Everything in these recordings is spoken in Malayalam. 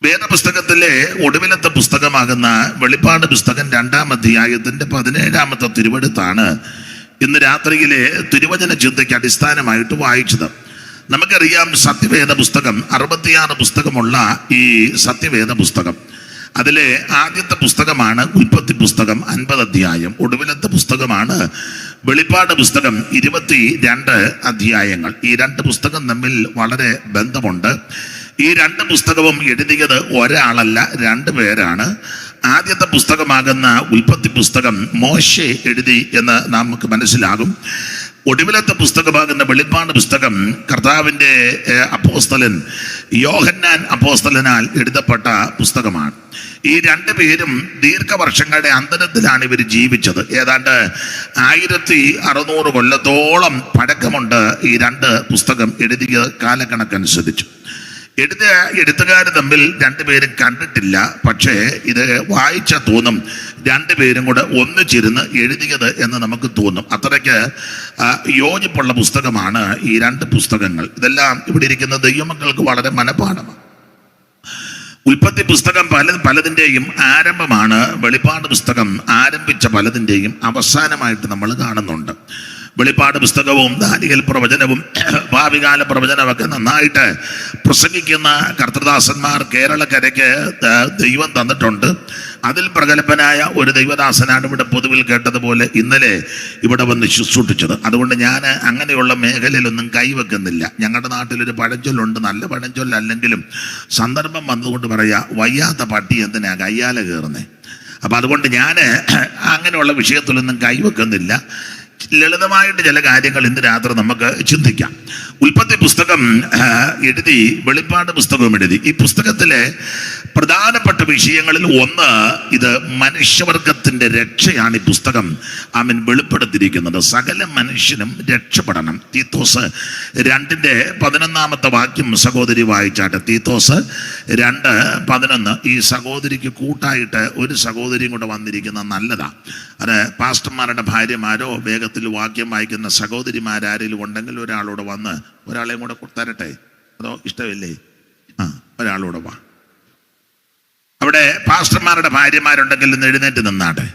വേദപുസ്തകത്തിലെ ഒടുവിലത്തെ പുസ്തകമാകുന്ന വെളിപ്പാട് പുസ്തകം 2-ാം അധ്യായത്തിന്റെ 17-ാമത്തെ തിരുവെടുത്താണ് ഇന്ന് രാത്രിയിലെ തിരുവചന ചിന്തയ്ക്ക് അടിസ്ഥാനമായിട്ട് വായിച്ചത്. നമുക്കറിയാം, സത്യവേദ പുസ്തകം 66 പുസ്തകമുള്ള ഈ സത്യവേദ പുസ്തകം, അതിലെ ആദ്യത്തെ പുസ്തകമാണ് ഉൽപ്പത്തി പുസ്തകം 50 അധ്യായം. ഒടുവിലത്തെ പുസ്തകമാണ് വെളിപ്പാട് പുസ്തകം 22 അധ്യായങ്ങൾ. ഈ രണ്ട് പുസ്തകം തമ്മിൽ വളരെ ബന്ധമുണ്ട്. ഈ രണ്ട് പുസ്തകവും എഴുതിയത് ഒരാളല്ല, 2 പേരാണ്. ആദ്യത്തെ പുസ്തകമാകുന്ന ഉൽപ്പത്തി പുസ്തകം മോശെ എഴുതി എന്ന് നമുക്ക് മനസ്സിലാകും. ഒടുവിലത്തെ പുസ്തകമാകുന്ന വെളിപ്പാട് പുസ്തകം കർത്താവിൻ്റെ അപ്പോസ്തലൻ യോഹന്നാൻ അപ്പോസ്തലനാൽ എഴുതപ്പെട്ട പുസ്തകമാണ്. ഈ 2 പേരും ദീർഘവർഷങ്ങളുടെ അന്തരത്തിലാണ് ഇവർ ജീവിച്ചത്. ഏതാണ്ട് 1600 കൊല്ലത്തോളം പഴക്കമുണ്ട് ഈ 2 പുസ്തകം എഴുതിയ കാലക്കണക്കനുസരിച്ച്. എഴുത്തുകാർ തമ്മിൽ 2 പേരും കണ്ടിട്ടില്ല. പക്ഷേ ഇത് വായിച്ച തോന്നും 2 പേരും കൂടെ ഒന്നിച്ചിരുന്ന് എഴുതിയത് എന്ന് നമുക്ക് തോന്നും. അത്രയ്ക്ക് യോജിപ്പുള്ള പുസ്തകമാണ് ഈ 2 പുസ്തകങ്ങൾ. ഇതെല്ലാം ഇവിടെ ഇരിക്കുന്ന ദൈവമക്കൾക്ക് വളരെ മനഃപാഠമാണ്. ഉൽപ്പത്തി പുസ്തകം പലതിൻ്റെയും ആരംഭമാണ്. വെളിപ്പാട് പുസ്തകം ആരംഭിച്ച പലതിൻ്റെയും അവസാനമായിട്ട് നമ്മൾ കാണുന്നുണ്ട്. വെളിപ്പാട് പുസ്തകവും ദാനിയേൽ പ്രവചനവും ഭാവികാല പ്രവചനമൊക്കെ നന്നായിട്ട് പ്രസംഗിക്കുന്ന കർത്തൃദാസന്മാർ കേരളക്കരയ്ക്ക് ദൈവം തന്നിട്ടുണ്ട്. അതിൽ പ്രഗത്ഭനായ ഒരു ദൈവദാസനാണ് ഇവിടെ പൊതുവിൽ കേട്ടതുപോലെ ഇന്നലെ ഇവിടെ വന്ന് ശുശ്രൂഷിച്ചത്. അതുകൊണ്ട് ഞാൻ അങ്ങനെയുള്ള മേഖലയിലൊന്നും കൈവെക്കുന്നില്ല. ഞങ്ങളുടെ നാട്ടിലൊരു പഴഞ്ചൊല്ലുണ്ട്, നല്ല പഴഞ്ചൊല്ലല്ലെങ്കിലും സന്ദർഭം വന്നുകൊണ്ട് പറയാ, വയ്യാത്ത പട്ടി എന്തിനാ കയ്യാല കയറുന്നേ. അപ്പം അതുകൊണ്ട് ഞാൻ അങ്ങനെയുള്ള വിഷയത്തിലൊന്നും കൈവെക്കുന്നില്ല. ലളിതമായിട്ട് ചില കാര്യങ്ങൾ ഇന്ന് രാത്രി നമുക്ക് ചിന്തിക്കാം. ഉൽപ്പത്തി പുസ്തകം എഴുതി, വെളിപ്പാട് പുസ്തകവും എഴുതി. ഈ പുസ്തകത്തിലെ പ്രധാനപ്പെട്ട വിഷയങ്ങളിൽ ഒന്ന്, ഇത് മനുഷ്യവർഗത്തിന്റെ രക്ഷയാണ് ഈ പുസ്തകം വെളിപ്പെടുത്തിയിരിക്കുന്നത്. സകല മനുഷ്യനും രക്ഷപ്പെടണം. തീത്തോസ് 2:11 വാക്യം സഹോദരി വായിച്ചാട്ടെ. തീത്തോസ് 2:11. ഈ സഹോദരിക്ക് കൂട്ടായിട്ട് ഒരു സഹോദരിയും കൂടെ വന്നിരിക്കുന്നത് നല്ലതാ. അത് പാസ്റ്റർമാരുടെ ഭാര്യമാരോ വേഗത്തിൽ വാക്യം വായിക്കുന്ന സഹോദരിമാരാരെങ്കിലും ഉണ്ടെങ്കിൽ ഒരാളോട് വന്ന് ഒരാളെയും കൂടെ തരട്ടെ. അതോ ഇഷ്ടമില്ലേ? ഒരാളോട് വാ. അവിടെ പാസ്റ്റർമാരുടെ ഭാര്യമാരുണ്ടെങ്കിൽ ഇന്ന് എഴുന്നേറ്റ് നിന്നാട്ടെ.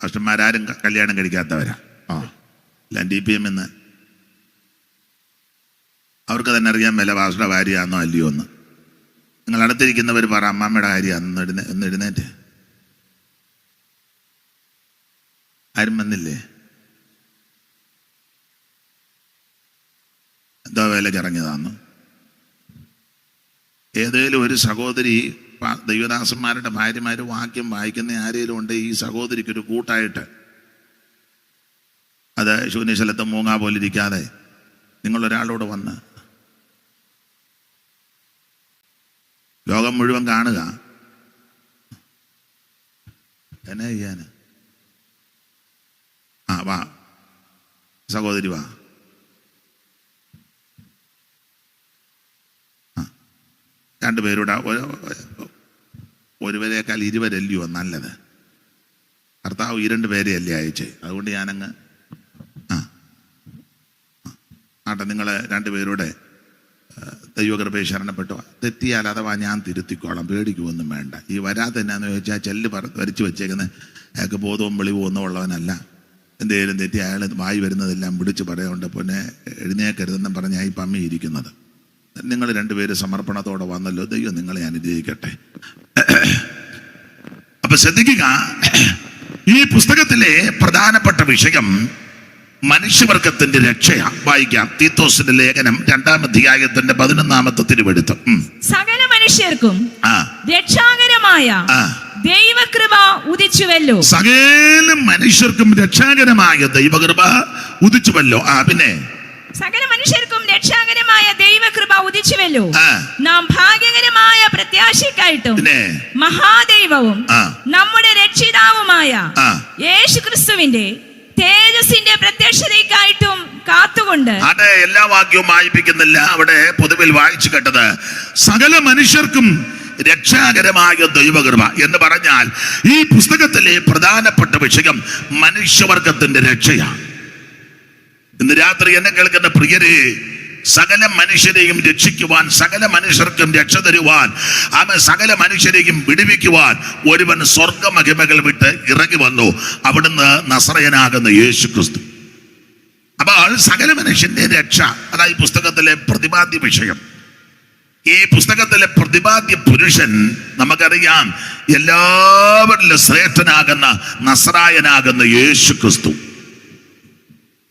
പാസ്റ്റർമാരും കല്യാണം കഴിക്കാത്തവരാ. എല്ലാം DPM എന്ന് അവർക്ക് തന്നെ അറിയാൻ മേല പാസ്റ്ററുടെ ഭാര്യയാണെന്നോ അല്ലയോ എന്ന്. നിങ്ങൾ അടുത്തിരിക്കുന്നവർ പറ, അമ്മാമ്മയുടെ കാര്യമാണ്. ഒന്ന് എഴുന്നേറ്റ്. ആരും വന്നില്ലേ? എന്തോ വേലയ്ക്ക് ഇറങ്ങിയതാന്ന്. ഏതേലും ഒരു സഹോദരി, ദൈവദാസന്മാരുടെ ഭാര്യമാര് വാക്യം വായിക്കുന്ന ആരെങ്കിലും ഉണ്ട് ഈ സഹോദരിക്കൊരു കൂട്ടായിട്ട്, അത് ശൂന്യസ്ഥലത്ത് മൂങ്ങാ പോലിരിക്കാതെ നിങ്ങളൊരാളോട് വന്ന് ലോകം മുഴുവൻ കാണുക. എന്നാ ചെയ്യാന്? വാ സഹോദരി വാ. രണ്ടുപേരുടെ ഒരുവരേക്കാൾ 20 നല്ലത്. കർത്താവ് 2 പേരെയല്ലേ അയച്ചേ. അതുകൊണ്ട് ഞാനങ്ങ് ആട്ടെ, നിങ്ങൾ 2 പേരുടെ ദൈവകൃപയെ ശരണപ്പെട്ടു. തെറ്റിയാൽ അഥവാ ഞാൻ തിരുത്തിക്കോളാം, പേടിക്കുമൊന്നും വേണ്ട. ഈ വരാതെ എന്നാന്ന് ചോദിച്ചാൽ ചെല്ല് വരച്ച് വെച്ചേക്കുന്നത് അയാൾക്ക് ബോധവും വെളിവും ഒന്നും ഉള്ളവനല്ല. എന്തെങ്കിലും തെറ്റി അയാൾ വായി വരുന്നതെല്ലാം പിടിച്ച് പറയാറുണ്ട്. പിന്നെ എഴുന്നേക്കരുതെന്നും പറഞ്ഞാൽ ഈ പമ്മി ഇരിക്കുന്നത്. നിങ്ങൾ 2 പേര് സമർപ്പണത്തോടെ വന്നല്ലോ, ദൈവം നിങ്ങളെ അനുഗ്രഹിക്കട്ടെ. അപ്പൊ ശ്രദ്ധിക്കുക, ഈ പുസ്തകത്തിലെ പ്രധാനപ്പെട്ട വിഷയം മനുഷ്യവർഗത്തിന്റെ രക്ഷയാ. വായിക്കാം. തീത്തോസിന്റെ ലേഖനം 2-ാം അധ്യായത്തിന്റെ 11-ാമത്തെ തിരുവെടുത്ത്. സകല മനുഷ്യർക്കും രക്ഷാകരമായ ദൈവകൃപ ഉദിച്ചുവല്ലോ. സകല മനുഷ്യർക്കും രക്ഷാകരമായ ദൈവകൃപ ഉദിച്ചുവല്ലോ. പിന്നെ സകല മനുഷ്യർക്കും രക്ഷാകരമായ ദൈവകൃപ ഉദിച്ചുവല്ലോ. നാം ഭാഗ്യകരമായ പ്രത്യാശയ്ക്കായിട്ടും മഹാദൈവവും നമ്മുടെ രക്ഷിതാവുമായ യേശുക്രിസ്തുവിന്റെ തേജസ്സിന്റെ പ്രത്യക്ഷതയ്ക്കായിട്ടും കാത്തുകൊണ്ട്. അതെ, എല്ലാ വാക്യവും വായിപ്പിക്കുന്നില്ല. അവിടെ പൊതുവിൽ വായിച്ചു കേട്ടത് സകല മനുഷ്യർക്കും രക്ഷാകരമായ ദൈവകൃപ എന്ന് പറഞ്ഞാൽ ഈ പുസ്തകത്തിലെ പ്രധാനപ്പെട്ട വിഷയം മനുഷ്യവർഗത്തിന്റെ രക്ഷയാണ്. ഇന്ന് രാത്രി എന്നെ കേൾക്കുന്ന പ്രിയരെ, സകല മനുഷ്യരെയും രക്ഷിക്കുവാൻ, സകല മനുഷ്യർക്കും രക്ഷ തരുവാൻ, സകല മനുഷ്യരെയും വിടുവിക്കുവാൻ ഒരുവൻ സ്വർഗമഹിമകൾ വിട്ട് ഇറങ്ങി വന്നു. അവിടുന്ന് നസറയനാകുന്ന യേശു ക്രിസ്തു. അപ്പോൾ സകല മനുഷ്യന്റെ രക്ഷ, അതായത് ഈ പുസ്തകത്തിലെ പ്രതിപാദ്യ വിഷയം. ഈ പുസ്തകത്തിലെ പ്രതിപാദ്യ പുരുഷൻ നമുക്കറിയാം, എല്ലാവരിലും ശ്രേഷ്ഠനാകുന്ന നസറായനാകുന്ന യേശു ക്രിസ്തു.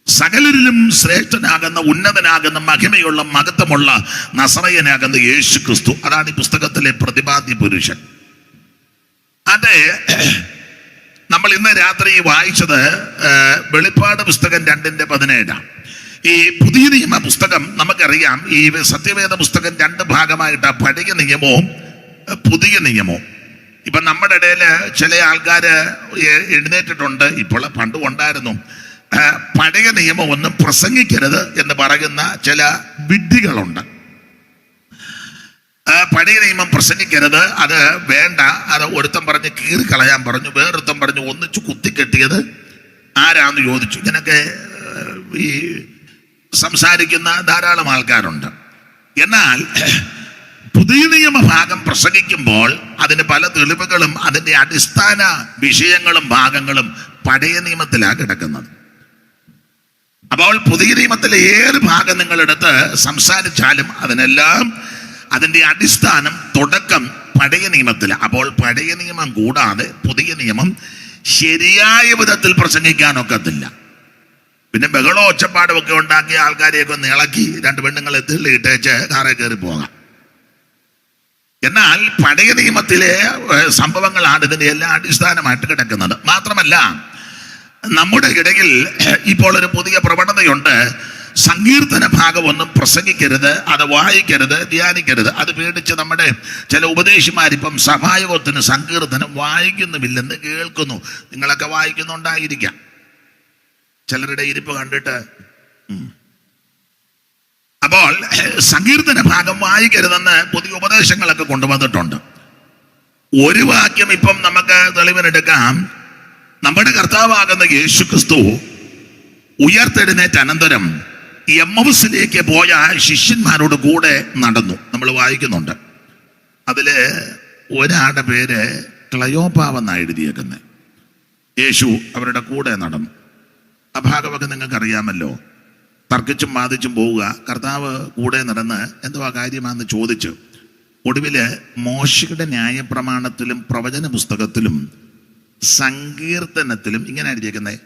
സകലരിലും ശ്രേഷ്ഠനാകുന്ന, ഉന്നതനാകുന്ന, മഹിമയുള്ള, മഹത്വമുള്ള നസറയനാകുന്ന യേശു ക്രിസ്തു. അതാണ് ഈ പുസ്തകത്തിലെ പ്രതിപാദ്യ പുരുഷൻ. അതെ, നമ്മൾ ഇന്ന് രാത്രി വായിച്ചത് വെളിപ്പാട് പുസ്തകം 2:17. ഈ പുതിയ നിയമ പുസ്തകം നമുക്കറിയാം, ഈ സത്യവേദ പുസ്തകം 2 ഭാഗമായിട്ട്, പഴയ നിയമവും പുതിയ നിയമവും. ഇപ്പൊ നമ്മുടെ ഇടയിൽ ചില ആൾക്കാര് എഴുന്നേറ്റിട്ടുണ്ട്, ഇപ്പോൾ പണ്ടും ഉണ്ടായിരുന്നു, പഴയ നിയമം ഒന്നും പ്രസംഗിക്കരുത് എന്ന് പറയുന്ന ചില വിഡ്ഢികളുണ്ട്. പഴയ നിയമം പ്രസംഗിക്കരുത്, അത് വേണ്ട, അത് ഒരുത്തം പറഞ്ഞ് കീറിക്കളയാൻ പറഞ്ഞു, വേറൊരുത്തം പറഞ്ഞു ഒന്നിച്ചു കുത്തിക്കെട്ടിയത് ആരാന്ന് ചോദിച്ചു. ഇങ്ങനൊക്കെ ഈ സംസാരിക്കുന്ന ധാരാളം ആൾക്കാരുണ്ട്. എന്നാൽ പുതിയ നിയമ ഭാഗം പ്രസംഗിക്കുമ്പോൾ അതിന് പല തെളിവുകളും അതിൻ്റെ അടിസ്ഥാന വിഷയങ്ങളും ഭാഗങ്ങളും പഴയ നിയമത്തിലാണ് കിടക്കുന്നത്. അപ്പോൾ പുതിയ നിയമത്തിലെ ഏത് ഭാഗം നിങ്ങളെടുത്ത് സംസാരിച്ചാലും അതിനെല്ലാം അതിൻ്റെ അടിസ്ഥാനം, തുടക്കം പഴയ നിയമത്തിലാണ്. അപ്പോൾ പഴയ നിയമം കൂടാതെ പുതിയ നിയമം ശരിയായ വിധത്തിൽ പ്രസംഗിക്കാനൊക്കത്തില്ല. പിന്നെ ബഹളോ ഒച്ചപ്പാടും ഒക്കെ ഉണ്ടാക്കിയ ആൾക്കാരെയൊക്കെ ഒന്ന് ഇളക്കി 2 പെണ്ണുങ്ങളെ തള്ളിയിട്ടേച്ച് കാറെ കയറി പോകാം. എന്നാൽ പഴയ നിയമത്തിലെ സംഭവങ്ങളാണ് ഇതിൻ്റെ എല്ലാം അടിസ്ഥാനമായിട്ട് കിടക്കുന്നത്. മാത്രമല്ല, നമ്മുടെ ഇടയിൽ ഇപ്പോൾ ഒരു പുതിയ പ്രവണതയുണ്ട്, സങ്കീർത്തന ഭാഗമൊന്നും പ്രസംഗിക്കരുത്, അത് വായിക്കരുത്, ധ്യാനിക്കരുത്. അത് പേടിച്ച് നമ്മുടെ ചില ഉപദേശിമാരിപ്പം സഭായോഗത്തിന് സങ്കീർത്തനം വായിക്കുന്നുമില്ലെന്ന് കേൾക്കുന്നു. നിങ്ങളൊക്കെ വായിക്കുന്നുണ്ടായിരിക്കാം. ചിലരുടെ ഇരിപ്പ് കണ്ടിട്ട്. അപ്പോൾ സങ്കീർത്തന ഭാഗം വായിക്കരുതെന്ന് പുതിയ ഉപദേശങ്ങളൊക്കെ കൊണ്ടുവന്നിട്ടുണ്ട്. ഒരു വാക്യം ഇപ്പം നമുക്ക് തെളിവിനെടുക്കാം. നമ്മുടെ കർത്താവാകുന്ന യേശു ക്രിസ്തു ഉയർത്തെഴുന്നേറ്റ അനന്തരം എമ്മൗസിലേക്ക് പോയ ശിഷ്യന്മാരോട് കൂടെ നടന്നു. നമ്മൾ വായിക്കുന്നുണ്ട്. അതില് ഒരാളുടെ പേര് ക്ലയോപ്പാവെന്നാണ് എഴുതിയേക്കുന്നത്. യേശു അവരുടെ കൂടെ നടന്നു. ആ ഭാഗമൊക്കെ നിങ്ങൾക്ക് അറിയാമല്ലോ. തർക്കിച്ചും വാദിച്ചും പോവുക, കർത്താവ് കൂടെ നടന്ന് എന്തുവാ കാര്യമാണെന്ന് ചോദിച്ചു. ഒടുവില് മോശയുടെ ന്യായപ്രമാണത്തിലും പ്രവചന പുസ്തകത്തിലും സങ്കീർത്തനത്തിലും ഇങ്ങനെ എഴുതിയേക്കുന്നത്,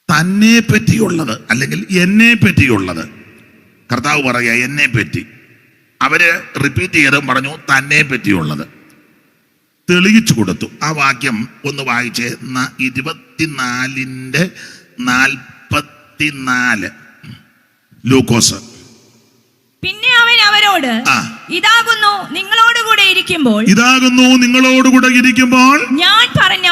തന്നെ പറ്റിയുള്ളത് അല്ലെങ്കിൽ എന്നെ പറ്റിയുള്ളത്. കർത്താവ് പറയുക എന്നെ പറ്റി. അവര് റിപ്പീറ്റ് ചെയ്തും പറഞ്ഞു തന്നെ പറ്റിയുള്ളത്. തെളിയിച്ചു കൊടുത്തു. ആ വാക്യം ഒന്ന് വായിച്ച് 24:44 ലൂക്കോസ്. പിന്നെ അവൻ അവരോട്, ഇതാകുന്നു നിങ്ങളോടുകൂടെ ഇരിക്കുമ്പോൾ ഞാൻ പറഞ്ഞ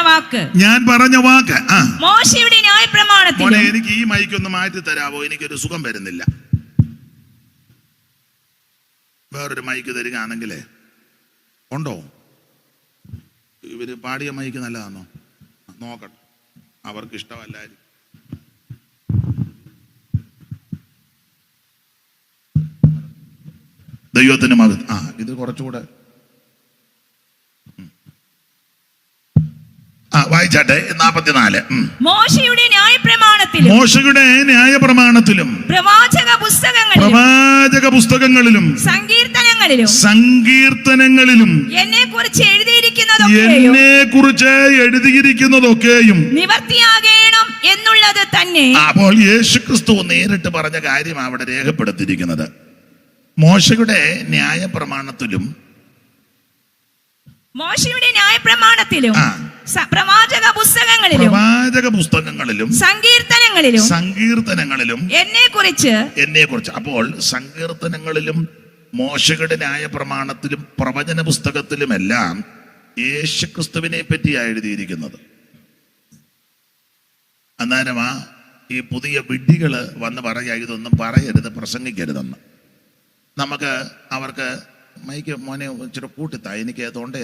വാക്ക് മോശയുടെ ന്യായപ്രമാണത്തിൽ. എനിക്ക് ഈ മൈക്കൊന്ന് മാറ്റി തരാമോ? എനിക്കൊരു സുഖം വരുന്നില്ല. വേറൊരു മൈക്ക് തരികയാണെങ്കിലേ. ഉണ്ടോ? ഇവര് പാടിയ മൈക്ക് നല്ലതാണോ? നോക്കട്ടെ, അവർക്ക് ഇഷ്ടമല്ലായിരിക്കും. ദൈവത്തിന് മകൻ. ഇത് കുറച്ചുകൂടെ വായിച്ചാട്ടെ. 44. മോശയുടെ ന്യായപ്രമാണത്തിലും പ്രവാചക പുസ്തകങ്ങളിലും സങ്കീർത്തനങ്ങളിലും എന്നെ കുറിച്ച് എഴുതിയിരിക്കുന്നതൊക്കെയും നിവർത്തിയാകണം എന്നുള്ളത് തന്നെ. അപ്പോൾ യേശുക്രിസ്തു നേരിട്ട് പറഞ്ഞ കാര്യം അവിടെ രേഖപ്പെടുത്തിയിരിക്കുന്നത്. മോശയുടെ ന്യായപ്രമാണത്തിലും പ്രവാചക പുസ്തകങ്ങളിലും സങ്കീർത്തനങ്ങളിലും എന്നെ കുറിച്ച്. അപ്പോൾ സങ്കീർത്തനങ്ങളിലും മോശയുടെ ന്യായപ്രമാണത്തിലും പ്രവചന പുസ്തകത്തിലുമെല്ലാം യേശുക്രിസ്തുവിനെ പറ്റിയാണ് എഴുതിയിരിക്കുന്നത്. അന്നേരം ഈ പുതിയ വിഡ്ഢികള് വന്ന് പറയാ ഇതൊന്നും പറയരുത്, പ്രസംഗിക്കരുതെന്ന്. അവർക്ക് മൈക്ക് മോനെ ഇച്ചിരി കൂട്ടിത്താ, എനിക്ക് തൊണ്ട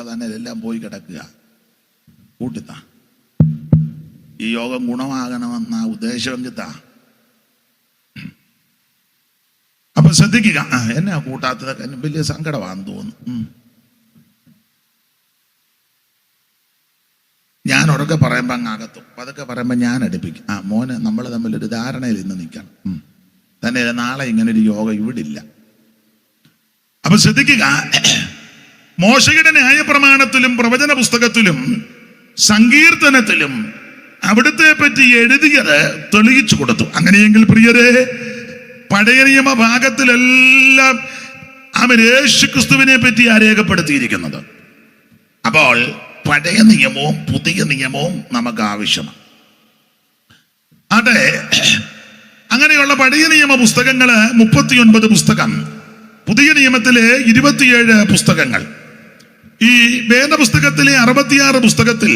തന്നെ എല്ലാം പോയി കിടക്കുക, കൂട്ടിത്താ, ഈ യോഗം ഗുണമാകണമെന്ന ഉദ്ദേശമെങ്കിൽ താ. അപ്പൊ ശ്രദ്ധിക്കുക. എന്നാ കൂട്ടാത്തതൊക്കെ വലിയ സങ്കടമാണെന്ന് തോന്നുന്നു. ഞാൻ ഉറക്കെ പറയുമ്പോൾ അങ്ങ് അകത്തും, അതൊക്കെ പറയുമ്പോൾ ഞാൻ അടുപ്പിക്കും. മോനെ നമ്മൾ തമ്മിലൊരു ധാരണയിൽ ഇന്ന് നിൽക്കണം. തന്നെ നാളെ ഇങ്ങനെ ഒരു യോഗ ഇവിടെ ഇല്ല. അപ്പൊ ശ്രദ്ധിക്കുക, മോശയുടെ ന്യായപ്രമാണത്തിലും പ്രവചന പുസ്തകത്തിലും സങ്കീർത്തനത്തിലും അവിടുത്തെ പറ്റി എഴുതിയത് തെളിയിച്ചു കൊടുത്തു. അങ്ങനെയെങ്കിൽ പ്രിയരെ, പഴയ നിയമ ഭാഗത്തിലെല്ലാം അവൻ യേശു ക്രിസ്തുവിനെ പറ്റിയാ രേഖപ്പെടുത്തിയിരിക്കുന്നത്. അപ്പോൾ പഴയ നിയമവും പുതിയ നിയമവും നമുക്ക് ആവശ്യമാണ്. അതെ, അങ്ങനെയുള്ള പഴയ നിയമ പുസ്തകങ്ങള് 39 പുസ്തകം, പുതിയ നിയമത്തിലെ 27 പുസ്തകങ്ങൾ. ഈ വേദപുസ്തകത്തിലെ 66 പുസ്തകത്തിൽ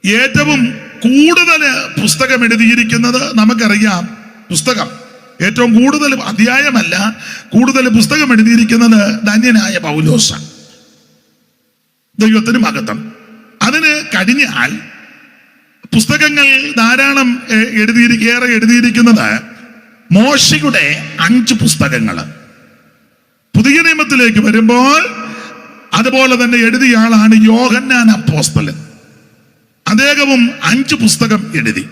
ഏറ്റവും കൂടുതൽ പുസ്തകം എഴുതിയിരിക്കുന്നത് നമുക്കറിയാം. പുസ്തകം ഏറ്റവും കൂടുതൽ അധ്യായമല്ല, കൂടുതൽ പുസ്തകം എഴുതിയിരിക്കുന്നത് ധന്യനായ പൗലോസാണ്. ദൈവത്തിന് മഹത്വം. അതിന് കഴിഞ്ഞാൽ പുസ്തകങ്ങൾ ധാരാളം ഏറെ എഴുതിയിരിക്കുന്നത് മോശയുടെ 5 പുസ്തകങ്ങൾ. പുതിയ നിയമത്തിലേക്ക് വരുമ്പോൾ അതുപോലെ തന്നെ എഴുതിയ ആളാണ് യോഹന്നാൻ അപ്പോസ്തലൻ. അദ്ദേഹവും 5 പുസ്തകം എഴുതി.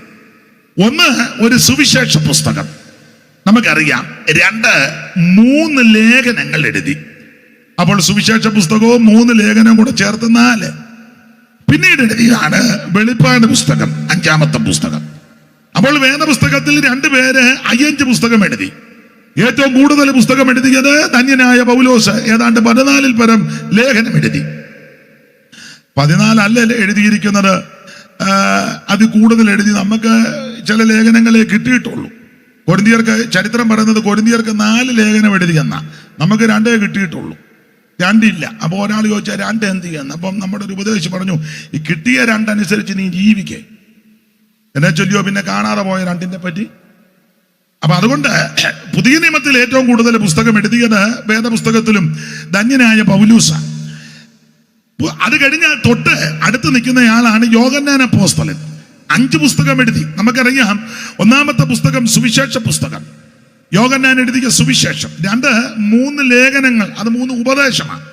ഒന്ന് ഒരു സുവിശേഷ പുസ്തകം നമുക്കറിയാം. 2 3 ലേഖനങ്ങൾ എഴുതി. അപ്പോൾ സുവിശേഷ പുസ്തകവും 3 ലേഖനവും കൂടെ ചേർത്ത് 4. പിന്നീട് എഴുതിയതാണ് വെളിപ്പാട് പുസ്തകം, 5-ാമത്തെ പുസ്തകം. അപ്പോൾ വേദപുസ്തകത്തിൽ 2 പേര് 5 പുസ്തകം എഴുതി. ഏറ്റവും കൂടുതൽ പുസ്തകം എഴുതിയത് ധന്യനായ പൗലോസ്, ഏതാണ്ട് 14 പരം ലേഖനം എഴുതി. 14 അല്ല എഴുതിയിരിക്കുന്നത്, അത് കൂടുതൽ എഴുതി. നമുക്ക് ചില ലേഖനങ്ങളെ കിട്ടിയിട്ടുള്ളൂ. കൊരിന്ത്യർക്ക് ചരിത്രം പറയുന്നത് കൊരിന്ത്യർക്ക് 4 ലേഖനം എഴുതിയെന്നാ, നമുക്ക് 2 കിട്ടിയിട്ടുള്ളൂ, 2 ഇല്ല. അപ്പോൾ ഒരാൾ ചോദിച്ചാൽ 2 എന്ത് ചെയ്യുന്നു? അപ്പം നമ്മുടെ ഒരു ഉപദേശം പറഞ്ഞു, ഈ കിട്ടിയ 2 അനുസരിച്ച് നീ ജീവിക്കേ, എന്നെ ചൊല്ലിയോ പിന്നെ കാണാതെ പോയ 2നെ പറ്റി. അപ്പൊ അതുകൊണ്ട് പുതിയ നിയമത്തിൽ ഏറ്റവും കൂടുതൽ പുസ്തകം എഴുതിയത് വേദപുസ്തകത്തിലും ധന്യനായ പൗലോസാണ്. അത് കഴിഞ്ഞാൽ തൊട്ട് അടുത്ത് നിൽക്കുന്നയാളാണ് യോഹന്നാൻ അപ്പോസ്തലൻ. 5 പുസ്തകം എഴുതി. നമുക്കറിയാം, 1-ാമത്തെ പുസ്തകം സുവിശേഷ പുസ്തകം, യോഹന്നാൻ എഴുതിയ സുവിശേഷം. 2 3 ലേഖനങ്ങൾ, അത് 3 ഉപദേശമാണ്.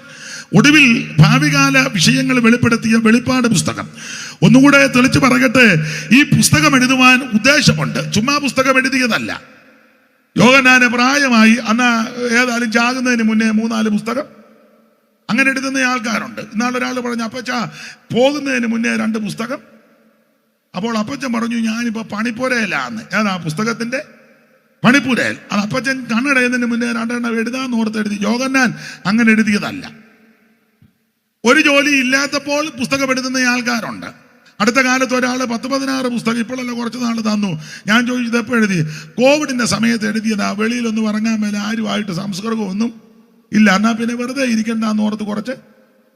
ഒടുവിൽ ഭാവികാല വിഷയങ്ങൾ വെളിപ്പെടുത്തിയ വെളിപ്പാട് പുസ്തകം. ഒന്നുകൂടെ തെളിച്ചു പറയട്ടെ, ഈ പുസ്തകം എഴുതുവാൻ ഉദ്ദേശമുണ്ട്, ചുമ്മാ പുസ്തകം എഴുതിയതല്ല. യോഹന്നാന് പ്രായമായി, അന്ന് ഏതായാലും ചാകുന്നതിന് മുന്നേ 3-4 പുസ്തകം അങ്ങനെ എഴുതുന്ന ആൾക്കാരുണ്ട്. ഇന്നാളൊരാൾ പറഞ്ഞു, അപ്പച്ച പോകുന്നതിന് മുന്നേ 2 പുസ്തകം. അപ്പോൾ അപ്പച്ചൻ പറഞ്ഞു, ഞാനിപ്പോ പണിപ്പുരയിലാന്ന്. ഏതാ പുസ്തകത്തിന്റെ പണിപ്പുരയിൽ. അത് അപ്പച്ചൻ കണ്ണടയുന്നതിന് മുന്നേ 2 എണ്ണം എഴുതാന്ന് ഓർത്ത് എഴുതി. യോഹന്നാൻ അങ്ങനെ എഴുതിയതല്ല. ഒരു ജോലി ഇല്ലാത്തപ്പോൾ പുസ്തകം എഴുതുന്ന ആൾക്കാരുണ്ട്. അടുത്ത കാലത്ത് ഒരാൾ 10-16 പുസ്തകം ഇപ്പോഴല്ല കുറച്ച് നാൾ തന്നു. ഞാൻ ചോദിച്ചത് എപ്പോൾ എഴുതി? കോവിഡിന്റെ സമയത്ത് എഴുതിയതാ. വെളിയിലൊന്നും ഇറങ്ങാൻ മേലെ, ആരുമായിട്ട് സംസ്കൃതമൊന്നും ഇല്ല, എന്നാ പിന്നെ വെറുതെ ഇരിക്കണ്ടെന്ന് ഓർത്ത് കുറച്ച്.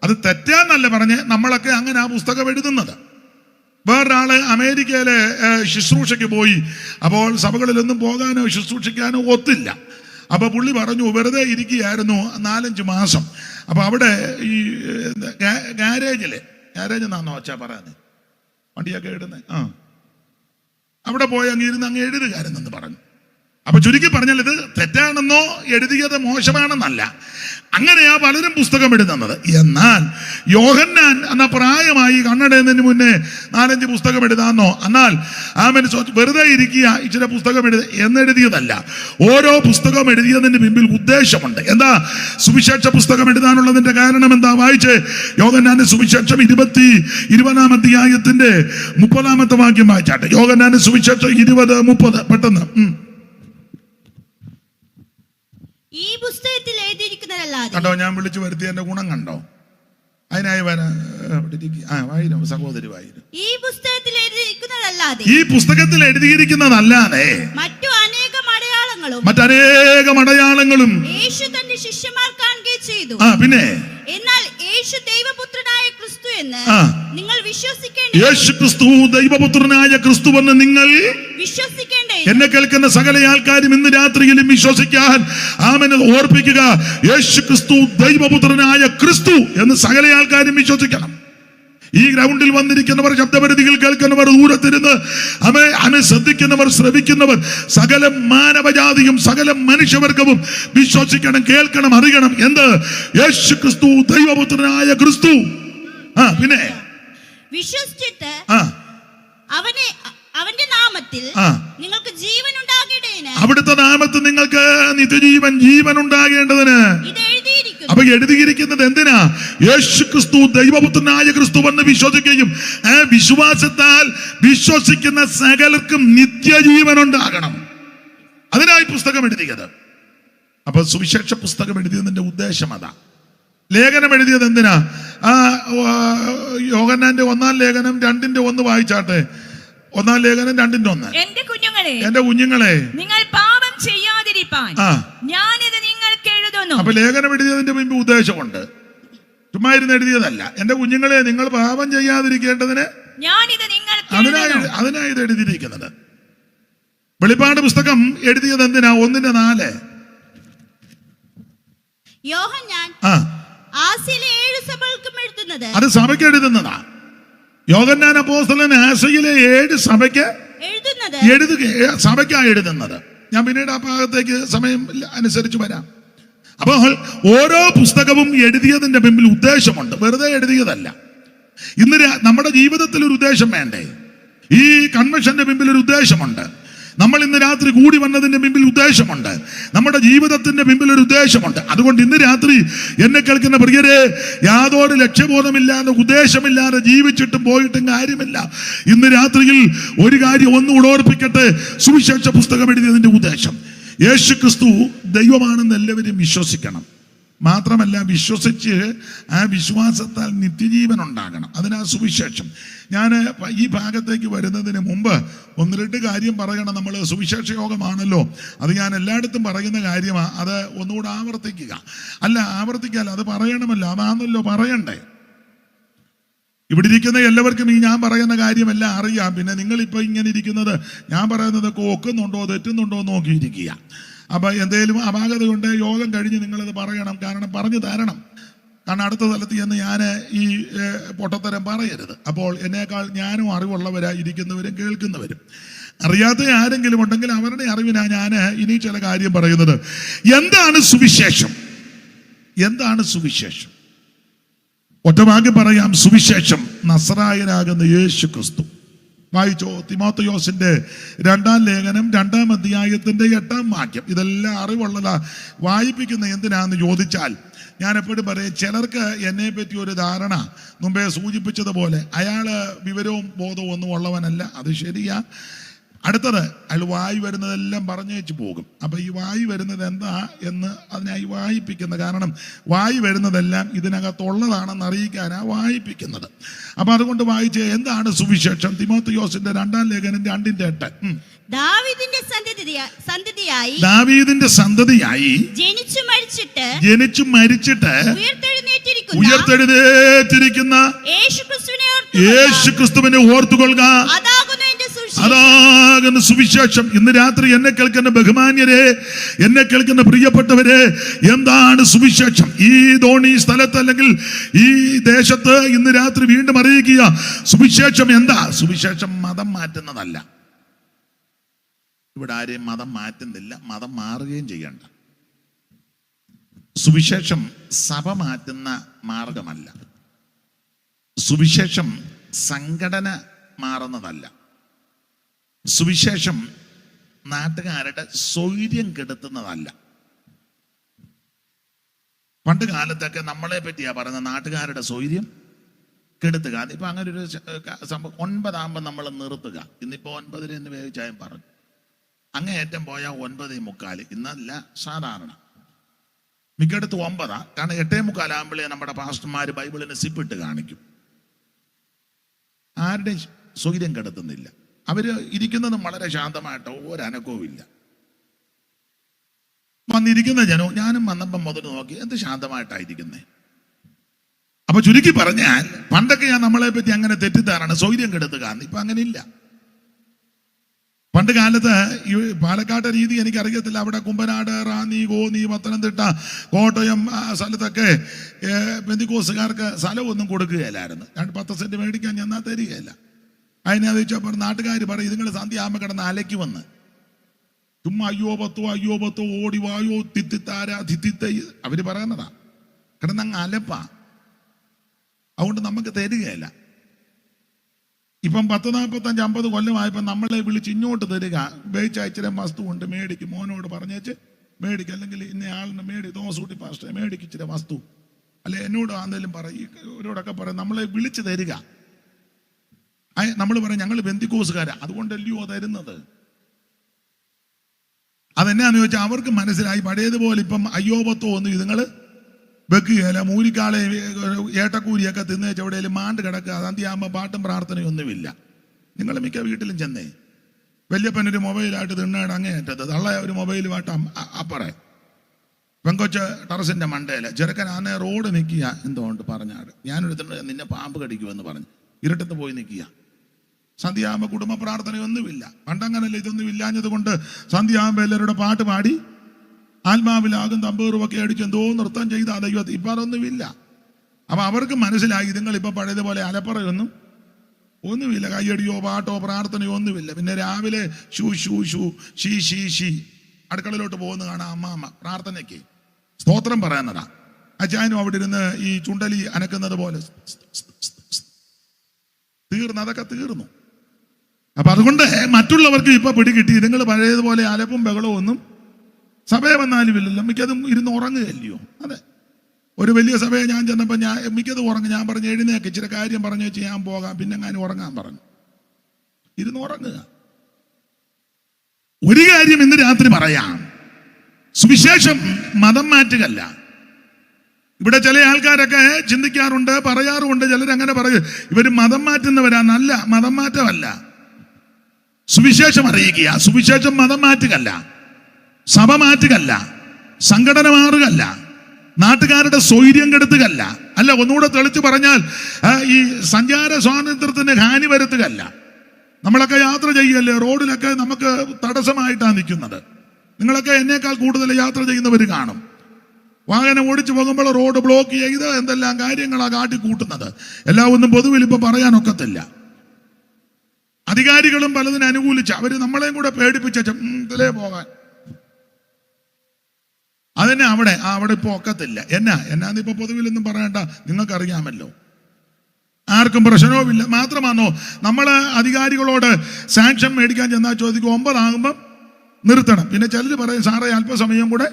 അത് തെറ്റാന്നല്ല പറഞ്ഞ്, നമ്മളൊക്കെ അങ്ങനെ ആ പുസ്തകം എഴുതുന്നത്. വേറൊരാള് അമേരിക്കയിലെ ശുശ്രൂഷയ്ക്ക് പോയി. അപ്പോൾ സഭകളിലൊന്നും പോകാനോ ശുശ്രൂഷിക്കാനോ ഒത്തില്ല. അപ്പൊ പുള്ളി പറഞ്ഞു, വെറുതെ ഇരിക്കുകയായിരുന്നു 4-5 മാസം. അപ്പൊ അവിടെ ഈ ഗാരേജ് എന്നാന്നോ അച്ഛാ പറയാന്ന്, വണ്ടിയൊക്കെ ഇടുന്നേ, അവിടെ പോയി അങ്ങ് ഇരുന്ന് അങ്ങ് എഴുതുകാരെന്ന് പറഞ്ഞു. അപ്പൊ ചുരുക്കി പറഞ്ഞാൽ ഇത് തെറ്റാണെന്നോ എഴുതിയത് മോശമാണെന്നല്ല, അങ്ങനെയാ പലരും പുസ്തകം എഴുതുന്നത്. എന്നാൽ യോഹന്നാൻ എന്ന പ്രായമായി കണ്ണടയുന്നതിന് മുന്നേ 4-5 പുസ്തകം എഴുതാന്നോ? എന്നാൽ വെറുതെ ഇരിക്കുക ഇച്ചിരി പുസ്തകം എന്നെഴുതിയതല്ല. ഓരോ പുസ്തകം എഴുതിയതിന് പിമ്പിൽ ഉദ്ദേശമുണ്ട്. എന്താ സുവിശേഷ പുസ്തകം എഴുതാനുള്ളതിന്റെ കാരണം എന്താ? വായിച്ച് യോഹന്നാന്റെ സുവിശേഷം 20-ാം അധ്യായത്തിന്റെ 30-ാമത്തെ വാക്യം വായിച്ചാട്ടെ. യോഹന്നാന്റെ സുവിശേഷം 20-30 പെട്ടെന്ന്. ഈ പുസ്തകത്തിൽ എഴുതിയിരിക്കുന്നതല്ലാതെ. കണ്ടോ, ഞാൻ വിളിച്ചു വരുത്തിയതിന്റെ ഗുണം കണ്ടോ? അതിനായി വായിരും സഹോദരി വായിരും. ഈ പുസ്തകത്തിൽ എഴുതിയിരിക്കുന്നതല്ലാതെ, ഈ പുസ്തകത്തിൽ എഴുതിയിരിക്കുന്നതല്ലാതെ മറ്റനേകം അടയാളങ്ങളും യേശു തന്റെ ശിഷ്യന്മാർ കാണുകയും ചെയ്തു. പിന്നെ എന്നാൽ യേശു ദൈവപുത്രനായ ക്രിസ്തു എന്ന് നിങ്ങൾ വിശ്വസിക്കേണ്ട. യേശു ക്രിസ്തു ദൈവപുത്രനായ ക്രിസ്തു എന്ന് നിങ്ങൾ വിശ്വസിക്കേണ്ട. എന്നെ കേൾക്കുന്ന സകല ആൾക്കാരും ഇന്ന് രാത്രിയിലും വിശ്വസിക്കാൻ ആമേൻ ഓർപ്പിക്കുക. യേശു ക്രിസ്തു ദൈവപുത്രനായ ക്രിസ്തു എന്ന് സകല ആൾക്കാരും വിശ്വസിക്കണം. ഈ ഗ്രൗണ്ടിൽ വന്നിരിക്കുന്നവർ, ശബ്ദപരിധികൾ കേൾക്കുന്നവർ, ദൂരത്തിരുന്ന് അമേ ശ്രദ്ധിക്കുന്നവർ, ശ്രവിക്കുന്നവർ, സകല മാനവജാതിയും സകല മനുഷ്യവർഗവും വിശ്വസിക്കണം, കേൾക്കണം, അറിയണം. എന്ത്? യേശു ക്രിസ്തു ദൈവപുത്രനായ ക്രിസ്തു. പിന്നെ വിശ്വസിച്ചിട്ട് അവന്റെ നാമത്തിൽ നിങ്ങൾക്ക് ജീവൻ ഉണ്ടാകേണ്ടതിന്, അവിടുത്തെ നാമത്തിൽ നിങ്ങൾക്ക് നിത്യജീവൻ, ജീവൻ ഉണ്ടാകേണ്ടതിന് ഇത് എഴുതിയിരിക്കുന്നു. അപ്പൊ എഴുതിയിരിക്കുന്നത് എന്തിനാ? യേശു ക്രിസ്തു ദൈവപുത്രനായ ക്രിസ്തു എന്ന് വിശ്വസിക്കുകയും വിശ്വാസത്താൽ വിശ്വസിക്കുന്ന സകലർക്കും നിത്യജീവൻ ഉണ്ടാകണം. അതിനായി പുസ്തകം എഴുതിയത്. അപ്പൊ സുവിശേഷ പുസ്തകം എഴുതിയതിന്റെ ഉദ്ദേശം അതാ. ലേഖനം എഴുതിയത് എന്തിനാ? യോഹന്നാന്റെ 1-ാം ലേഖനം 2:1 വായിച്ചാട്ടെ. 1-ാം ലേഖനം 2:1. എന്റെ കുഞ്ഞുങ്ങളെ, നിങ്ങൾ പാപം ചെയ്യാതിരിപ്പാൻ ഞാനിത് നിങ്ങൾക്ക് എഴുതുന്നു. അപ്പൊ ലേഖനം എഴുതിയതിന്റെ മുമ്പ് ഉദ്ദേശമുണ്ട്, ചുമ്മാ ഇരുന്ന് എഴുതിയതല്ല. എന്റെ കുഞ്ഞുങ്ങളെ, നിങ്ങൾ പാപം ചെയ്യാതിരിക്കേണ്ടതിന് ഞാനിത് നിങ്ങൾക്ക് അതിനായി ഇത് എഴുതിയിരിക്കുന്നത്. വെളിപ്പാട് പുസ്തകം എഴുതിയത് എന്തിനാ? 1:4. യോഹന്നാൻ ആസിയിലെ 7 സഭകൾക്കും എഴുതുന്നത്, അത് സഭയ്ക്ക് എഴുതുന്നതാ. യോഹന്നാൻ അപ്പോസ്തലൻ ആസിയയിലെ 7 സഭയ്ക്ക് സഭയ്ക്കാണ് എഴുതുന്നത്. ഞാൻ പിന്നീട് ആ ഭാഗത്തേക്ക് സമയം അനുസരിച്ച് വരാം. അപ്പോൾ ഓരോ പുസ്തകവും എഴുതിയതിന്റെ പിന്നിൽ ഉദ്ദേശമുണ്ട്, വെറുതെ എഴുതിയതല്ല. ഇന്ന് നമ്മുടെ ജീവിതത്തിൽ ഒരു ഉദ്ദേശം വേണ്ടേ? ഈ കൺവെൻഷന്റെ പിന്നിൽ ഒരു ഉദ്ദേശമുണ്ട്. നമ്മൾ ഇന്ന് രാത്രി കൂടി വന്നതിന്റെ പിന്നിൽ ഉദ്ദേശമുണ്ട്. നമ്മുടെ ജീവിതത്തിന്റെ പിന്നിൽ ഒരു ഉദ്ദേശമുണ്ട്. അതുകൊണ്ട് ഇന്ന് രാത്രി എന്നെ കേൾക്കുന്ന പ്രിയരെ, യാതൊരു ലക്ഷ്യബോധമില്ലാതെ ഉദ്ദേശമില്ലാതെ ജീവിച്ചിട്ടും പോയിട്ടും കാര്യമില്ല. ഇന്ന് രാത്രിയിൽ ഒരു കാര്യം ഒന്നുകൂടെ ഓർപ്പിക്കട്ടെ. സുവിശേഷ പുസ്തകം എഴുതിയതിന്റെ ഉദ്ദേശം യേശു ക്രിസ്തു ദൈവമാണെന്ന് എല്ലാവരും വിശ്വസിക്കണം. മാത്രമല്ല, വിശ്വസിച്ച് ആ വിശ്വാസത്താൽ നിത്യജീവൻ ഉണ്ടാകണം. അതിനാ സുവിശേഷം. ഞാൻ ഈ ഭാഗത്തേക്ക് വരുന്നതിന് മുമ്പ് 1-2 കാര്യം പറയണം. നമ്മൾ സുവിശേഷ യോഗമാണല്ലോ, അത് ഞാൻ എല്ലായിടത്തും പറയുന്ന കാര്യമാണ്. അത് ഒന്നുകൂടെ ആവർത്തിക്കുക. അല്ല, ആവർത്തിക്കാല്ല, അത് പറയണമല്ലോ, അതാണല്ലോ പറയണ്ടേ. ഇവിടെ ഇരിക്കുന്ന എല്ലാവർക്കും ഈ ഞാൻ പറയുന്ന കാര്യമെല്ലാം അറിയാം. പിന്നെ നിങ്ങളിപ്പോൾ ഇങ്ങനെ ഇരിക്കുന്നത് ഞാൻ പറയുന്നതൊക്കെ ഒക്കുന്നുണ്ടോ തെറ്റുന്നുണ്ടോ നോക്കിയിരിക്കുക. അപ്പൊ എന്തേലും അപാകത കൊണ്ട് യോഗം കഴിഞ്ഞ് നിങ്ങളത് പറയണം. കാരണം പറഞ്ഞു തരണം. കാരണം അടുത്ത സ്ഥലത്ത് ചെന്ന് ഞാൻ ഈ പൊട്ടത്തരം പറയരുത്. അപ്പോൾ എന്നേക്കാൾ ഞാനും അറിവുള്ളവരായി ഇരിക്കുന്നവരും കേൾക്കുന്നവരും. അറിയാത്ത ആരെങ്കിലും ഉണ്ടെങ്കിൽ അവരുടെ അറിവിനാ ഞാൻ ഇനി ചില കാര്യം പറയുന്നത്. എന്താണ് സുവിശേഷം? എന്താണ് സുവിശേഷം? ഒറ്റവാക്കി പറയാം, സുവിശേഷം നസറായനാകുന്ന യേശു ക്രിസ്തു. വായിച്ചോ, തിമോഥെയോസിന്റെ 2-ാം ലേഖനം 2-ാം അധ്യായത്തിന്റെ 8-ാം വാക്യം. ഇതെല്ലാം അറിവുള്ളതാ. വായിപ്പിക്കുന്ന എന്തിനാന്ന് ചോദിച്ചാൽ, ഞാൻ എപ്പോഴും പറയും, ചിലർക്ക് എന്നെ പറ്റി ഒരു ധാരണ, മുമ്പേ സൂചിപ്പിച്ചതുപോലെ അയാള് വിവരവും ബോധവും ഒന്നും ഉള്ളവനല്ല. അത് ശരിയാ. അടുത്തത്, അയാൾ വായി വരുന്നതെല്ലാം പറഞ്ഞേച്ച് പോകും. അപ്പൊ ഈ വായി വരുന്നത് എന്താ എന്ന് അതിനായി വായിപ്പിക്കുന്ന, കാരണം വായി വരുന്നതെല്ലാം ഇതിനകത്തുള്ളതാണെന്ന് അറിയിക്കാനാ വായിപ്പിക്കുന്നത്. അപ്പൊ അതുകൊണ്ട് വായിച്ച് എന്താണ് സുവിശേഷം? തിമോഥെയോസിന്റെ 2-ാം ലേഖനം 2:8. ദാവീദിന്റെ സന്തതിയായി ജനിച്ചു മരിച്ചിട്ട് ഉയർത്തെഴുന്നേറ്റിരിക്കുന്ന യേശുക്രിസ്തുവിനെ ഓർത്തുകൊള്ളുക. അതാകുന്ന സുവിശേഷം. ഇന്ന് രാത്രി എന്നെ കേൾക്കുന്ന ബഹുമാന്യരെ, എന്നെ കേൾക്കുന്ന പ്രിയപ്പെട്ടവരെ, എന്താണ് സുവിശേഷം? ഈ ധോണി സ്ഥലത്ത് അല്ലെങ്കിൽ ഈ ദേശത്ത് ഇന്ന് രാത്രി വീണ്ടും അറിയിക്കുക, സുവിശേഷം എന്താ? സുവിശേഷം മതം മാറ്റുന്നതല്ല. ഇവിടെ ആരെയും മതം മാറ്റുന്നില്ല, മതം മാറുകയും ചെയ്യണ്ട. സുവിശേഷം സഭ മാറ്റുന്ന മാർഗമല്ല. സുവിശേഷം സംഘടന മാറുന്നതല്ല. സുവിശേഷം നാട്ടുകാരുടെ സ്വൈര്യം കെടുത്തുന്നതല്ല. പണ്ട് കാലത്തൊക്കെ നമ്മളെ പറ്റിയാ പറയുന്ന നാട്ടുകാരുടെ സ്വൈര്യം കെടുത്തുക. ഇപ്പൊ അങ്ങനെ ഒരു സംഭവം 9 ആകുമ്പോൾ നമ്മൾ നിർത്തുക. ഇന്നിപ്പോ 9 എന്ന് വേവിച്ചായും പറഞ്ഞു. അങ്ങേയറ്റം പോയാൽ 9:45. ഇന്നല്ല സാധാരണ, മിക്കടുത്ത് 9. കാരണം 8:45 ആകുമ്പോഴേ നമ്മുടെ പാസ്റ്റർമാർ ബൈബിളിന് സിപ്പിട്ട് കാണിക്കും. ആരുടെ സ്വൈര്യം കെടുത്തുന്നില്ല. അവര് ഇരിക്കുന്നതും വളരെ ശാന്തമായിട്ടോ, ഒരനക്കവും ഇല്ല. വന്നിരിക്കുന്ന ജനവും ഞാനും വന്നപ്പം മുതൽ നോക്കി എന്ത് ശാന്തമായിട്ടായിരിക്കുന്നേ. അപ്പൊ ചുരുക്കി പറഞ്ഞാൽ, പണ്ടൊക്കെ ഞാൻ നമ്മളെ പറ്റി അങ്ങനെ തെറ്റിദ്ധാരണ, സ്വൈര്യം കെടുത്തുക. ഇപ്പൊ അങ്ങനെ ഇല്ല. പണ്ട് കാലത്ത് ഈ പാലക്കാട്ടെ രീതി എനിക്കറിയത്തില്ല. അവിടെ കുമ്പനാട്, റാന്നി, കോന്നി, പത്തനംതിട്ട, കോട്ടയം സ്ഥലത്തൊക്കെ പെന്തിക്കോസുകാർക്ക് സ്ഥലമൊന്നും കൊടുക്കുകയില്ലായിരുന്നു. 10 സെന്റ് മേടിക്കാൻ ചെന്നാൽ തരികയില്ല. അതിനെ വെച്ചപ്പോൾ നാട്ടുകാർ പറയും, ഇതുങ്ങൾ സന്ധ്യയാകുമ്പോൾ കിടന്ന് അലയ്ക്ക് വന്ന് ചുമ്മാ അയ്യോ പത്തോ ഓടി വായോ തിത്തിത്താര തിത്തിത്ത അവര് പറയുന്നതാ, കിടന്നങ്ങ് അലപ്പാ. അതുകൊണ്ട് നമുക്ക് തരികയില്ല. ഇപ്പം 10, 45, 50 കൊല്ലമായപ്പോൾ നമ്മളെ വിളിച്ച് ഇങ്ങോട്ട് തരിക, ഉപയോഗിച്ച ഇച്ചിരി വസ്തു കൊണ്ട് മേടിക്കും, മോനോട് പറഞ്ഞേച്ച് മേടിക്കും, അല്ലെങ്കിൽ ഇന്ന ആളിന് തോമസൂട്ടി പാസ്റ്റർ മേടിക്കും ഇച്ചിരി വസ്തു, അല്ലെ എന്നോട് ആണെങ്കിലും പറയും, ഇവരോടൊക്കെ പറയും, നമ്മളെ വിളിച്ച് തരിക. നമ്മൾ പറയും ഞങ്ങൾ പെന്തിക്കോസുകാരാ, അതുകൊണ്ടല്ലയോ തരുന്നത്. അതെന്നാന്ന് ചോദിച്ചാൽ അവർക്ക് മനസ്സിലായി പഴയതുപോലെ ഇപ്പം അയ്യോ പത്തോ ഒന്നും ഇതുങ്ങൾ വെക്കുകയല്ല. മൂരിക്കാളെ ഏട്ടക്കൂരിയൊക്കെ തിന്നേച്ച് എവിടെയെങ്കിലും മാണ്ട് കിടക്കുക, സന്ധ്യയാകുമ്പോൾ പാട്ടും പ്രാർത്ഥനയും ഒന്നുമില്ല. നിങ്ങൾ മിക്ക വീട്ടിലും ചെന്നേ, വല്യപ്പനൊരു മൊബൈലായിട്ട് തിണ്ണയുടെ അങ്ങേയറ്റത്, തള്ള ഒരു മൊബൈലുമായിട്ട് അപ്പറേ, പെങ്കൊച്ച് ടെറസിന്റെ മണ്ടയില്, ചെറുക്കനാന്നെ റോഡ് നിൽക്കുക, എന്തുകൊണ്ട് പറഞ്ഞാട് ഞാനൊരു നിന്നെ പാമ്പ് കടിക്കുമെന്ന് പറഞ്ഞു ഇരുട്ടത്ത് പോയി നിൽക്കുക. സന്ധ്യയാകുമ്പോൾ കുടുംബ പ്രാർത്ഥനയൊന്നുമില്ല. പണ്ടങ്ങനല്ല, ഇതൊന്നും ഇല്ലാഞ്ഞത് കൊണ്ട് സന്ധ്യയാകുമ്പോൾ എല്ലാവരുടെ പാട്ട് പാടി ആത്മാവിലാകും തമ്പൂറുമൊക്കെ അടിച്ച് എന്തോ നൃത്തം ചെയ്ത ദൈവത്തിൽ. ഇപ്പം അതൊന്നുമില്ല. അപ്പം അവർക്ക് മനസ്സിലായി ഇതുങ്ങളിപ്പോൾ പഴയതുപോലെ ഒന്നുമില്ല, കയ്യടിയോ പാട്ടോ പ്രാർത്ഥനയോ ഒന്നുമില്ല. പിന്നെ രാവിലെ ഷൂ ഷീ അടുക്കളയിലോട്ട് പോകുന്ന കാണാം അമ്മാമ്മ പ്രാർത്ഥനയ്ക്ക് സ്തോത്രം പറയുന്നതാ. അച്ചായനും അവിടെ ഇരുന്ന് ഈ ചുണ്ടലി അനക്കുന്നത് പോലെ അതൊക്കെ തീർന്നു. അപ്പൊ അതുകൊണ്ട് മറ്റുള്ളവർക്ക് ഇപ്പൊ പിടികിട്ടി, നിങ്ങൾ പഴയതുപോലെ അലപ്പും ബഹളവും ഒന്നും സഭയെ വന്നാലും ഇല്ലല്ലോ. മിക്കതും ഇരുന്ന് ഉറങ്ങുകയല്ലയോ. അതെ, ഒരു വലിയ സഭയെ ഞാൻ ചെന്നപ്പോൾ മിക്കതും ഉറങ്ങും. ഞാൻ പറഞ്ഞു എഴുന്നേക്ക് ഇച്ചിരി കാര്യം പറഞ്ഞു വെച്ച് ഞാൻ പോകാം, പിന്നെ ഞാൻ ഉറങ്ങാൻ പറഞ്ഞു. ഇരുന്ന് ഉറങ്ങുക. ഒരു കാര്യം ഇന്ന് രാത്രി പറയാം, സുവിശേഷം മതം മാറ്റുകയല്ല. ഇവിടെ ചില ആൾക്കാരൊക്കെ ചിന്തിക്കാറുണ്ട്, പറയാറുണ്ട്, ചിലരങ്ങനെ പറയും ഇവര് മതം മാറ്റുന്നവരാ. നല്ല മതം മാറ്റമല്ല, സുവിശേഷം അറിയിക്കുക. സുവിശേഷം മതം മാറ്റുകയല്ല, സഭ മാറ്റുകയല്ല, സംഘടന മാറുകയല്ല, നാട്ടുകാരുടെ സ്വൈര്യം കെടുത്തുകയല്ല. അല്ല, ഒന്നുകൂടെ തെളിച്ചു പറഞ്ഞാൽ ഈ സഞ്ചാര സ്വാതന്ത്ര്യത്തിന് ഹാനി വരുത്തുകയല്ല. നമ്മളൊക്കെ യാത്ര ചെയ്യല്ലേ, റോഡിലൊക്കെ നമുക്ക് തടസ്സമായിട്ടാണ് നിൽക്കുന്നത്. നിങ്ങളൊക്കെ എന്നേക്കാൾ കൂടുതൽ യാത്ര ചെയ്യുന്നവർ കാണും. വാഹനം ഓടിച്ചു പോകുമ്പോൾ റോഡ് ബ്ലോക്ക് ചെയ്ത് എന്തെല്ലാം കാര്യങ്ങളാണ് കാട്ടിക്കൂട്ടുന്നത്. എല്ലാം ഒന്നും പൊതുവിൽ ഇപ്പൊ പറയാനൊക്കത്തില്ല. അധികാരികളും പലതിനെ അനുകൂലിച്ച് അവര് നമ്മളെയും കൂടെ പേടിപ്പിച്ചേ പോകാൻ. അതിനെ അവിടെ ഇപ്പൊ ഒക്കത്തില്ല. എന്നാന്ന് ഇപ്പൊ പൊതുവിലൊന്നും പറയണ്ട, നിങ്ങൾക്കറിയാമല്ലോ. ആർക്കും പ്രശ്നവുമില്ല. മാത്രമാണോ നമ്മള് അധികാരികളോട് സാങ്ഷൻ മേടിക്കാൻ ചെന്നാൽ ചോദിക്കും 9 ആകുമ്പം നിർത്തണം. പിന്നെ ചിലർ പറയും സാറേ അല്പസമയം കൂടെ.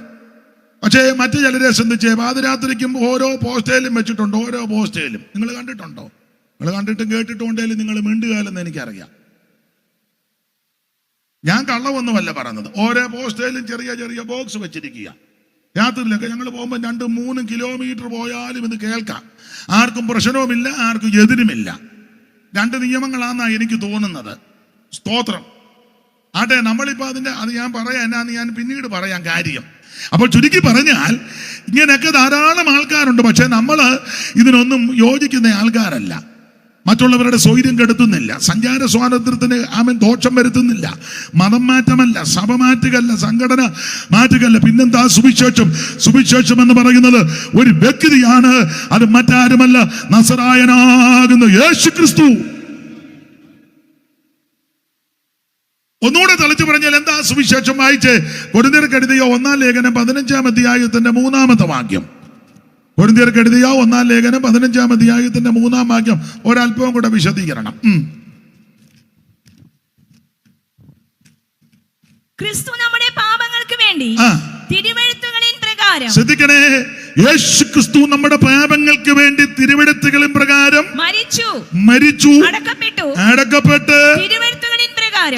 പക്ഷേ മറ്റു ചിലരെ ശ്രദ്ധിച്ചേ, പാതിരാത്രിക്കും ഓരോ പോസ്റ്റേലും വെച്ചിട്ടുണ്ട്. ഓരോ പോസ്റ്റേലും നിങ്ങൾ കണ്ടിട്ടുണ്ടോ? നിങ്ങൾ കണ്ടിട്ടും കേട്ടിട്ടും ഉണ്ടെങ്കിലും നിങ്ങൾ മിണ്ടുകയല്ലെന്ന് എനിക്കറിയാം. ഞാൻ കള്ളമൊന്നുമല്ല പറഞ്ഞത്. ഓരോ പോസ്റ്റേലും ചെറിയ ചെറിയ ബോക്സ് വെച്ചിരിക്കുക. രാത്രിയിലൊക്കെ ഞങ്ങൾ പോകുമ്പോൾ 2-3 കിലോമീറ്റർ പോയാലും ഇത് കേൾക്കാം. ആർക്കും പ്രശ്നവുമില്ല, ആർക്കും എതിരുമില്ല. 2 നിയമങ്ങളാണെന്നാണ് എനിക്ക് തോന്നുന്നത്. സ്തോത്രം. ആട്ടെ, നമ്മളിപ്പോൾ അത് ഞാൻ പറയാം, എന്നാന്ന് ഞാൻ പിന്നീട് പറയാം കാര്യം. അപ്പോൾ ചുരുക്കി പറഞ്ഞാൽ ഇങ്ങനെയൊക്കെ ധാരാളം ആൾക്കാരുണ്ട്. പക്ഷെ നമ്മൾ ഇതിനൊന്നും യോജിക്കുന്ന ആൾക്കാരല്ല. മറ്റുള്ളവരുടെ സ്വൈര്യം കെടുത്തുന്നില്ല, സഞ്ചാര സ്വാതന്ത്ര്യത്തിന് ദോഷം വരുത്തുന്നില്ല. മതം മാറ്റമല്ല, സഭ മാറ്റുകയല്ല, സംഘടന മാറ്റുകയല്ല. പിന്നെന്താ സുവിശേഷം എന്ന് പറയുന്നത് ഒരു വ്യക്തിയാണ്. അത് മറ്റാരുമല്ല, നസറായനാകുന്ന യേശുക്രിസ്തു. ഒന്നുകൂടെ തെളിച്ചു പറഞ്ഞാൽ എന്താ സുവിശേഷം? വായിച്ച് കൊരിന്ത്യർക്ക് എഴുതിയ 1-ാം ലേഖനം 15-ാം അധ്യായത്തിന്റെ 3-ാമത്തെ വാക്യം. കൊരിന്ത്യർക്ക് എഴുതിയ 1-ാം ലേഖനം 15-ാം അധ്യായത്തിന്റെ 3-ാം വാക്യം ഒരല്പവും കൂടെ വിശദീകരണം. ക്രിസ്തു നമ്മുടെ പാപങ്ങൾക്ക് വേണ്ടി തിരുവെഴുത്തുകളിൻ പ്രകാരം, ശ്രദ്ധിക്കണേ, യേശു ക്രിസ്തു നമ്മുടെ പാപങ്ങൾക്ക് വേണ്ടി തിരുവെഴുത്തുകളിൻ പ്രകാരം മരിച്ചു, അടക്കപ്പെട്ട് തിരുവെഴുത്തുകളിൻ പ്രകാരം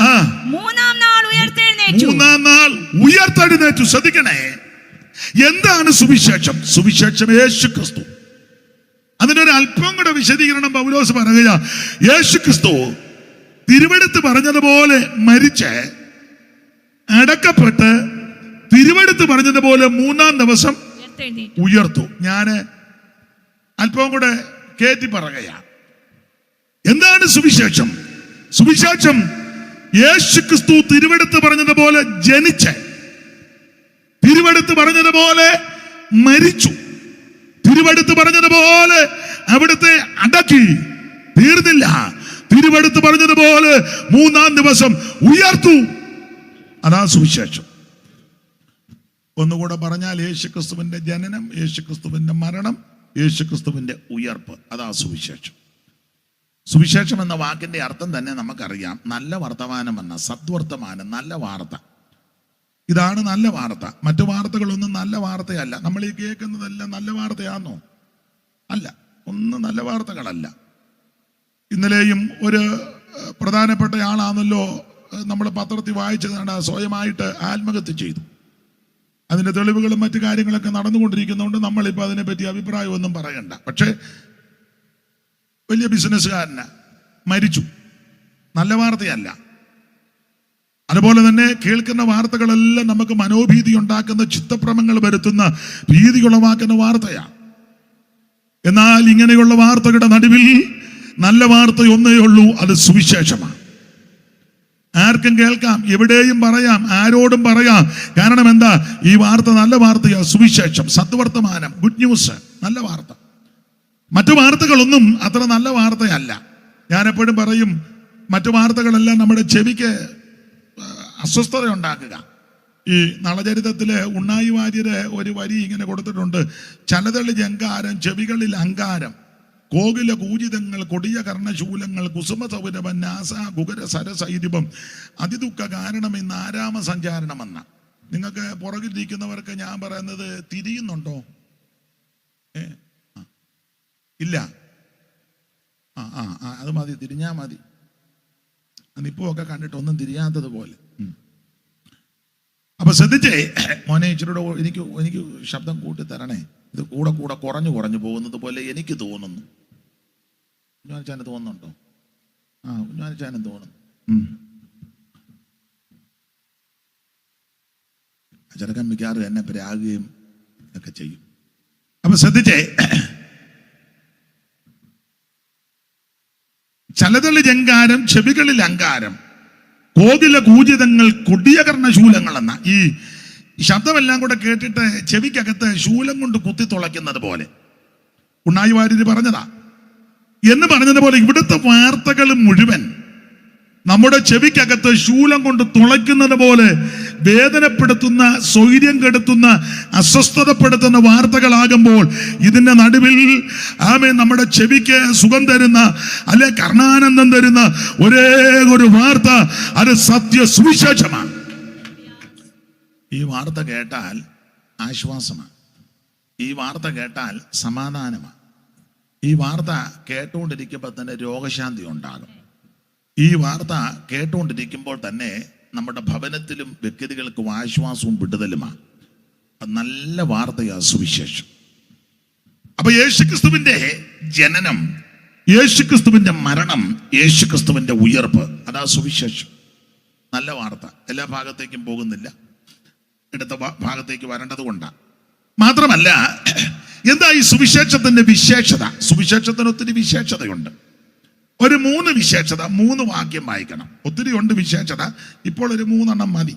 3-ാം നാൾ ഉയർത്തെഴുന്നേറ്റു. ശ്രദ്ധിക്കണേ, എന്താണ് സുവിശേഷം? സുവിശേഷം യേശു ക്രിസ്തു. അതിനൊരു അല്പം കൂടെ വിശദീകരണം പൗലോസ് പറയുക. യേശു ക്രിസ്തു തിരുവെടുത്ത് പറഞ്ഞതുപോലെ മരിച്ച് അടക്കപ്പെട്ട് തിരുവെടുത്ത് പറഞ്ഞതുപോലെ 3-ാം ദിവസം ഉയർത്തു. ഞാൻ അല്പം കൂടെ കേറ്റി പറയുക. എന്താണ് സുവിശേഷം? സുവിശേഷം യേശുക്രിസ്തു തിരുവെടുത്ത് പറഞ്ഞതുപോലെ ജനിച്ച്, തിരുവെടുത്ത് പറഞ്ഞതുപോലെ മരിച്ചു, തിരുവെടുത്ത് പറഞ്ഞതുപോലെ അവിടുത്തെ അടക്കി. തീർന്നില്ല, തിരുവെടുത്ത് പറഞ്ഞതുപോലെ 3-ാം ദിവസം ഉയർത്തു. അതാ സുവിശേഷം. ഒന്നുകൂടെ പറഞ്ഞാൽ യേശുക്രിസ്തുവിന്റെ ജനനം, യേശുക്രിസ്തുവിന്റെ മരണം, യേശുക്രിസ്തുവിന്റെ ഉയർപ്പ്, അതാ സുവിശേഷം. സുവിശേഷം എന്ന വാക്കിന്റെ അർത്ഥം തന്നെ നമുക്കറിയാം. നല്ല വർത്തമാനം എന്ന, സദ്വർത്തമാനം, നല്ല വാർത്ത. ഇതാണ് നല്ല വാർത്ത. മറ്റു വാർത്തകളൊന്നും നല്ല വാർത്തയല്ല. നമ്മൾ ഈ കേൾക്കുന്നതെല്ലാം നല്ല വാർത്തയാണോ? അല്ല, ഒന്നും നല്ല വാർത്തകളല്ല. ഇന്നലെയും ഒരു പ്രധാനപ്പെട്ട ആളാണല്ലോ നമ്മൾ പത്രത്തിൽ വായിച്ചതാണ്, സ്വയമായിട്ട് ആത്മഹത്യ ചെയ്തു. അതിന്റെ തെളിവുകളും മറ്റു കാര്യങ്ങളൊക്കെ നടന്നുകൊണ്ടിരിക്കുന്നതുകൊണ്ട് നമ്മളിപ്പോൾ അതിനെപ്പറ്റി അഭിപ്രായമൊന്നും പറയണ്ട. പക്ഷേ വലിയ ബിസിനസ്സുകാരന് മരിച്ചു, നല്ല വാർത്തയല്ല. അതുപോലെ തന്നെ കേൾക്കുന്ന വാർത്തകളെല്ലാം നമുക്ക് മനോഭീതി ഉണ്ടാക്കുന്ന, ചിത്തഭ്രമങ്ങൾ വരുത്തുന്ന, ഭീതി ഉളവാക്കുന്ന വാർത്തയാണ്. എന്നാൽ ഇങ്ങനെയുള്ള വാർത്തകളുടെ നടുവിൽ നല്ല വാർത്ത ഒന്നേ ഉള്ളൂ, അത് സുവിശേഷമാണ്. ആർക്കും കേൾക്കാം, എവിടെയും പറയാം, ആരോടും പറയാം. കാരണം എന്താ? ഈ വാർത്ത നല്ല വാർത്തയാ, സുവിശേഷം, സദ്വർത്തമാനം, ഗുഡ് ന്യൂസ്, നല്ല വാർത്ത. മറ്റു വാർത്തകളൊന്നും അത്ര നല്ല വാർത്തയല്ല. ഞാൻ എപ്പോഴും പറയും, മറ്റു വാർത്തകളെല്ലാം നമ്മുടെ ചെവിക്ക് അസ്വസ്ഥത ഉണ്ടാക്കുക. ഈ നളചരിതത്തിലെ ഉണ്ണായി വാര്യര് ഒരു വരി ഇങ്ങനെ കൊടുത്തിട്ടുണ്ട്: ചലതളി ജങ്കാരം, ചെവികളിൽ അങ്കാരം, കോകില കൂജിതങ്ങൾ, കൊടിയ കർണശൂലങ്ങൾ, കുസുമ സൗരഭം, നാസ കുകര സരസൈരിപം, അതിദുഃഖ കാരണം ഇന്ന് ആരാമ സഞ്ചാരണമെന്ന. നിങ്ങൾക്ക് പുറകിലിരിക്കുന്നവർക്ക് ഞാൻ പറയുന്നത് തിരിയുന്നുണ്ടോ? ഇല്ല, അത് മതി, തിരിഞ്ഞാ മതി. അതിപ്പോ ഒക്കെ കണ്ടിട്ട് ഒന്നും തിരിയാത്തത് പോലെ. അപ്പൊ ശ്രദ്ധിച്ചേ മോനെ, ഇച്ചിരൂടെ എനിക്ക് ശബ്ദം കൂട്ടി തരണേ. ഇത് കൂടെ കൂടെ കുറഞ്ഞു പോകുന്നത് പോലെ എനിക്ക് തോന്നുന്നു. കുഞ്ഞാലിച്ചാന് തോന്നുന്നുണ്ടോ? കുഞ്ഞാലിച്ചാനും തോന്നുന്നു. ചെറുക്കൻ മിക്കാറും എന്നെ പ്രാകുകയും ഒക്കെ ചെയ്യും. അപ്പൊ ശ്രദ്ധിച്ചേ, ചലതളി ജങ്കാരം, ചെവികളിൽ അങ്കാരം, കോകില കൂജിതങ്ങൾ, കൊടിയ കർണശൂലങ്ങൾ എന്ന ഈ ശബ്ദമെല്ലാം കൂടെ കേട്ടിട്ട് ചെവിക്കകത്ത് ശൂലം കൊണ്ട് കുത്തി തുളയ്ക്കുന്നത് പോലെ ഉണ്ണായി വാര്യര് പറഞ്ഞതാ. എന്ന് പറഞ്ഞതുപോലെ ഇവിടുത്തെ വാർത്തകൾ മുഴുവൻ നമ്മുടെ ചെവിക്കകത്ത് ശൂലം കൊണ്ട് തുളയ്ക്കുന്നത് പോലെ വേദനപ്പെടുത്തുന്ന, സ്വൈര്യം കെടുത്തുന്ന, അസ്വസ്ഥതപ്പെടുത്തുന്ന വാർത്തകളാകുമ്പോൾ ഇതിന്റെ നടുവിൽ നമ്മുടെ ചെവിക്ക് സുഖം തരുന്ന, അല്ലെ കർണാനന്ദം തരുന്ന ഒരേ ഒരു വാർത്ത, അത് സത്യ സുവിശേഷമാണ്. ഈ വാർത്ത കേട്ടാൽ ആശ്വാസമാണ്. ഈ വാർത്ത കേട്ടാൽ സമാധാനമാണ്. ഈ വാർത്ത കേട്ടുകൊണ്ടിരിക്കുമ്പോൾ തന്നെ രോഗശാന്തി ഉണ്ടാകും. ഈ വാർത്ത കേട്ടുകൊണ്ടിരിക്കുമ്പോൾ തന്നെ നമ്മുടെ ഭവനത്തിലും വ്യക്തികൾക്കും ആശ്വാസവും വിടുതലുമാണ്. നല്ല വാർത്തയാണ് സുവിശേഷം. അപ്പൊ യേശുക്രിസ്തുവിന്റെ ജനനം, യേശുക്രിസ്തുവിന്റെ മരണം, യേശുക്രിസ്തുവിന്റെ ഉയർപ്പ്, അതാ സുവിശേഷം. നല്ല വാർത്ത. എല്ലാ ഭാഗത്തേക്കും പോകുന്നില്ല, അടുത്ത ഭാഗത്തേക്ക് വരേണ്ടത് കൊണ്ടാണ്. മാത്രമല്ല, എന്താ ഈ സുവിശേഷത്തിന്റെ വിശേഷത? സുവിശേഷത്തിന് ഒത്തിരി വിശേഷതയുണ്ട്. ഒരു 3 വിശേഷത, 3 വാക്യം വായിക്കണം. ഒത്തിരി ഉണ്ട് വിശേഷത, ഇപ്പോൾ ഒരു 3 മതി.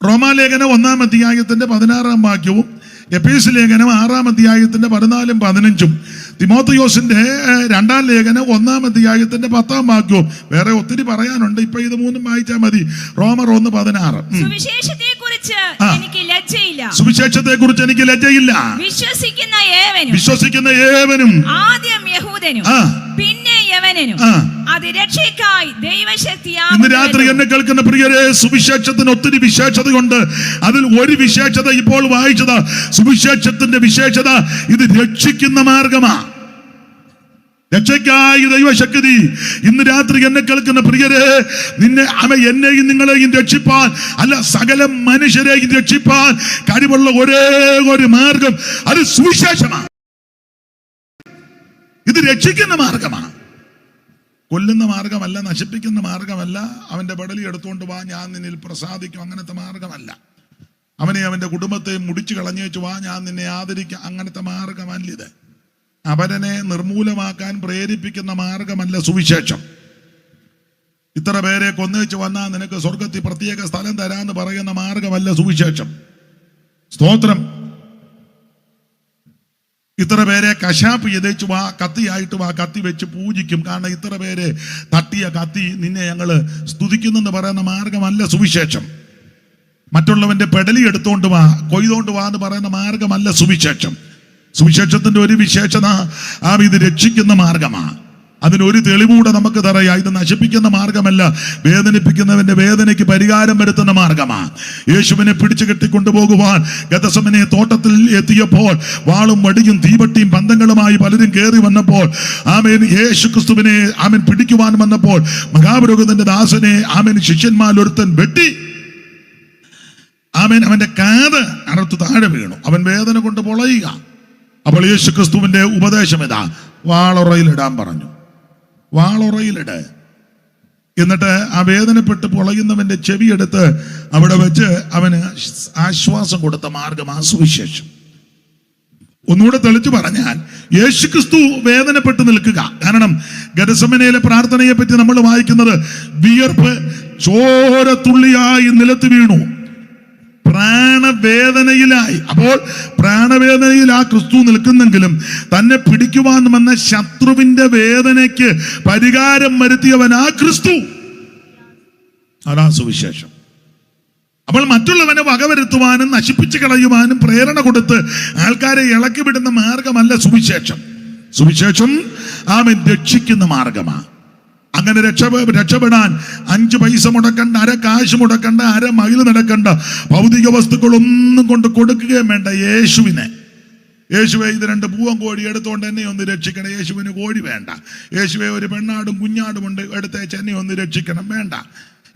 റോമാലേഖനം 1-ാം അധ്യായത്തിന്റെ 16-ാം വാക്യവും, എഫേസ്യ ലേഖനം 6-ാം അധ്യായത്തിന്റെ 14-ഉം 15-ഉം, തിമോഥെയോസിന്റെ 2-ാം ലേഖനം 1-ാം അധ്യായത്തിന്റെ 10-ാം വാക്യവും. വേറെ ഒത്തിരി പറയാനുണ്ട്, ഇപ്പൊ ഇത് 3 വായിച്ചാൽ മതി. റോമർ 1:16. സുവിശേഷത്തെ കുറിച്ച് എനിക്ക് ലജ്ജയില്ല, സുവിശേഷത്തെ കുറിച്ച് എനിക്ക് ലജ്ജയില്ല. വിശ്വസിക്കുന്ന ഏവനും, ആദ്യം യഹൂദനും പിന്നെ യവനനും, അത് രക്ഷയ്ക്കായി ദൈവശക്തിയാകുന്നു. ഇന്ന് രാത്രി എന്നെ കേൾക്കുന്ന പ്രിയരെ, സുവിശേഷത്തിന് ഒത്തിരി വിശേഷതയുണ്ട്. അതിൽ ഒരു വിശേഷത ഇപ്പോൾ വായിച്ചത്. സുവിശേഷത്തിന്റെ വിശേഷത ഇത് രക്ഷിക്കുന്ന മാർഗമാണ്. രക്ഷയ്ക്കായി ദൈവശക്തി. ഇന്ന് രാത്രി എന്നെ കേൾക്കുന്ന പ്രിയരെ, എന്നെയും നിങ്ങളെയും രക്ഷിപ്പാൻ, അല്ല സകല മനുഷ്യരെയും രക്ഷിപ്പാൻ കഴിവുള്ള ഒരേ ഒരു മാർഗം, അത് സുവിശേഷമാണ്. ഇത് രക്ഷിക്കുന്ന മാർഗമാണ്, കൊല്ലുന്ന മാർഗമല്ല, നശിപ്പിക്കുന്ന മാർഗമല്ല. അവന്റെ പടലി എടുത്തുകൊണ്ട് വാ, ഞാൻ നിന്നിൽ പ്രസാദിക്കും, അങ്ങനത്തെ മാർഗമല്ല. അവനെ അവന്റെ കുടുംബത്തെ മുടിച്ചു കളഞ്ഞേച്ചു വാ, ഞാൻ നിന്നെ ആദരിക്കാം, അങ്ങനത്തെ മാർഗമല്ല ഇത്. അവരനെ നിർമൂലമാക്കാൻ പ്രേരിപ്പിക്കുന്ന മാർഗമല്ല സുവിശേഷം. ഇത്ര പേരെ കൊന്നുവെച്ച് വന്നാൽ നിനക്ക് സ്വർഗത്തിൽ പ്രത്യേക സ്ഥലം തരാന്ന് പറയുന്ന മാർഗമല്ല സുവിശേഷം. സ്തോത്രം. ഇത്ര പേരെ കശാപ്പ് ചെയ്തേച്ചു വാ, കത്തിയായിട്ട് വാ, കത്തി വെച്ച് പൂജിക്കും. കാരണം ഇത്ര പേരെ തട്ടിയ കത്തി നിന്നെ ഞങ്ങള് സ്തുതിക്കുന്നെന്ന് പറയുന്ന മാർഗമല്ല സുവിശേഷം. മറ്റുള്ളവന്റെ പെടലി എടുത്തോണ്ട് വാ, കൊയ്തോണ്ട് വാ എന്ന് പറയുന്ന മാർഗമല്ല സുവിശേഷം. സുവിശേഷത്തിന്റെ ഒരു വിശേഷത ഇത് രക്ഷിക്കുന്ന മാർഗമാണ്. അതിനൊരു തെളിവൂടെ നമുക്ക് തറയാ. ഇത് നശിപ്പിക്കുന്ന മാർഗമല്ല, വേദനിപ്പിക്കുന്നവന്റെ വേദനയ്ക്ക് പരിഹാരം വരുത്തുന്ന മാർഗമാണ്. യേശുവിനെ പിടിച്ചു കെട്ടിക്കൊണ്ടുപോകുവാൻ ഗെത്സമനെ തോട്ടത്തിൽ എത്തിയപ്പോൾ വാളും വടിയും തീവട്ടിയും പന്തങ്ങളുമായി പലരും കയറി വന്നപ്പോൾ ആമേൻ യേശു ക്രിസ്തുവിനെ ആമേൻ പിടിക്കുവാൻ വന്നപ്പോൾ മഹാപുരോഹിതന്റെ ദാസനെ ആമേൻ ശിഷ്യന്മാരിൽ ഒരുത്തൻ വെട്ടി ആമേൻ അവന്റെ കാത് അറുത്ത് താഴെ വീണു. അവൻ വേദന കൊണ്ട് പൊളയുക. അപ്പോൾ യേശു ക്രിസ്തുവിന്റെ ഉപദേശം ഇതാ, വാളുറയിലിടാൻ പറഞ്ഞു. വാളുറയിലിട്. എന്നിട്ട് ആ വേദനപ്പെട്ട് പൊളയുന്നവന്റെ ചെവിയെടുത്ത് അവിടെ വെച്ച് അവന് ആശ്വാസം കൊടുത്ത മാർഗം ആ സുവിശേഷം. ഒന്നുകൂടെ തെളിച്ചു പറഞ്ഞാൽ യേശു ക്രിസ്തു വേദനപ്പെട്ട് നിൽക്കുക. കാരണം ഗെത്സമനയിലെ പ്രാർത്ഥനയെ പറ്റി നമ്മൾ വായിക്കുന്നത് വിയർപ്പ് ചോരത്തുള്ളിയായി നിലത്ത് വീണു, പ്രാണവേദനയിലായി. അപ്പോൾ പ്രാണവേദനയിൽ ആ ക്രിസ്തു നിൽക്കുന്നെങ്കിലും തന്നെ പിടിക്കുവാൻ വന്ന ശത്രുവിന്റെ വേദനയ്ക്ക് പരിഹാരം വരുത്തിയവൻ ആ ക്രിസ്തു. അതാ സുവിശേഷം. അപ്പോൾ മറ്റുള്ളവനെ വകവരുത്തുവാനും നശിപ്പിച്ചു കളയുവാനും പ്രേരണ കൊടുത്ത് ആൾക്കാരെ ഇളക്കി വിടുന്ന മാർഗമല്ല സുവിശേഷം. സുവിശേഷം ആമൻ രക്ഷിക്കുന്ന മാർഗമാണ്. അങ്ങനെ രക്ഷപ്പെടാൻ 5 പൈസ മുടക്കണ്ട, അര കാശ് മുടക്കണ്ട, അര മൈൽ നടക്കണ്ട, ഭൗതിക വസ്തുക്കളൊന്നും കൊണ്ട് കൊടുക്കുകയും വേണ്ട. യേശുവെ ഇത് 2 പൂവൻ കോഴി എടുത്തുകൊണ്ട് എന്നെ ഒന്ന് രക്ഷിക്കണം. യേശുവിന് കോഴി വേണ്ട. യേശുവെ ഒരു പെണ്ണാടും കുഞ്ഞാടും ഉണ്ട്, എടുത്തേച്ച് എന്നെ ഒന്ന് രക്ഷിക്കണം, വേണ്ട.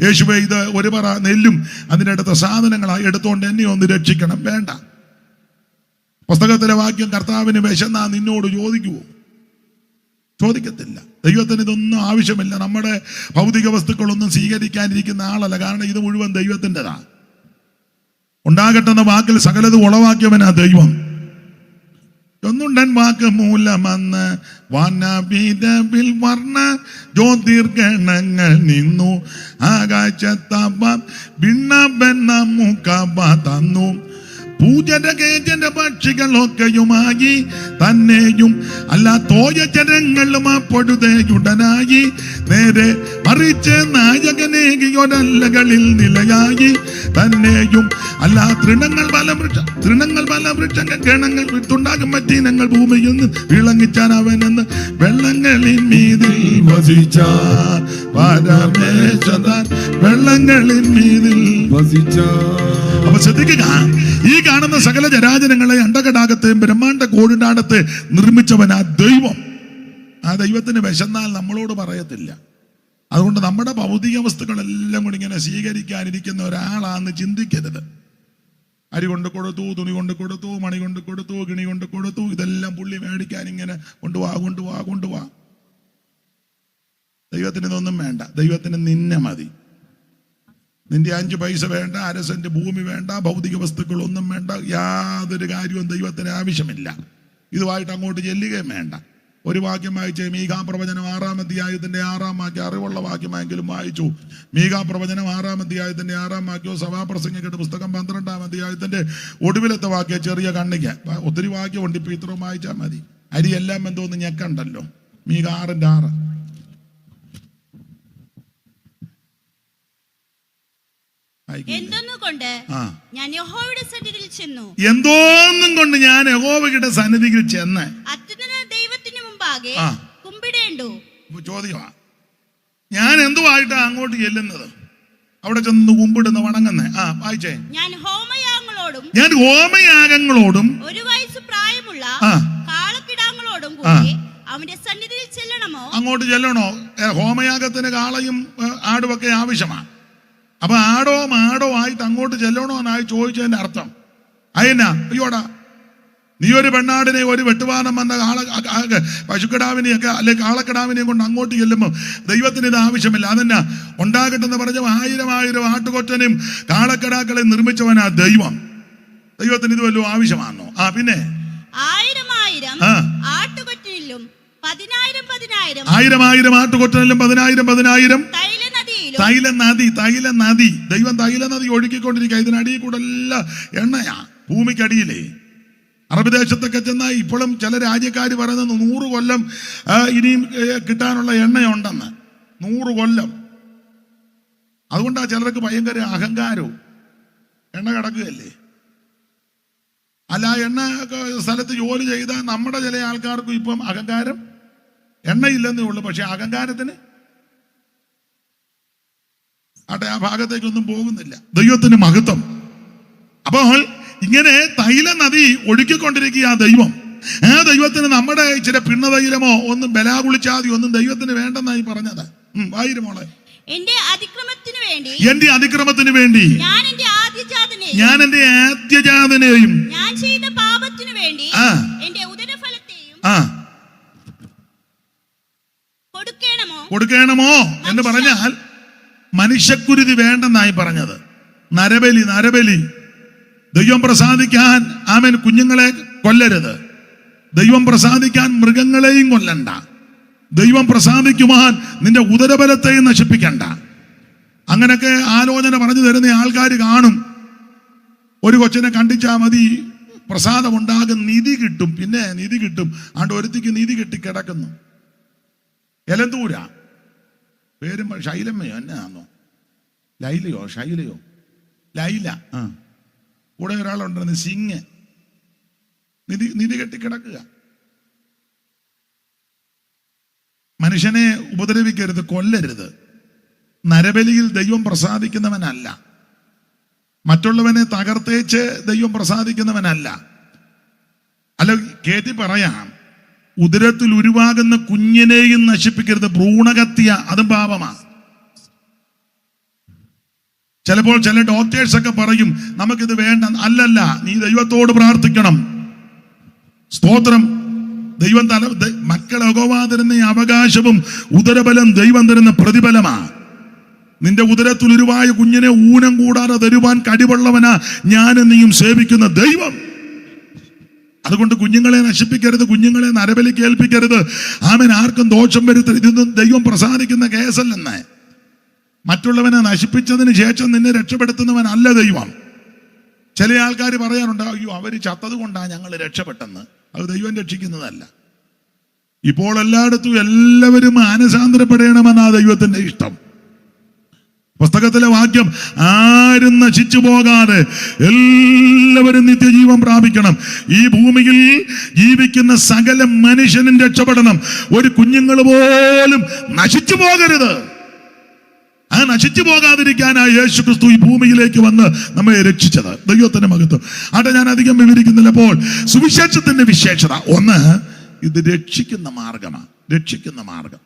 യേശുവെ ഇത് ഒരു പറ നെല്ലും അതിനടുത്ത സാധനങ്ങളായി എടുത്തുകൊണ്ട് എന്നെ ഒന്ന് രക്ഷിക്കണം, വേണ്ട. പുസ്തകത്തിലെ വാക്യം കർത്താവിന് വിശന്നാ നിന്നോട് ചോദിക്കുവോ? ചോദിക്കത്തില്ല. ദൈവത്തിന് ഇതൊന്നും ആവശ്യമില്ല. നമ്മുടെ ഭൗതിക വസ്തുക്കളൊന്നും സ്വീകരിക്കാനിരിക്കുന്ന ആളല്ല. കാരണം ഇത് മുഴുവൻ ദൈവത്തിൻ്റെതാ. ഉണ്ടാകട്ടെന്ന വാക്കിൽ സകലത് ഉളവാക്കിയവനാ ദൈവം. ഒന്നുണ്ടൻ വാക്ക് മൂലമെന്ന് വനവിധവിൽ വർണ്ണ ജ്യോതിർഗണങ്ങൾ നിന്നു ആകാശത്തവ ഭിന്നബെന്ന മുഖബ തന്നു പൂജനകേജന പക്ഷികളൊക്കെയുമായി തന്നെയും അല്ല തോയജനങ്ങളും പൊടുതയുടനായി നേരെ മറിച്ച് നായകനേകിയൊരല്ലകളിൽ നിലയായി തന്നെയും അല്ല തൃണങ്ങൾ പല വൃക്ഷങ്ങൾ ഗണങ്ങൾ വിട്ടുണ്ടാകും മറ്റീനങ്ങൾ ഭൂമിയിൽ നിന്ന് വിളങ്ങിച്ചാൻ അവനെന്ന് വെള്ളങ്ങളിൽ മീതിൽ വസിച്ച പരമേശ്വരൻ വെള്ളങ്ങളിൽ മീതിൽ വസിച്ച. അപ്പൊ ശ്രദ്ധിക്കുക, ഈ കാണുന്ന സകല ജരാചരങ്ങളെ അണ്ടകടാകത്തെയും ബ്രഹ്മാണ്ട കോടിനാടത്തെ നിർമ്മിച്ചവൻ ആ ദൈവം. ആ ദൈവത്തിന് വിശന്നാൽ നമ്മളോട് പറയത്തില്ല. അതുകൊണ്ട് നമ്മുടെ ഭൗതിക വസ്തുക്കളെല്ലാം കൂടി ഇങ്ങനെ സ്വീകരിക്കാനിരിക്കുന്ന ഒരാളാന്ന് ചിന്തിക്കരുത്. അരി കൊണ്ട് കൊടുത്തു, തുണി കൊണ്ട് കൊടുത്തു, മണി കൊണ്ട് കൊടുത്തു, കിണി കൊണ്ട് കൊടുത്തു, ഇതെല്ലാം പുള്ളി മേടിക്കാൻ ഇങ്ങനെ കൊണ്ടുപോവാ. ദൈവത്തിന് ഇതൊന്നും വേണ്ട. ദൈവത്തിന് നിന്നെ മതി. നിന്റെ 5 പൈസ വേണ്ട, അര സെന്റ് ഭൂമി വേണ്ട, ഭൗതിക വസ്തുക്കളൊന്നും വേണ്ട, യാതൊരു കാര്യവും ദൈവത്തിന് ആവശ്യമില്ല. ഇതുമായിട്ട് അങ്ങോട്ട് ചെല്ലുകയും വേണ്ട. ഒരു വാക്യം വായിച്ച് മീകാപ്രവചനം 6-ാം അധ്യായത്തിന്റെ 6-ാം വാക്യം, അറിവുള്ള വാക്യമെങ്കിലും വായിച്ചു. മീകാപ്രവചനം 6-ാം അധ്യായത്തിന്റെ 6-ാം വാക്യവും സഭാപ്രസംഗികളുടെ പുസ്തകം 12-ാം അധ്യായത്തിന്റെ ഒടുവിലത്തെ വാക്യം ചെറിയ കണ്ണിക്ക്. ഒത്തിരി വാക്യമുണ്ട്, ഇപ്പൊ ഇത്രയും വായിച്ചാൽ മതി. അരി എല്ലാം എന്തോന്ന് ഞെക്കണ്ടല്ലോ. മീക 6-ന്റെ 6. എന്തോന്നും കൊണ്ട് ഞാൻ യഹോവയുടെ സന്നിധിയിൽ ചെന്ന് അത്യുന്നത ദൈവത്തിന് മുമ്പാകെ കുമ്പിടേണ്ടു. ചോദ്യമാ, ഞാൻ എന്തുമായിട്ടാ അങ്ങോട്ട് ചെല്ലുന്നത്? അവിടെ ചെന്ന് കുമ്പിടുന്ന വണങ്ങുന്നേ. വായിച്ചേ. ഞാൻ ഹോമയാഗങ്ങളോടും 1 വയസ്സ് പ്രായമുള്ള കാളക്കിടാങ്ങളോടും കൂടി അവന്റെ സന്നിധിയിൽ ചെല്ലണമോ? അങ്ങോട്ട് ചെല്ലണോ? ഹോമയാഗത്തിന് കാളയും ആടുമൊക്കെ ആവശ്യമാണ്. അപ്പൊ ആടോ മാടോ ആയിട്ട് അങ്ങോട്ട് ചെല്ലണോ എന്നായി ചോദിച്ചതിന്റെ അർത്ഥം അയ്യന്നാ, അയ്യോടാ, നീ ഒരു പെണ്ണാടിനെ ഒരു വെട്ടുവാനം വന്ന പശുക്കിടാവിനെയൊക്കെ അല്ലെ കാളക്കിടാവിനെയും കൊണ്ട് അങ്ങോട്ട് ചെല്ലുമ്പോൾ ദൈവത്തിന് ഇത് ആവശ്യമില്ല. അതെന്നാ ഉണ്ടാകട്ടെന്ന് പറഞ്ഞ 1000 ആട്ടുകൊറ്റനെയും കാളക്കിടാക്കളെയും നിർമ്മിച്ചവനാ ദൈവം. ദൈവത്തിന് ഇത് വല്ലതും ആവശ്യമാണോ? പിന്നെ 1000 ആട്ടുകൊറ്റനിലും 10,000 ആട്ടുകൊറ്റനിലും 10,000 തൈല നദി ദൈവം തൈല നദി ഒഴുക്കിക്കൊണ്ടിരിക്കുക. ഇതിനടിയിൽ കൂടെ എല്ലാം എണ്ണയാ, ഭൂമിക്കടിയിലേ. അറബ് ദേശത്തൊക്കെ ചെന്നാൽ ഇപ്പോഴും ചില രാജ്യക്കാർ പറയുന്നത് 100 കൊല്ലം ഇനിയും കിട്ടാനുള്ള എണ്ണയുണ്ടെന്ന്. 100 കൊല്ലം. അതുകൊണ്ടാണ് ചിലർക്ക് ഭയങ്കര അഹങ്കാരവും. എണ്ണ കിടക്കുകയല്ലേ. അല്ല, എണ്ണ സ്ഥലത്ത് ജോലി ചെയ്താൽ നമ്മുടെ ചില ആൾക്കാർക്കും ഇപ്പം അഹങ്കാരം, എണ്ണയില്ലെന്നേ ഉള്ളൂ, പക്ഷെ അഹങ്കാരത്തിന് ആ ഭാഗത്തേക്കൊന്നും പോകുന്നില്ല. ദൈവത്തിന് മഹത്വം. അപ്പോൾ ഇങ്ങനെ തൈല നദി ഒഴുക്കിക്കൊണ്ടിരിക്കുക ആ ദൈവം. ആ ദൈവത്തിന് നമ്മുടെ ഇച്ചിരി പിണ്ണതൈലമോ ഒന്നും ബലാകുളിച്ചാതി ഒന്നും ദൈവത്തിന് വേണ്ടെന്നായി പറഞ്ഞത്. വായിരുമോളെ. എന്റെ അതിക്രമത്തിന് വേണ്ടി ഞാൻ എന്റെ ആദ്യജാതനെയും ഞാൻ ചെയ്ത പാപത്തിനു വേണ്ടി എന്റെ ഉദരഫലത്തെയും കൊടുക്കണമോ എന്ന് പറഞ്ഞാൽ മനുഷ്യക്കുരുതി വേണ്ടെന്നായി പറഞ്ഞത്. നരബലി ദൈവം പ്രസാദിക്കാൻ ആമേൻ കുഞ്ഞുങ്ങളെ കൊല്ലരുത്. ദൈവം പ്രസാദിക്കാൻ മൃഗങ്ങളെയും കൊല്ലണ്ട. ദൈവം പ്രസാദിക്കുവാൻ നിന്റെ ഉദരബലത്തെയും നശിപ്പിക്കണ്ട. അങ്ങനെയൊക്കെ ആലോചന പറഞ്ഞു തരുന്ന ആൾക്കാർ കാണും. ഒരു കൊച്ചിനെ കണ്ടിച്ചാൽ മതി, പ്രസാദമുണ്ടാകും, നിധി കിട്ടും. പിന്നെ നിധി കിട്ടും. ആണ്ട് ഒരുത്തിക്ക് നിധി കിട്ടി കിടക്കുന്നു. എലന്തൂര പേരും ശൈലമ്മയോ എന്നാന്നോ, ശൈലയോ ലൈല. കൂടെ ഒരാളുണ്ടെന്ന് സിംഗ്. നിധി കെട്ടി കിടക്കുക. മനുഷ്യനെ ഉപദ്രവിക്കരുത്, കൊല്ലരുത്. നരബലിയിൽ ദൈവം പ്രസാദിക്കുന്നവനല്ല. മറ്റുള്ളവനെ തകർത്തേച്ച് ദൈവം പ്രസാദിക്കുന്നവനല്ല. അല്ല, കേട്ടി പറയാം, ഉദരത്തിൽ ഉരുവാകുന്ന കുഞ്ഞിനെയും നശിപ്പിക്കരുത്. ഭ്രൂണഹത്യ അതും പാപമാണ്. ചിലപ്പോൾ ചില ഡോക്ടേഴ്സ് ഒക്കെ പറയും നമുക്കിത് വേണ്ട. അല്ലല്ല, നീ ദൈവത്തോട് പ്രാർത്ഥിക്കണം. സ്തോത്രം. ദൈവം മക്കളെ യഹോവ തരുന്ന അവകാശവും ഉദരബലം ദൈവം തരുന്ന പ്രതിഫലമാണ്. നിന്റെ ഉദരത്തിൽ ഉരുവായ കുഞ്ഞിനെ ഊനം കൂടാതെ തരുവാൻ കഴിവുള്ളവനാ ഞാനും നീയും സേവിക്കുന്ന ദൈവം. അതുകൊണ്ട് കുഞ്ഞുങ്ങളെ നശിപ്പിക്കരുത്, കുഞ്ഞുങ്ങളെ നരബലി കേൾപ്പിക്കരുത്. ആമേൻ. ആർക്കും ദോഷം വരുത്തരുത്. ഇതൊന്നും ദൈവം പ്രസാദിക്കുന്ന കേസല്ലെന്ന്. മറ്റുള്ളവനെ നശിപ്പിച്ചതിന് ശേഷം നിന്നെ രക്ഷപ്പെടുത്തുന്നവനല്ല ദൈവം. ചില ആൾക്കാർ പറയാറുണ്ട്, അയ്യോ അവർ ചത്തത് കൊണ്ടാണ് ഞങ്ങൾ രക്ഷപ്പെട്ടെന്ന്. അത് ദൈവം രക്ഷിക്കുന്നതല്ല. ഇപ്പോൾ എല്ലായിടത്തും എല്ലാവരും മാനസാന്തരപ്പെടണമെന്നാ ദൈവത്തിന്റെ ഇഷ്ടം. പുസ്തകത്തിലെ വാക്യം, ആരും നശിച്ചു പോകാതെ എല്ലാവരും നിത്യജീവൻ പ്രാപിക്കണം. ഈ ഭൂമിയിൽ ജീവിക്കുന്ന സകല മനുഷ്യനും രക്ഷപ്പെടണം. ഒരു കുഞ്ഞുങ്ങൾ പോലും നശിച്ചു പോകരുത്. ആ നശിച്ചു പോകാതിരിക്കാനാണ് യേശു ക്രിസ്തു ഈ ഭൂമിയിലേക്ക് വന്ന് നമ്മെ രക്ഷിച്ചത്. ദൈവത്തിന്റെ മഹത്വം. അവിടെ ഞാൻ അധികം വിവരിക്കുന്നില്ല. അപ്പോൾ സുവിശേഷത്തിന്റെ വിശേഷത ഒന്ന്, ഇത് രക്ഷിക്കുന്ന മാർഗമാണ്. രക്ഷിക്കുന്ന മാർഗം.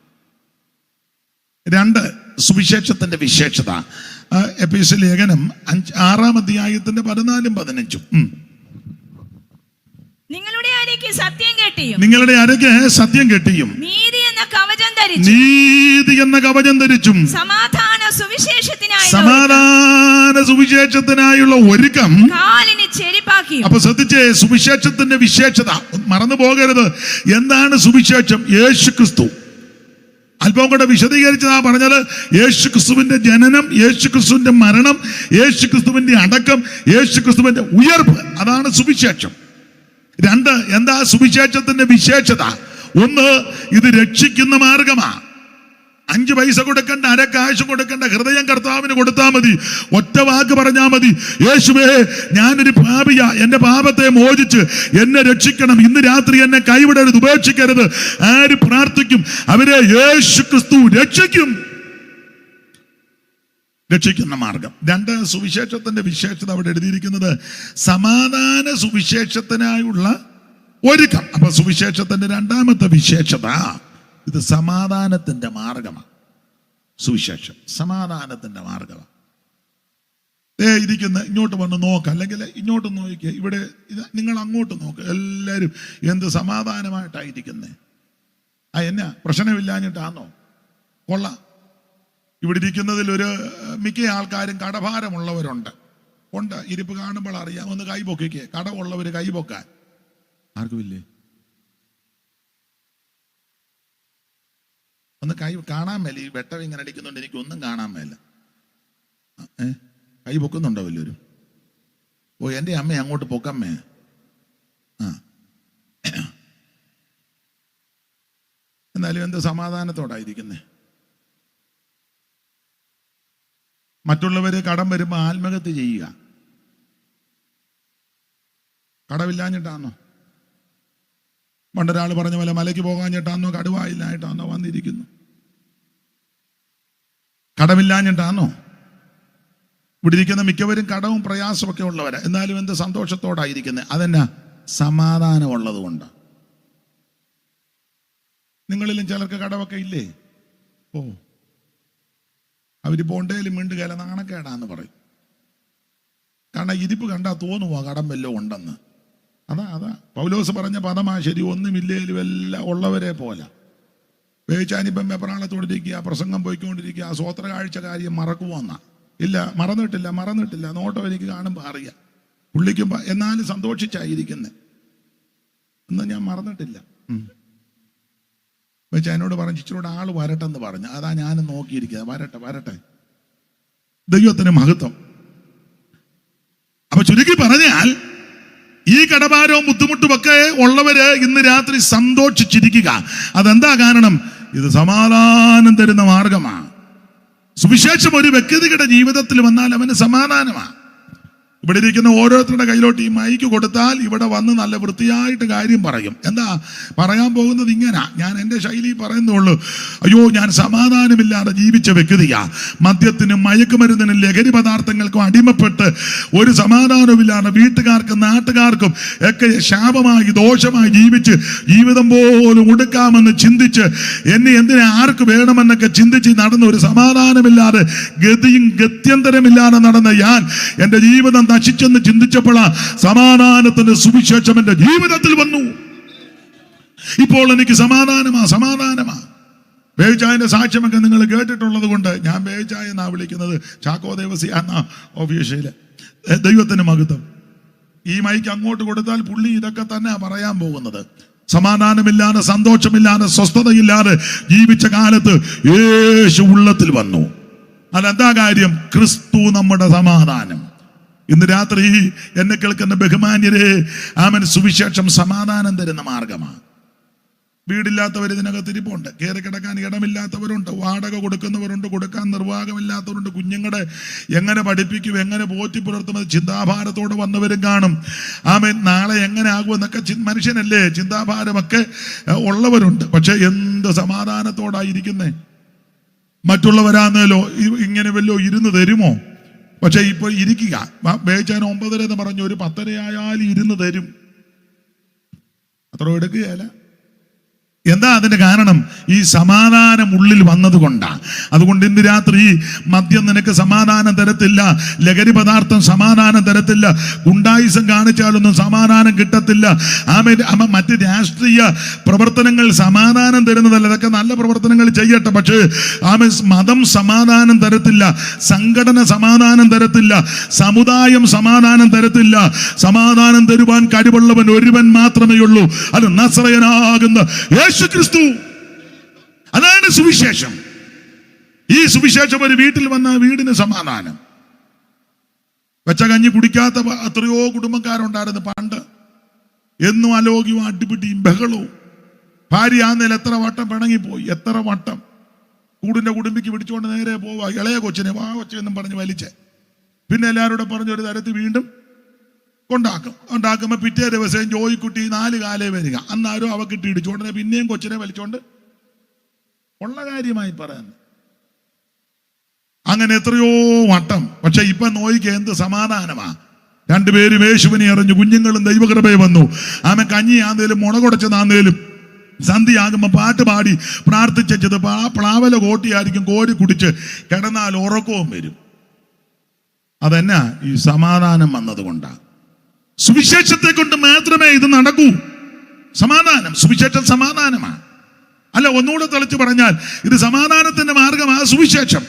2, സുവിശേഷത്തിന്റെ വിശേഷത. എഫേസ്യ ലേഖനം 6-ാം അധ്യായത്തിന്റെ 14-15. നിങ്ങളുടെ അരയ്ക്ക് സത്യം കെട്ടിയും നീതി എന്ന കവചം ധരിച്ചും സമാധാന സുവിശേഷത്തിനായുള്ള ഒരുക്കം കാലിന് ചെരിപ്പാക്കി. അപ്പൊ ശ്രദ്ധിച്ചേ, സുവിശേഷത്തിന്റെ വിശേഷത മറന്നു പോകരുത്. എന്താണ് സുവിശേഷം? യേശു ക്രിസ്തു. അല്പം കൂടെ വിശദീകരിച്ചതാ പറഞ്ഞത്. യേശു ക്രിസ്തുവിന്റെ ജനനം, യേശു ക്രിസ്തുവിന്റെ മരണം, യേശു ക്രിസ്തുവിന്റെ അടക്കം, യേശു ക്രിസ്തുവിന്റെ ഉയർപ്പ്. അതാണ് സുവിശേഷം. 2, എന്താ സുവിശേഷത്തിന്റെ വിശേഷത? 1, ഇത് രക്ഷിക്കുന്ന മാർഗമാ. 5 പൈസ കൊടുക്കണ്ട, അരക്കാശ് കൊടുക്കണ്ട, ഹൃദയം കർത്താവിന് കൊടുത്താൽ മതി. ഒറ്റ വാക്ക് പറഞ്ഞാൽ മതി, യേശുവേ ഞാനൊരു പാപിയാ, എന്റെ പാപത്തെ മോചിച്ച് എന്നെ രക്ഷിക്കണം, ഇന്ന് രാത്രി എന്നെ കൈവിടരുത്, ഉപേക്ഷിക്കരുത്. ആര് പ്രാർത്ഥിക്കും അവരെ യേശു ക്രിസ്തു രക്ഷിക്കും. രക്ഷിക്കുന്ന മാർഗം. 2, സുവിശേഷത്തിന്റെ വിശേഷത അവിടെ എഴുതിയിരിക്കുന്നത് സമാധാന സുവിശേഷത്തിനായുള്ള ഒരുക്കം. അപ്പൊ സുവിശേഷത്തിന്റെ 2-ാമത്തെ വിശേഷത, ഇത് സമാധാനത്തിന്റെ മാർഗമാണ്. സുവിശേഷം സമാധാനത്തിന്റെ മാർഗമാണ്. ഇരിക്കുന്ന ഇങ്ങോട്ട് വന്ന് നോക്ക്, അല്ലെങ്കിൽ ഇങ്ങോട്ട് നോക്കിക്കുക. ഇവിടെ നിങ്ങൾ അങ്ങോട്ട് നോക്ക്. എല്ലാവരും എന്ത് സമാധാനമായിട്ടായിരിക്കുന്നേ. എന്നാ പ്രശ്നമില്ലാഞ്ഞിട്ടാണോ? കൊള്ളാം. ഇവിടെ ഇരിക്കുന്നതിൽ ഒരു മിക്ക ആൾക്കാരും കടഭാരമുള്ളവരുണ്ട്. ഇരിപ്പ് കാണുമ്പോൾ അറിയാം. ഒന്ന് കൈപൊക്കിക്കേ. കടമുള്ളവർ കൈപൊക്കാൻ. ആർക്കുമില്ലേ? ഒന്ന് കൈ കാണാൻ മേല, ഈ വെട്ടം ഇങ്ങനെ അടിക്കുന്നുണ്ട്, എനിക്കൊന്നും കാണാൻ മേല. കൈ പൊക്കുന്നുണ്ടോ വല്ലവരും? ഓ, എൻ്റെ അമ്മ അങ്ങോട്ട് പൊക്കമ്മേ. എന്നാലും എന്ത് സമാധാനത്തോടായിരിക്കുന്നേ. മറ്റുള്ളവര് കടം വരുമ്പോൾ ആത്മഹത്യ ചെയ്യുക. കടമില്ലാഞ്ഞിട്ടാണോ? പണ്ടൊരാൾ പറഞ്ഞ പോലെ മലയ്ക്ക് പോകാഞ്ഞിട്ടാണോ, കടുവായില്ലായിട്ടാണോ വന്നിരിക്കുന്നു? കടമില്ലാഞ്ഞിട്ടാണോ? ഇവിടെ ഇരിക്കുന്ന മിക്കവരും കടവും പ്രയാസമൊക്കെ ഉള്ളവരാ. എന്നാലും എന്ത് സന്തോഷത്തോടായിരിക്കുന്നത്? അതെന്നാ? സമാധാനമുള്ളത് കൊണ്ട്. നിങ്ങളിലും ചിലർക്ക് കടമൊക്കെ ഇല്ലേ? ഓ, അവര് പോണ്ടേലും മിണ്ടുകയില്ല, നാണക്കേടാന്ന് പറയും. കാരണം ഇരിപ്പ് കണ്ടാൽ തോന്നുവാ കടം വല്ലതും ഉണ്ടെന്ന്. അതാ പൗലോസ് പറഞ്ഞ പദമാ ശരി. ഒന്നുമില്ലേലും എല്ലാം ഉള്ളവരെ പോലെ. വേച്ചാനിപ്പം വെപ്രാളത്തോടിരിക്കുക, പ്രസംഗം പോയിക്കൊണ്ടിരിക്കുക, സ്വോത്ര കാഴ്ച കാര്യം മറക്കുവോന്നാ. ഇല്ല, മറന്നിട്ടില്ല. നോട്ടം എനിക്ക് കാണുമ്പോൾ അറിയാം. പുള്ളിക്കും എന്നാലും സന്തോഷിച്ചായിരിക്കുന്നത്. എന്ന് ഞാൻ മറന്നിട്ടില്ല. വെച്ചാൽ എന്നോട് പറഞ്ഞു ഇച്ചിരൂടെ ആള് വരട്ടെന്ന് പറഞ്ഞു. അതാ ഞാനും നോക്കിയിരിക്കുക. വരട്ടെ. ദൈവത്തിന് മഹത്വം. അപ്പൊ ചുരുക്കി പറഞ്ഞാൽ ഈ കടഭാരവും ബുദ്ധിമുട്ടുമൊക്കെ ഉള്ളവര് ഇന്ന് രാത്രി സന്തോഷിച്ചിരിക്കുക. അതെന്താ കാരണം? ഇത് സമാധാനം തരുന്ന മാർഗമാണ്. സുവിശേഷം ഒരു വ്യക്തിയുടെ ജീവിതത്തിൽ വന്നാൽ അവന് സമാധാനമാണ്. ഇവിടെ ഇരിക്കുന്ന ഓരോരുത്തരുടെ കയ്യിലോട്ട് ഈ മൈക്ക് കൊടുത്താൽ ഇവിടെ വന്ന് നല്ല വൃത്തിയായിട്ട് കാര്യം പറയും. എന്താ പറയാൻ പോകുന്നത്? ഇങ്ങനെ ഞാൻ എൻ്റെ ശൈലി പറയുന്നുള്ളൂ. അയ്യോ, ഞാൻ സമാധാനമില്ലാതെ ജീവിച്ച വ്യക്തിയാ. മദ്യത്തിനും മയക്കുമരുന്നിനും ലഹരി പദാർത്ഥങ്ങൾക്കും അടിമപ്പെട്ട് ഒരു സമാധാനമില്ലാതെ വീട്ടുകാർക്കും നാട്ടുകാർക്കും ഒക്കെ ശാപമായി ദോഷമായി ജീവിച്ച് ജീവിതം പോലും ഒടുക്കാമെന്ന് ചിന്തിച്ച് എന്നെ എന്തിനെ ആർക്ക് വേണമെന്നൊക്കെ ചിന്തിച്ച് നടന്ന ഒരു സമാധാനമില്ലാതെ ഗതിയും ഗത്യന്തരമില്ലാതെ നടന്ന ഞാൻ എൻ്റെ ജീവിതം നശിച്ചെന്ന് ചിന്തിച്ചപ്പോഴാ സമാധാനത്തിന്റെ സുവിശേഷം എന്റെ ജീവിതത്തിൽ വന്നു. ഇപ്പോൾ എനിക്ക് സമാധാനമാ. ബേച്ചായന്റെ സാക്ഷ്യമൊക്കെ നിങ്ങൾ കേട്ടിട്ടുള്ളത് കൊണ്ട് ഞാൻ ബേച്ചായ എന്നാ വിളിക്കുന്നത്. ചാക്കോ ദേവസി എന്ന ഓഫീഷ്യല്. ദൈവത്തിന് മഹത്വം. ഈ മൈക്ക് അങ്ങോട്ട് കൊടുത്താൽ പുള്ളി ഇതൊക്കെ തന്നെ പറയാൻ പോകുന്നത്. സമാധാനമില്ലാതെ, സന്തോഷമില്ലാതെ, സ്വസ്ഥതയില്ലാതെ ജീവിച്ച കാലത്ത് യേശു ഉള്ളത്തിൽ വന്നു. അതെന്താ കാര്യം? ക്രിസ്തു നമ്മുടെ സമാധാനം. ഇന്ന് രാത്രി എന്നെ കേൾക്കുന്ന ബഹുമാന്യരെ, ആമൻ, സുവിശേഷം സമാധാനം തരുന്ന മാർഗമാണ്. വീടില്ലാത്തവർ ഇതിനകത്ത് ഇരിപ്പുണ്ട്. കയറി കിടക്കാൻ ഇടമില്ലാത്തവരുണ്ട്. വാടക കൊടുക്കുന്നവരുണ്ട്. കൊടുക്കാൻ നിർവാഹമില്ലാത്തവരുണ്ട്. കുഞ്ഞുങ്ങളെ എങ്ങനെ പഠിപ്പിക്കും, എങ്ങനെ പോറ്റി പുലർത്തുമെന്ന് ചിന്താഭാരത്തോടെ വന്നവരും കാണും. ആമൻ, നാളെ എങ്ങനെ ആകുമെന്നൊക്കെ മനുഷ്യനല്ലേ, ചിന്താഭാരമൊക്കെ ഉള്ളവരുണ്ട്. പക്ഷെ എന്ത് സമാധാനത്തോടായിരിക്കുന്നേ. മറ്റുള്ളവരാന്നല്ലോ ഇങ്ങനെ വല്ലോ ഇരുന്ന് തരുമോ? പക്ഷെ ഇപ്പോൾ ഇരിക്കുക. ബേച്ചാൻ 9:30 എന്ന് പറഞ്ഞു, ഒരു 10:30 ആയാലും ഇരുന്ന് തരും. അത്ര എടുക്കുകയല്ല. എന്താ അതിന്റെ കാരണം? ഈ സമാധാനം ഉള്ളിൽ വന്നത് കൊണ്ടാണ്. അതുകൊണ്ട് ഇന്ന് രാത്രി മദ്യം നിനക്ക് സമാധാനം തരത്തില്ല, ലഹരി പദാർത്ഥം സമാധാനം തരത്തില്ല, ഗുണ്ടായിസം കാണിച്ചാലൊന്നും സമാധാനം കിട്ടത്തില്ല. മറ്റ് രാഷ്ട്രീയ പ്രവർത്തനങ്ങൾ സമാധാനം തരുന്നതല്ല. അതൊക്കെ നല്ല പ്രവർത്തനങ്ങൾ ചെയ്യട്ടെ. പക്ഷേ മതം സമാധാനം തരത്തില്ല, സംഘടന സമാധാനം തരത്തില്ല, സമുദായം സമാധാനം തരത്തില്ല. സമാധാനം തരുവാൻ കഴിവുള്ളവൻ ഒരുവൻ മാത്രമേ ഉള്ളൂ. അത് നസറയനാകുന്ന യേശു ക്രിസ്തു. അതാണ് സുവിശേഷം. ഈ സുവിശേഷം ഒരു വീട്ടിൽ വന്ന വീടിന് സമാധാനം. വെച്ച കഞ്ഞി കുടിക്കാത്ത എത്രയോ കുടുംബക്കാരുണ്ടായിരുന്നു പണ്ട്. എന്നും അലോക്യവും അടിപിടിയും ബഹളവും. ഭാര്യ ആന്നേൽ എത്ര വട്ടം പിണങ്ങിപ്പോയി, എത്ര വട്ടം. കൂടിന്റെ കുടുംബിക്ക് പിടിച്ചുകൊണ്ട് നേരെ പോവാ. ഇളയ കൊച്ചിനെ വാ കൊച്ചെന്നും പറഞ്ഞ് വലിച്ച് പിന്നെ എല്ലാവരോടും പറഞ്ഞ ഒരു തരത്തിൽ വീണ്ടും ഉണ്ടാക്കുമ്പോൾ പിറ്റേ ദിവസം ജോയിക്കുട്ടി 4 കാലേ വരിക. അന്നാരും അവക്കിട്ട് ഇടിച്ചു. ഉടനെ പിന്നെയും കൊച്ചിനെ വലിച്ചോണ്ട് ഉള്ള കാര്യമായി പറയുന്നു. അങ്ങനെ എത്രയോ വട്ടം. പക്ഷെ ഇപ്പൊ നോയിക്ക് എന്ത് സമാധാനമാ. രണ്ടുപേരും യേശുവിനെ അറിഞ്ഞു. കുഞ്ഞുങ്ങളും ദൈവകൃപയെ വന്നു. ആമൻ, കഞ്ഞിയാന്നേലും മുളകൊടച്ചതാന്നേലും സന്ധ്യയാകുമ്പോൾ പാട്ട് പാടി പ്രാർത്ഥിച്ചത് പ്ലാവല കോട്ടിയായിരിക്കും. കോരി കുടിച്ച് കിടന്നാൽ ഉറക്കവും വരും. അതെന്നാ? ഈ സമാധാനം വന്നത് കൊണ്ടാണ്. സുവിശേഷത്തെ കൊണ്ട് മാത്രമേ ഇത് നടക്കൂ. സമാധാനം, സുവിശേഷം സമാധാനമാണ്. അല്ല, ഒന്നുകൂടെ തെളിച്ച് പറഞ്ഞാൽ ഇത് സമാധാനത്തിന്റെ മാർഗമാണ് സുവിശേഷം.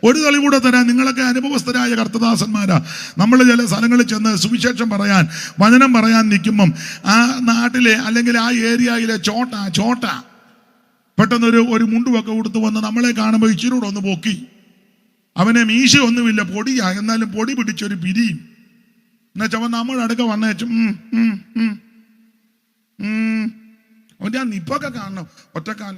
ഒരു തെളിവൂടെ തരാൻ. നിങ്ങളൊക്കെ അനുഭവസ്ഥരായ കർത്തദാസന്മാരാ. നമ്മൾ ചില സ്ഥലങ്ങളിൽ ചെന്ന് സുവിശേഷം പറയാൻ, വചനം പറയാൻ നിൽക്കുമ്പം ആ നാട്ടിലെ അല്ലെങ്കിൽ ആ ഏരിയയിലെ ചോട്ട പെട്ടെന്നൊരു മുണ്ടുമൊക്കെ കൊടുത്ത് വന്ന് നമ്മളെ കാണുമ്പോൾ ഇച്ചിരൂടെ ഒന്ന് പൊക്കി. അവനെ മീശ ഒന്നുമില്ല, പൊടിയാ, എന്നാലും പൊടി പിടിച്ചൊരു പിരിയും. എന്നുവെച്ചാൽ നമ്മുടെ അടുക്ക വന്നേച്ചു അവൻ്റെ ആ നിപ്പൊക്കെ കാണണം, ഒറ്റക്കാൽ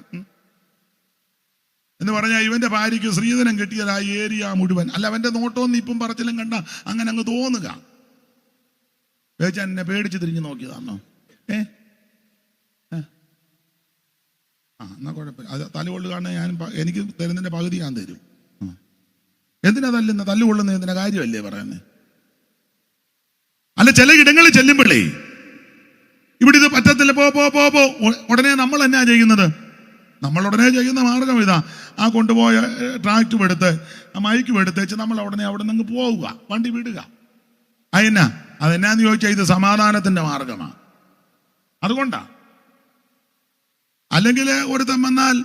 എന്ന് പറഞ്ഞാൽ ഇവന്റെ ഭാര്യയ്ക്ക് സ്ത്രീധനം കിട്ടിയത് ആ ഏരിയ മുഴുവൻ. അല്ല, അവന്റെ നോട്ടവും നിപ്പും പറച്ചിലും കണ്ട അങ്ങനെ അങ്ങ് തോന്നുക. എന്നെ പേടിച്ച് തിരിഞ്ഞു നോക്കിയതാണോ? എന്നാ കുഴപ്പമില്ല, അത് തല്ലുകൊള്ളു കാണാൻ ഞാൻ എനിക്ക് തരുന്നതിന്റെ പകുതി ഞാൻ തരും. എന്തിനാ തല്ലുകൊള്ളുന്ന എന്തിനാ കാര്യമല്ലേ പറയുന്നത്? അല്ല, ചില ഇടങ്ങളിൽ ചെല്ലുമ്പോഴേ ഇവിടെ ഇത് പറ്റത്തില്ല, പോ പോ പോ പോ ഉടനെ നമ്മൾ എന്നാ ചെയ്യുന്നത്? നമ്മൾ ഉടനെ ചെയ്യുന്ന മാർഗം ഇതാ, ആ കൊണ്ടുപോയ ട്രാക്ടർ എടുത്ത് ആ മൈക്കും എടുത്തേച്ച് നമ്മൾ ഉടനെ അവിടെ നിന്ന് പോവുക, വണ്ടി വിടുക. അതെന്നാന്ന് ചോദിച്ചാൽ ഇത് സമാധാനത്തിന്റെ മാർഗമാണ്. അതുകൊണ്ടാ. അല്ലെങ്കിൽ ഒരുത്തൻ വന്നാൽ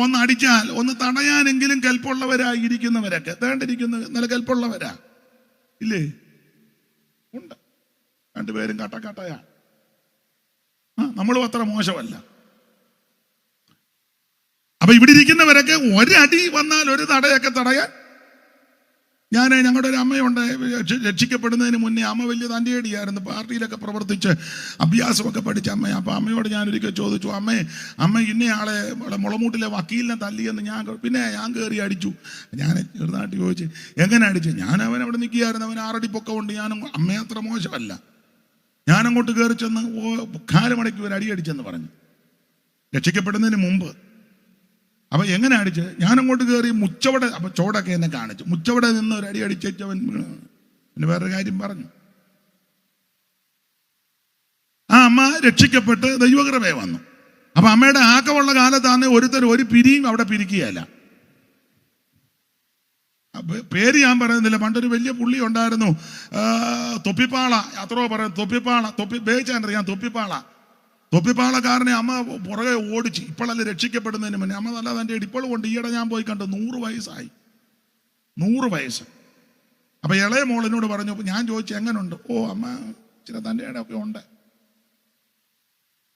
ഒന്ന് അടിച്ചാൽ ഒന്ന് തടയാനെങ്കിലും കെൽപ്പുള്ളവരായിരിക്കുന്നവരൊക്കെ തേണ്ടിരിക്കുന്ന നല്ല കെൽപ്പുള്ളവരാ ഇല്ലേ? ഉണ്ട്. രണ്ടുപേരും കട്ടക്കട്ടയാ. നമ്മളും അത്ര മോശമല്ല. അപ്പൊ ഇവിടെ ഇരിക്കുന്നവരൊക്കെ ഒരടി വന്നാൽ ഒരു തടയൊക്കെ തടയാൻ. ഞങ്ങളുടെ ഒരു അമ്മയുണ്ട്, രക്ഷിക്കപ്പെടുന്നതിന് മുന്നേ അമ്മ വലിയ തൻ്റെടിയായിരുന്നു, പാർട്ടിയിലൊക്കെ പ്രവർത്തിച്ച് അഭ്യാസമൊക്കെ പഠിച്ച അമ്മയാണ്. അപ്പൊ അമ്മയോട് ഞാനൊരിക്കൽ ചോദിച്ചു, അമ്മ ഇന്നയാളെ മുളമൂട്ടിലെ വക്കീലിനെ തല്ലിയെന്ന്. ഞാൻ കയറി അടിച്ചു. ഞാൻ ചെറുതായിട്ട് ചോദിച്ചു, എങ്ങനെ അടിച്ചു? അവൻ അവിടെ നിൽക്കുകയായിരുന്നു, അവൻ 6 അടി പൊക്കമുണ്ട്. അമ്മ അത്ര മോശമല്ല. ഞാനങ്ങോട്ട് കയറി ചെന്ന് കാലുമടക്കി ഒരു അടി അടിച്ചെന്ന് പറഞ്ഞു, രക്ഷിക്കപ്പെടുന്നതിന് മുമ്പ്. അപ്പൊ എങ്ങനെ അടിച്ച്? ഞാനങ്ങോട്ട് കയറി മുച്ചവടെ, അപ്പൊ ചോടൊക്കെ എന്നെ കാണിച്ചു, മുച്ചവടെ നിന്ന് ഒരു അടി അടിച്ചവൻ പിന്നെ വേറൊരു കാര്യം പറഞ്ഞു. ആ അമ്മ രക്ഷിക്കപ്പെട്ട് ദൈവകൃപയെ വന്നു. അപ്പൊ അമ്മയുടെ ആക്കമുള്ള കാലത്താണ് ഒരു പിരിയും അവിടെ പിരിക്കുകയല്ല. പേര് ഞാൻ പറയുന്നില്ല. പണ്ടൊരു വലിയ പുള്ളി ഉണ്ടായിരുന്നു, തൊപ്പിപ്പാള, അത്രയോ പറയാം, ബേച്ചാണ്ടറിയാം, തൊപ്പിപ്പാളക്കാരനെ അമ്മ പുറകെ ഓടിച്ച്. ഇപ്പോഴല്ലേ രക്ഷിക്കപ്പെടുന്നതിന് മുന്നേ. അമ്മ നല്ല തൻ്റെ ഇപ്പോഴും കൊണ്ട്. ഈയിടെ ഞാൻ പോയി കണ്ടു, 100 വയസ്സായി, 100 വയസ്സ്. അപ്പൊ ഇളയ മോളിനോട് പറഞ്ഞു. ഞാൻ ചോദിച്ചു, എങ്ങനുണ്ട്? അമ്മ ചില തൻ്റെ ഇടമൊക്കെ ഉണ്ട്.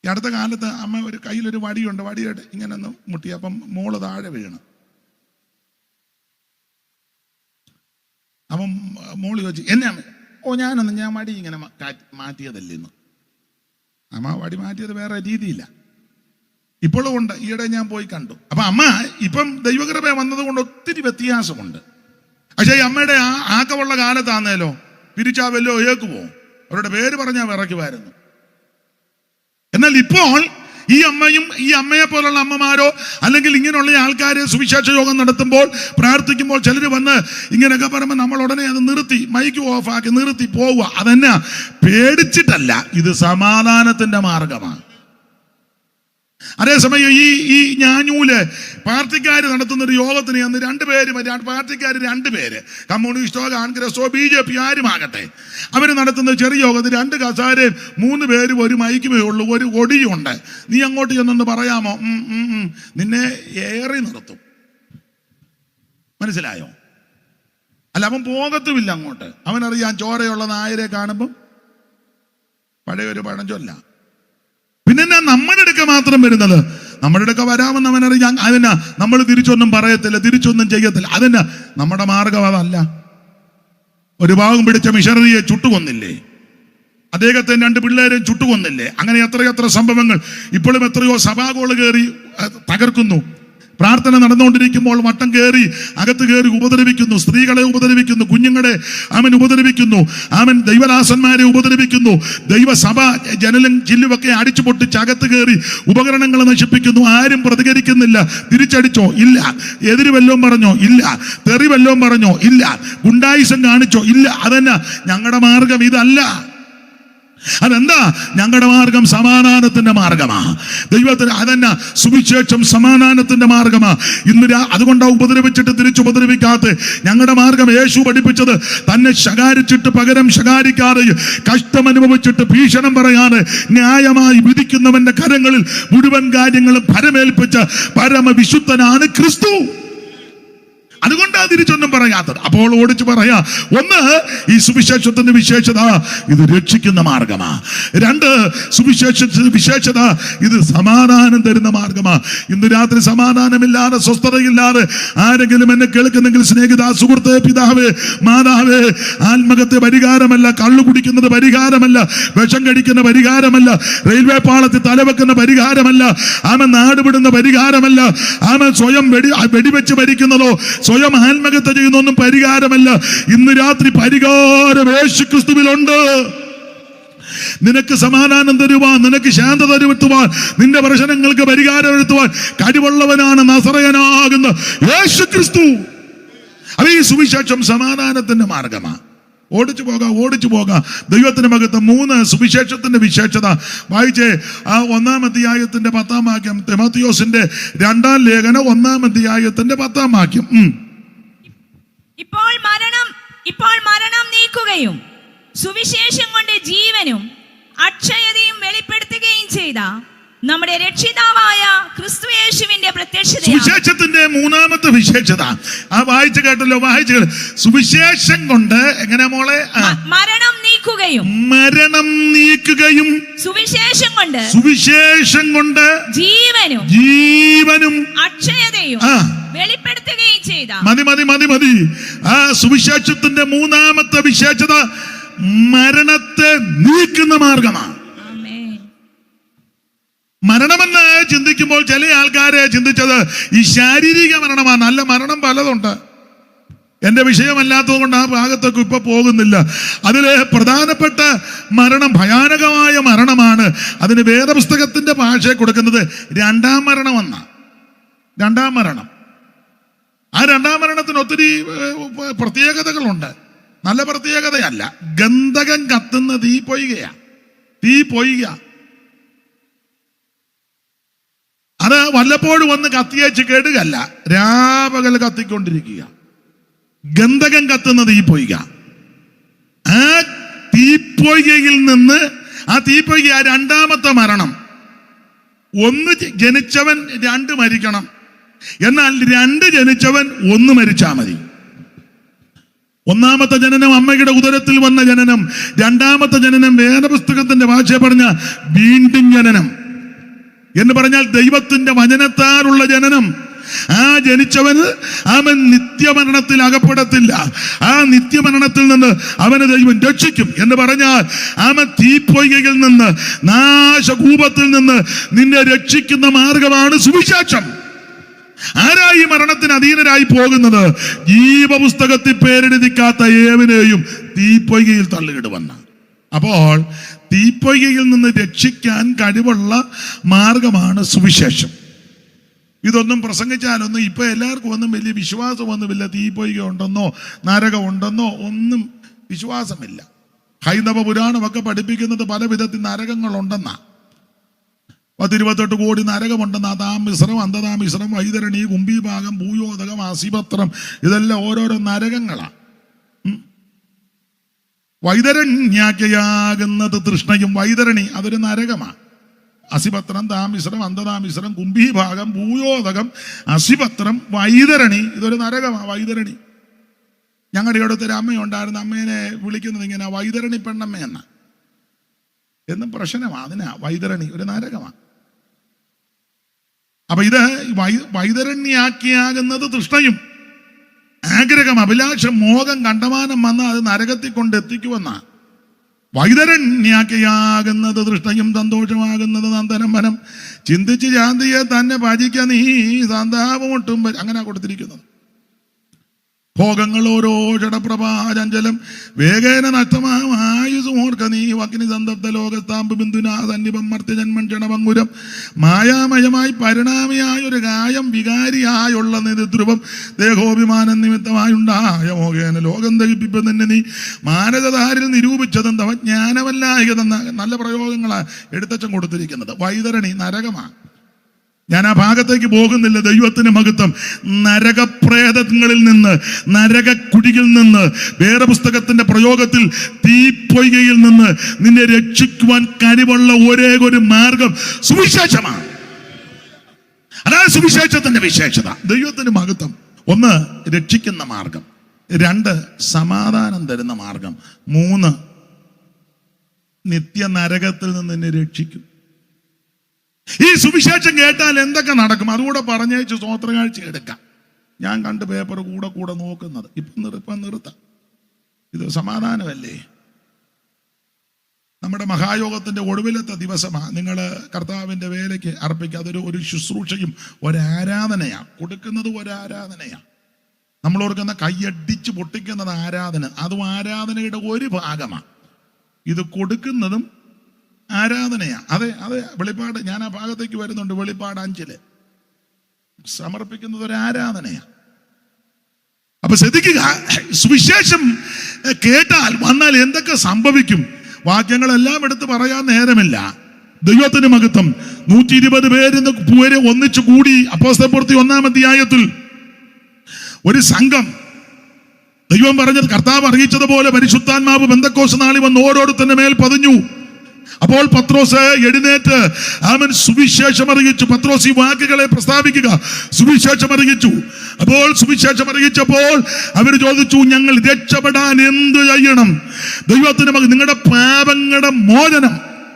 ഈ അടുത്ത കാലത്ത് അമ്മ കയ്യിലൊരു വടിയുണ്ട്, വടിയായിട്ട് ഇങ്ങനെ ഒന്ന് മുട്ടി. അപ്പം മോള് താഴെ വീണ്. അപ്പം മോള് ചോദിച്ചു, എന്നെ ഞാൻ വടി ഇങ്ങനെ മാറ്റിയതല്ലേ എന്ന്. അമ്മ വടി മാറ്റിയത് വേറെ രീതിയില്ല, ഇപ്പോഴും ഉണ്ട്. ഈയിടെ ഞാൻ പോയി കണ്ടു. അപ്പൊ അമ്മ ഇപ്പം ദൈവകൃപ വന്നത് കൊണ്ട് ഒത്തിരി വ്യത്യാസമുണ്ട്. പക്ഷേ ഈ അമ്മയുടെ ആക്കമുള്ള കാലത്താന്നേലോ പിരിച്ചാവല്ലോ ഏക്കുമോ അവരുടെ പേര് പറഞ്ഞാൽ വിറയ്ക്കുമായിരുന്നു. എന്നാൽ ഇപ്പോൾ ഈ അമ്മയും ഈ അമ്മയെ പോലുള്ള അമ്മമാരോ അല്ലെങ്കിൽ ഇങ്ങനെയുള്ള ആൾക്കാരെ സുവിശേഷ യോഗം നടത്തുമ്പോൾ പ്രാർത്ഥിക്കുമ്പോൾ ചിലർ വന്ന് ഇങ്ങനെയൊക്കെ പറയുമ്പോൾ നമ്മൾ ഉടനെ അത് നിർത്തി, മൈക്ക് ഓഫാക്കി നിർത്തി പോവുക. അതെന്നാ? പേടിച്ചിട്ടല്ല, ഇത് സമാധാനത്തിന്റെ മാർഗമാണ്. അതേസമയം ഈ ഞാഞ്ഞൂല് പാർട്ടിക്കാർ നടത്തുന്ന ഒരു യോഗത്തിന് അന്ന് പാർട്ടിക്കാർ 2 പേര്, കമ്മ്യൂണിസ്റ്റോ കോൺഗ്രസോ BJP ആരുമാകട്ടെ, അവർ നടത്തുന്ന ചെറിയ യോഗത്തിന് 2 കസാരയും 3 പേരും ഒരു മൈക്കുമേ ഉള്ളൂ, ഒരു ഒടിയുണ്ട്. നീ അങ്ങോട്ട് ചെന്നൊന്ന് പറയാമോ? നിന്നെ ഏറി നിർത്തും. മനസ്സിലായോ? അല്ല, അവൻ പോകത്തുമില്ല അങ്ങോട്ട്. അവനറിയാൻ ചോരയുള്ള നായരെ കാണുമ്പം പഴയൊരു പഴഞ്ചൊല്ല. പിന്നെ നമ്മുടെ അടുക്ക മാത്രം വരുന്നത്, നമ്മുടെ അടുക്ക വരാമെന്ന് അവനറിയാം. അതിനാ നമ്മൾ തിരിച്ചൊന്നും പറയത്തില്ല, തിരിച്ചൊന്നും ചെയ്യത്തില്ല. അതിനാ നമ്മുടെ മാർഗം അതല്ല. ഒരു ഭാഗം പിടിച്ച മിഷണറിയെ ചുട്ടുകൊന്നില്ലേ? അദ്ദേഹത്തെ 2 പിള്ളേരെയും ചുട്ടുകൊന്നില്ലേ? അങ്ങനെ എത്രയെത്ര സംഭവങ്ങൾ. ഇപ്പോഴും എത്രയോ സഭാഗോള് കയറി തകർക്കുന്നു. പ്രാർത്ഥന നടന്നുകൊണ്ടിരിക്കുമ്പോൾ വട്ടം കയറി അകത്ത് കയറി ഉപദ്രവിക്കുന്നു, സ്ത്രീകളെ ഉപദ്രവിക്കുന്നു, കുഞ്ഞുങ്ങളെ അവൻ ഉപദ്രവിക്കുന്നു, അവൻ ദൈവദാസന്മാരെ ഉപദ്രവിക്കുന്നു, ദൈവസഭ ജനലും ചില്ലുമൊക്കെ അടിച്ചു പൊട്ടിച്ച് അകത്ത് കയറി ഉപകരണങ്ങൾ നശിപ്പിക്കുന്നു. ആരും പ്രതികരിക്കുന്നില്ല. തിരിച്ചടിച്ചോ? ഇല്ല. എതിര് വല്ലതും പറഞ്ഞോ? ഇല്ല. തെറി വല്ലതും പറഞ്ഞോ? ഇല്ല. ഗുണ്ടായിസം കാണിച്ചോ? ഇല്ല. അതന്നെ ഞങ്ങളുടെ മാർഗം ഇതല്ല. അതെന്താ? ഞങ്ങളുടെ മാർഗം സമാധാനത്തിന്റെ മാർഗമാ. ദൈവത്തിന് അതന്നെ സുവിശേഷം സമാധാനത്തിന്റെ മാർഗമാ. അതുകൊണ്ടാ ഉപദ്രവിച്ചിട്ട് തിരിച്ചുപദ്രവിക്കാത്ത ഞങ്ങളുടെ മാർഗം. യേശു പഠിപ്പിച്ചത് തന്നെ ശകാരിച്ചിട്ട് പകരം ശകാരിക്കാതെ, കഷ്ടം അനുഭവിച്ചിട്ട് ഭീഷണം പറയാതെ, ന്യായമായി വിധിക്കുന്നവന്റെ കരങ്ങളിൽ മുഴുവൻ കാര്യങ്ങളും പരമേൽപ്പിച്ച പരമവിശുദ്ധനാണ് ക്രിസ്തു. അതുകൊണ്ടാ തിരിച്ചൊന്നും പറയാത്തത്. അപ്പോൾ ഓടിച്ചു പറയാ, ഒന്ന്, ഈ സുവിശേഷത്തിന്റെ വിശേഷത ഇത് രക്ഷിക്കുന്ന മാർഗമാ. രണ്ട്, സുവിശേഷത്തിന്റെ വിശേഷത ഇത് സമാധാനം തരുന്ന മാർഗമാ. ഇന്ന് രാത്രി സമാധാനമില്ലാതെ, സ്വസ്ഥതയില്ലാതെ ആരെങ്കിലും എന്നെ കേൾക്കുന്നെങ്കിൽ, സ്നേഹിത, സുഹൃത്ത്, പിതാവ്, മാതാവ്, ആത്മഹത്യ പരിഹാരമല്ല, കള്ളു കുടിക്കുന്നത് പരിഹാരമല്ല, വിഷം കഴിക്കുന്ന പരിഹാരമല്ല, റെയിൽവേ പാളത്തിൽ തലവെക്കുന്ന പരിഹാരമല്ല, ആമൻ നാടുവിടുന്ന പരിഹാരമല്ല, ആമൻ സ്വയം വെടിവെച്ച് മരിക്കുന്നതോ സ്വയം ആത്മഹത്യ ചെയ്യുന്നൊന്നും പരിഹാരമല്ല. ഇന്ന് രാത്രി പരിഹാരം യേശുക്രിസ്തുവിലുണ്ട്. നിനക്ക് സമാധാനം തരുവാൻ, നിനക്ക് ശാന്തത വരുത്തുവാൻ, നിന്റെ പ്രശ്നങ്ങൾക്ക് പരിഹാരം വരുത്തുവാൻ കഴിവുള്ളവനാണ് നസറയനാകുന്ന യേശുക്രിസ്തു. അത് ഈ സുവിശേഷം സമാധാനത്തിന്റെ മാർഗമാണ്. ഓടിച്ചു പോകാം ദൈവത്തിന്റെ മഹത്വം. 3 സുവിശേഷത്തിന്റെ വിശേഷത വായിച്ചേ. ആ 1-ാം അധ്യായത്തിന്റെ 10-ാം വാക്യം, തിമോത്തിയോസിന്റെ 2-ാം ലേഖനം 1-ാം അധ്യായത്തിന്റെ 10-ാം വാക്യം. ഇപ്പോൾ മരണം നീക്കുകയും സുവിശേഷം കൊണ്ട് ജീവനും അക്ഷയതയും വെളിപ്പെടുത്തുകയും ചെയ്ത നമ്മുടെ രക്ഷിതാവായ ക്രിസ്തുയേശുവിന്റെ പ്രത്യക്ഷത. സുവിശേഷത്തിന്റെ 3-ാമത്തെ വിശേഷത ആ വായിച്ചു കേട്ടല്ലോ, സുവിശേഷം കൊണ്ട് എങ്ങനെ മോളെ? മരണം നീക്കുകയും സുവിശേഷം കൊണ്ട് ജീവനും അക്ഷയതയും വെളിപ്പെടുത്തുകയും ചെയ്ത. മതി. ആ സുവിശേഷത്തിന്റെ 3-ാമത്തെ വിശേഷത മരണത്തെ നീക്കുന്ന മാർഗമാണ്. മരണമെന്ന് ചിന്തിക്കുമ്പോൾ ചില ആൾക്കാരെ ചിന്തിച്ചത് ഈ ശാരീരിക മരണമാണ്. നല്ല മരണം പലതുണ്ട്. എന്റെ വിഷയമല്ലാത്തത് കൊണ്ട് ആ ഭാഗത്തൊക്കെ ഇപ്പൊ പോകുന്നില്ല. അതിലെ പ്രധാനപ്പെട്ട മരണം ഭയാനകമായ മരണമാണ്. അതിന് വേദപുസ്തകത്തിന്റെ ഭാഷ കൊടുക്കുന്നത് 2-ാം മരണമെന്ന. 2-ാം മരണം. ആ 2-ാം മരണത്തിന് ഒത്തിരി പ്രത്യേകതകളുണ്ട്. നല്ല പ്രത്യേകതയല്ല. ഗന്ധകം കത്തുന്ന തീ പൊയ്ക. അത് വല്ലപ്പോഴും വന്ന് കത്തിയേച്ച് കേടുകല്ല, രാപകൽ കത്തിക്കൊണ്ടിരിക്കുക. ഗന്ധകം കത്തുന്നത് ഈ പൊയ്ക. ആ തീപ്പൊയ്കയിൽ നിന്ന്, ആ തീപ്പൊയ്ക 2-ാമത്തെ മരണം. 1 ജനിച്ചവൻ 2 മരിക്കണം. എന്നാൽ 2 ജനിച്ചവൻ 1 മരിച്ചാൽ മതി. 1-ാമത്തെ ജനനം അമ്മയുടെ ഉദരത്തിൽ വന്ന ജനനം. 2-ാമത്തെ ജനനം വേദപുസ്തകത്തിന്റെ ഭാഷ പറഞ്ഞ വീണ്ടും ജനനം എന്ന് പറഞ്ഞാൽ ദൈവത്തിന്റെ വചനത്താലുള്ള ജനനം. ആ ജനിച്ചവന് അവൻ നിത്യമരണത്തിൽ അകപ്പെടത്തില്ല. ആ നിത്യമരണത്തിൽ നിന്ന് അവനെ ദൈവം രക്ഷിക്കും എന്ന് പറഞ്ഞാൽ അവൻ തീപ്പൊയ്കയിൽ നിന്ന്, നാശകൂപത്തിൽ നിന്ന് നിന്നെ രക്ഷിക്കുന്ന മാർഗമാണ് സുവിശേഷം. ആരായി മരണത്തിന് അധീനരായി പോകുന്നത്? ജീവപുസ്തകത്തിൽ പേരെഴുതിക്കാത്ത ഏവനെയും തീപ്പൊയ്കയിൽ തള്ളിയിടുവന്ന. അപ്പോൾ തീപ്പൊയ്കയിൽ നിന്ന് രക്ഷിക്കാൻ കഴിവുള്ള മാർഗമാണ് സുവിശേഷം. ഇതൊന്നും പ്രസംഗിച്ചാലൊന്നും ഇപ്പൊ എല്ലാവർക്കും ഒന്നും വലിയ വിശ്വാസമൊന്നുമില്ല. തീപ്പൊയ്ക ഉണ്ടെന്നോ നരകം ഉണ്ടെന്നോ ഒന്നും വിശ്വാസമില്ല. ഹൈന്ദവ പുരാണമൊക്കെ പഠിപ്പിക്കുന്നത് പല വിധത്തിൽ നരകങ്ങളുണ്ടെന്നാ. 28 കോടി നരകമുണ്ടെന്ന്. അതാമിശ്രം, അന്ധതാമിശ്രം, വൈതരണി, കുംഭീഭാഗം, ഭൂയോദകം, അസിപത്രം, ഇതെല്ലാം ഓരോരോ നരകങ്ങളാണ്. വൈതരണ്യാക്കയാകുന്നത് തൃഷ്ണയും. വൈതരണി അതൊരു നരകമാണ്. അസിപത്രം, താമിശ്രം, അന്ധതാമിശ്രം, കുംഭീഭാഗം, ഭൂയോദകം, അസിപത്രം, വൈതരണി ഇതൊരു നരകമാണ്. വൈതരണി. ഞങ്ങളുടെ ഇടത്തൊരു അമ്മയുണ്ടായിരുന്നു. അമ്മേനെ വിളിക്കുന്നത് ഇങ്ങനെ വൈതരണി പെണ്ണമ്മ എന്നും പ്രശ്നമാണ്. അതിനാ വൈതരണി ഒരു നരകമാണ്. അപ്പൊ ഇത് വൈതരണ്യാക്കിയാകുന്നത് തൃഷ്ണയും ആഗ്രഹം, അഭിലാഷം, മോഹം, കണ്ടമാനം വന്ന് അത് നരകത്തിൽ കൊണ്ടെത്തിക്കുമെന്ന. വൈതരണ്യാക്കിയാകുന്നത് തൃഷ്ണയും സന്തോഷമാകുന്നത് നന്ദനം വനം. ചിന്തിച്ച് ശാന്തിയെ തന്നെ ഭജിക്ക നീ സന്താപമൊട്ടും. അങ്ങനെ കൊടുത്തിരിക്കുന്നത്. ഭോഗങ്ങൾ ഓരോ ജഡപ്രഭാചഞ്ചലം വേഗേന നഷ്ടമായുസുമോർക്ക നീ വക്കിനി സന്തപ്ത ലോകസ്ഥാമ്പ് ബിന്ദുനാ സന്നിപം മർത്യജന്മൻ ക്ഷണഭംഗുരം. മായാമയമായി പരിണാമിയായ ഒരു കായം വികാരിയായുള്ള നിരുധ്രുവം ദേഹോഭിമാനം നിമിത്തമായുണ്ടായ മോഹേന ലോകം ദഹിപ്പിപ്പം തന്നെ നീ മാനസധാരിൽ നിരൂപിച്ചതും തവ ജ്ഞാനമല്ലായതെന്ന നല്ല പ്രയോഗങ്ങളാണ് എടുത്തച്ഛൻ കൊടുത്തിരിക്കുന്നത്. വൈതരണി നരകമാണ്. ഞാൻ ആ ഭാഗത്തേക്ക് പോകുന്നില്ല. ദൈവത്തിന് മഹത്വം. നരകപ്രേതങ്ങളിൽ നിന്ന്, നരകക്കുഴിയിൽ നിന്ന്, വേറെ പുസ്തകത്തിന്റെ പ്രയോഗത്തിൽ തീപ്പൊയ്കയിൽ നിന്ന് നിന്നെ രക്ഷിക്കുവാൻ കഴിവുള്ള ഒരേ ഒരു മാർഗം സുവിശേഷമാണ്. അതാണ് സുവിശേഷത്തിന്റെ വിശേഷത. ദൈവത്തിന് മഹത്വം. ഒന്ന്, രക്ഷിക്കുന്ന മാർഗം. 2, സമാധാനം തരുന്ന മാർഗം. 3, നിത്യ നരകത്തിൽ നിന്ന് നിന്നെ രക്ഷിക്കും. ഈ സുവിശേഷം കേട്ടാൽ എന്തൊക്കെ നടക്കും? അതുകൂടെ പറഞ്ഞേച്ച് സ്തോത്രകാഴ്ച എടുക്കാം. ഞാൻ കണ്ട് പേപ്പർ കൂടെ നോക്കുന്നത് ഇപ്പം നിർത്താം. ഇത് സമാധാനമല്ലേ? നമ്മുടെ മഹായോഗത്തിന്റെ ഒടുവിലത്തെ ദിവസമാണ്. നിങ്ങൾ കർത്താവിന്റെ വേലയ്ക്ക് അർപ്പിക്കുക. അതൊരു ശുശ്രൂഷയും ഒരാരാധനയാണ്. കൊടുക്കുന്നത് ഒരാരാധനയാണ്. നമ്മൾ ഓർക്കുന്ന കൈയടിച്ച് പൊട്ടിക്കുന്നത് ആരാധന, അതും ആരാധനയുടെ ഒരു ഭാഗമാണ്. ഇത് കൊടുക്കുന്നതും ആരാധനയാണ്. അതെ, വെളിപ്പാട്, ഞാൻ ആ ഭാഗത്തേക്ക് വരുന്നുണ്ട്. വെളിപ്പാട് 5 സമർപ്പിക്കുന്നത് ഒരു ആരാധനയാണ്. അപ്പൊ ശ്രദ്ധിക്കുക, സുവിശേഷം കേട്ടാൽ വന്നാൽ എന്തൊക്കെ സംഭവിക്കും? വാക്യങ്ങളെല്ലാം എടുത്ത് പറയാൻ നേരമില്ല. ദൈവത്തിന് മഹത്വം. 120 പേര് ഒന്നിച്ചു കൂടി. അപ്പോസ്തലപ്രവൃത്തി 1-ാം അധ്യായത്തിൽ ഒരു സംഘം, ദൈവം പറഞ്ഞത്, കർത്താവ് അറിയിച്ചതുപോലെ പരിശുദ്ധാത്മാവ് പെന്തക്കോസ്ത് നാളിൽ വന്ന് ഓരോരുത്തരുടെ മേൽ പതിഞ്ഞു. അപ്പോൾ പത്രോസ് എഴുന്നേറ്റ് അവൻ സുവിശേഷം അറിയിച്ചു. പത്രോസ് ഈ വാക്കുകളെ പ്രസ്താവിക്കുക, സുവിശേഷം അറിയിച്ചു. അപ്പോൾ സുവിശേഷം അറിയിച്ചപ്പോൾ അവർ ചോദിച്ചു, ഞങ്ങൾ രക്ഷപ്പെടാൻ എന്ത് ചെയ്യണം? ദൈവത്തിന് നിങ്ങളുടെ പാപങ്ങളുടെ മോചനം.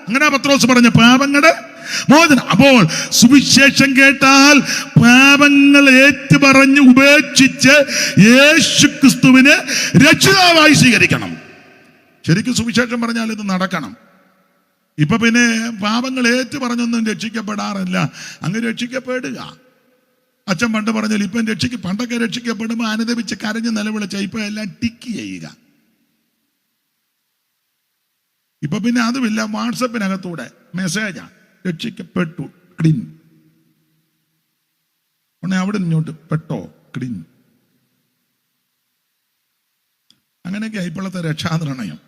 അങ്ങനെ പത്രോസ് പറഞ്ഞ പാപങ്ങളുടെ മോചനം. അപ്പോൾ സുവിശേഷം കേട്ടാൽ പാപങ്ങൾ ഏറ്റുപറഞ്ഞ് ഉപേക്ഷിച്ച് യേശു ക്രിസ്തുവിനെ രക്ഷിതാവായി സ്വീകരിക്കണം. ശരിക്കും സുവിശേഷം പറഞ്ഞാൽ ഇത് നടക്കണം. ഇപ്പൊ പിന്നെ പാപങ്ങൾ ഏറ്റു പറഞ്ഞൊന്നും രക്ഷിക്കപ്പെടാറില്ല. അങ്ങ് രക്ഷിക്കപ്പെടുക. അച്ഛൻ പണ്ട് പറഞ്ഞാൽ ഇപ്പം പണ്ടൊക്കെ രക്ഷിക്കപ്പെടുമ്പോൾ അനുദപിച്ച് കരഞ്ഞ് നിലവിളിച്ച, ഇപ്പൊ എല്ലാം ടിക്ക് ചെയ്യുക. ഇപ്പൊ പിന്നെ അതുമില്ല. വാട്സപ്പിനകത്തൂടെ മെസ്സേജാ, രക്ഷിക്കപ്പെട്ടു ക്ലീൻ, ഉടനെ അവിടെ ഇങ്ങോട്ട് പെട്ടോ ക്ലീൻ. അങ്ങനെയൊക്കെയാ ഇപ്പോഴത്തെ രക്ഷാനിർണയം.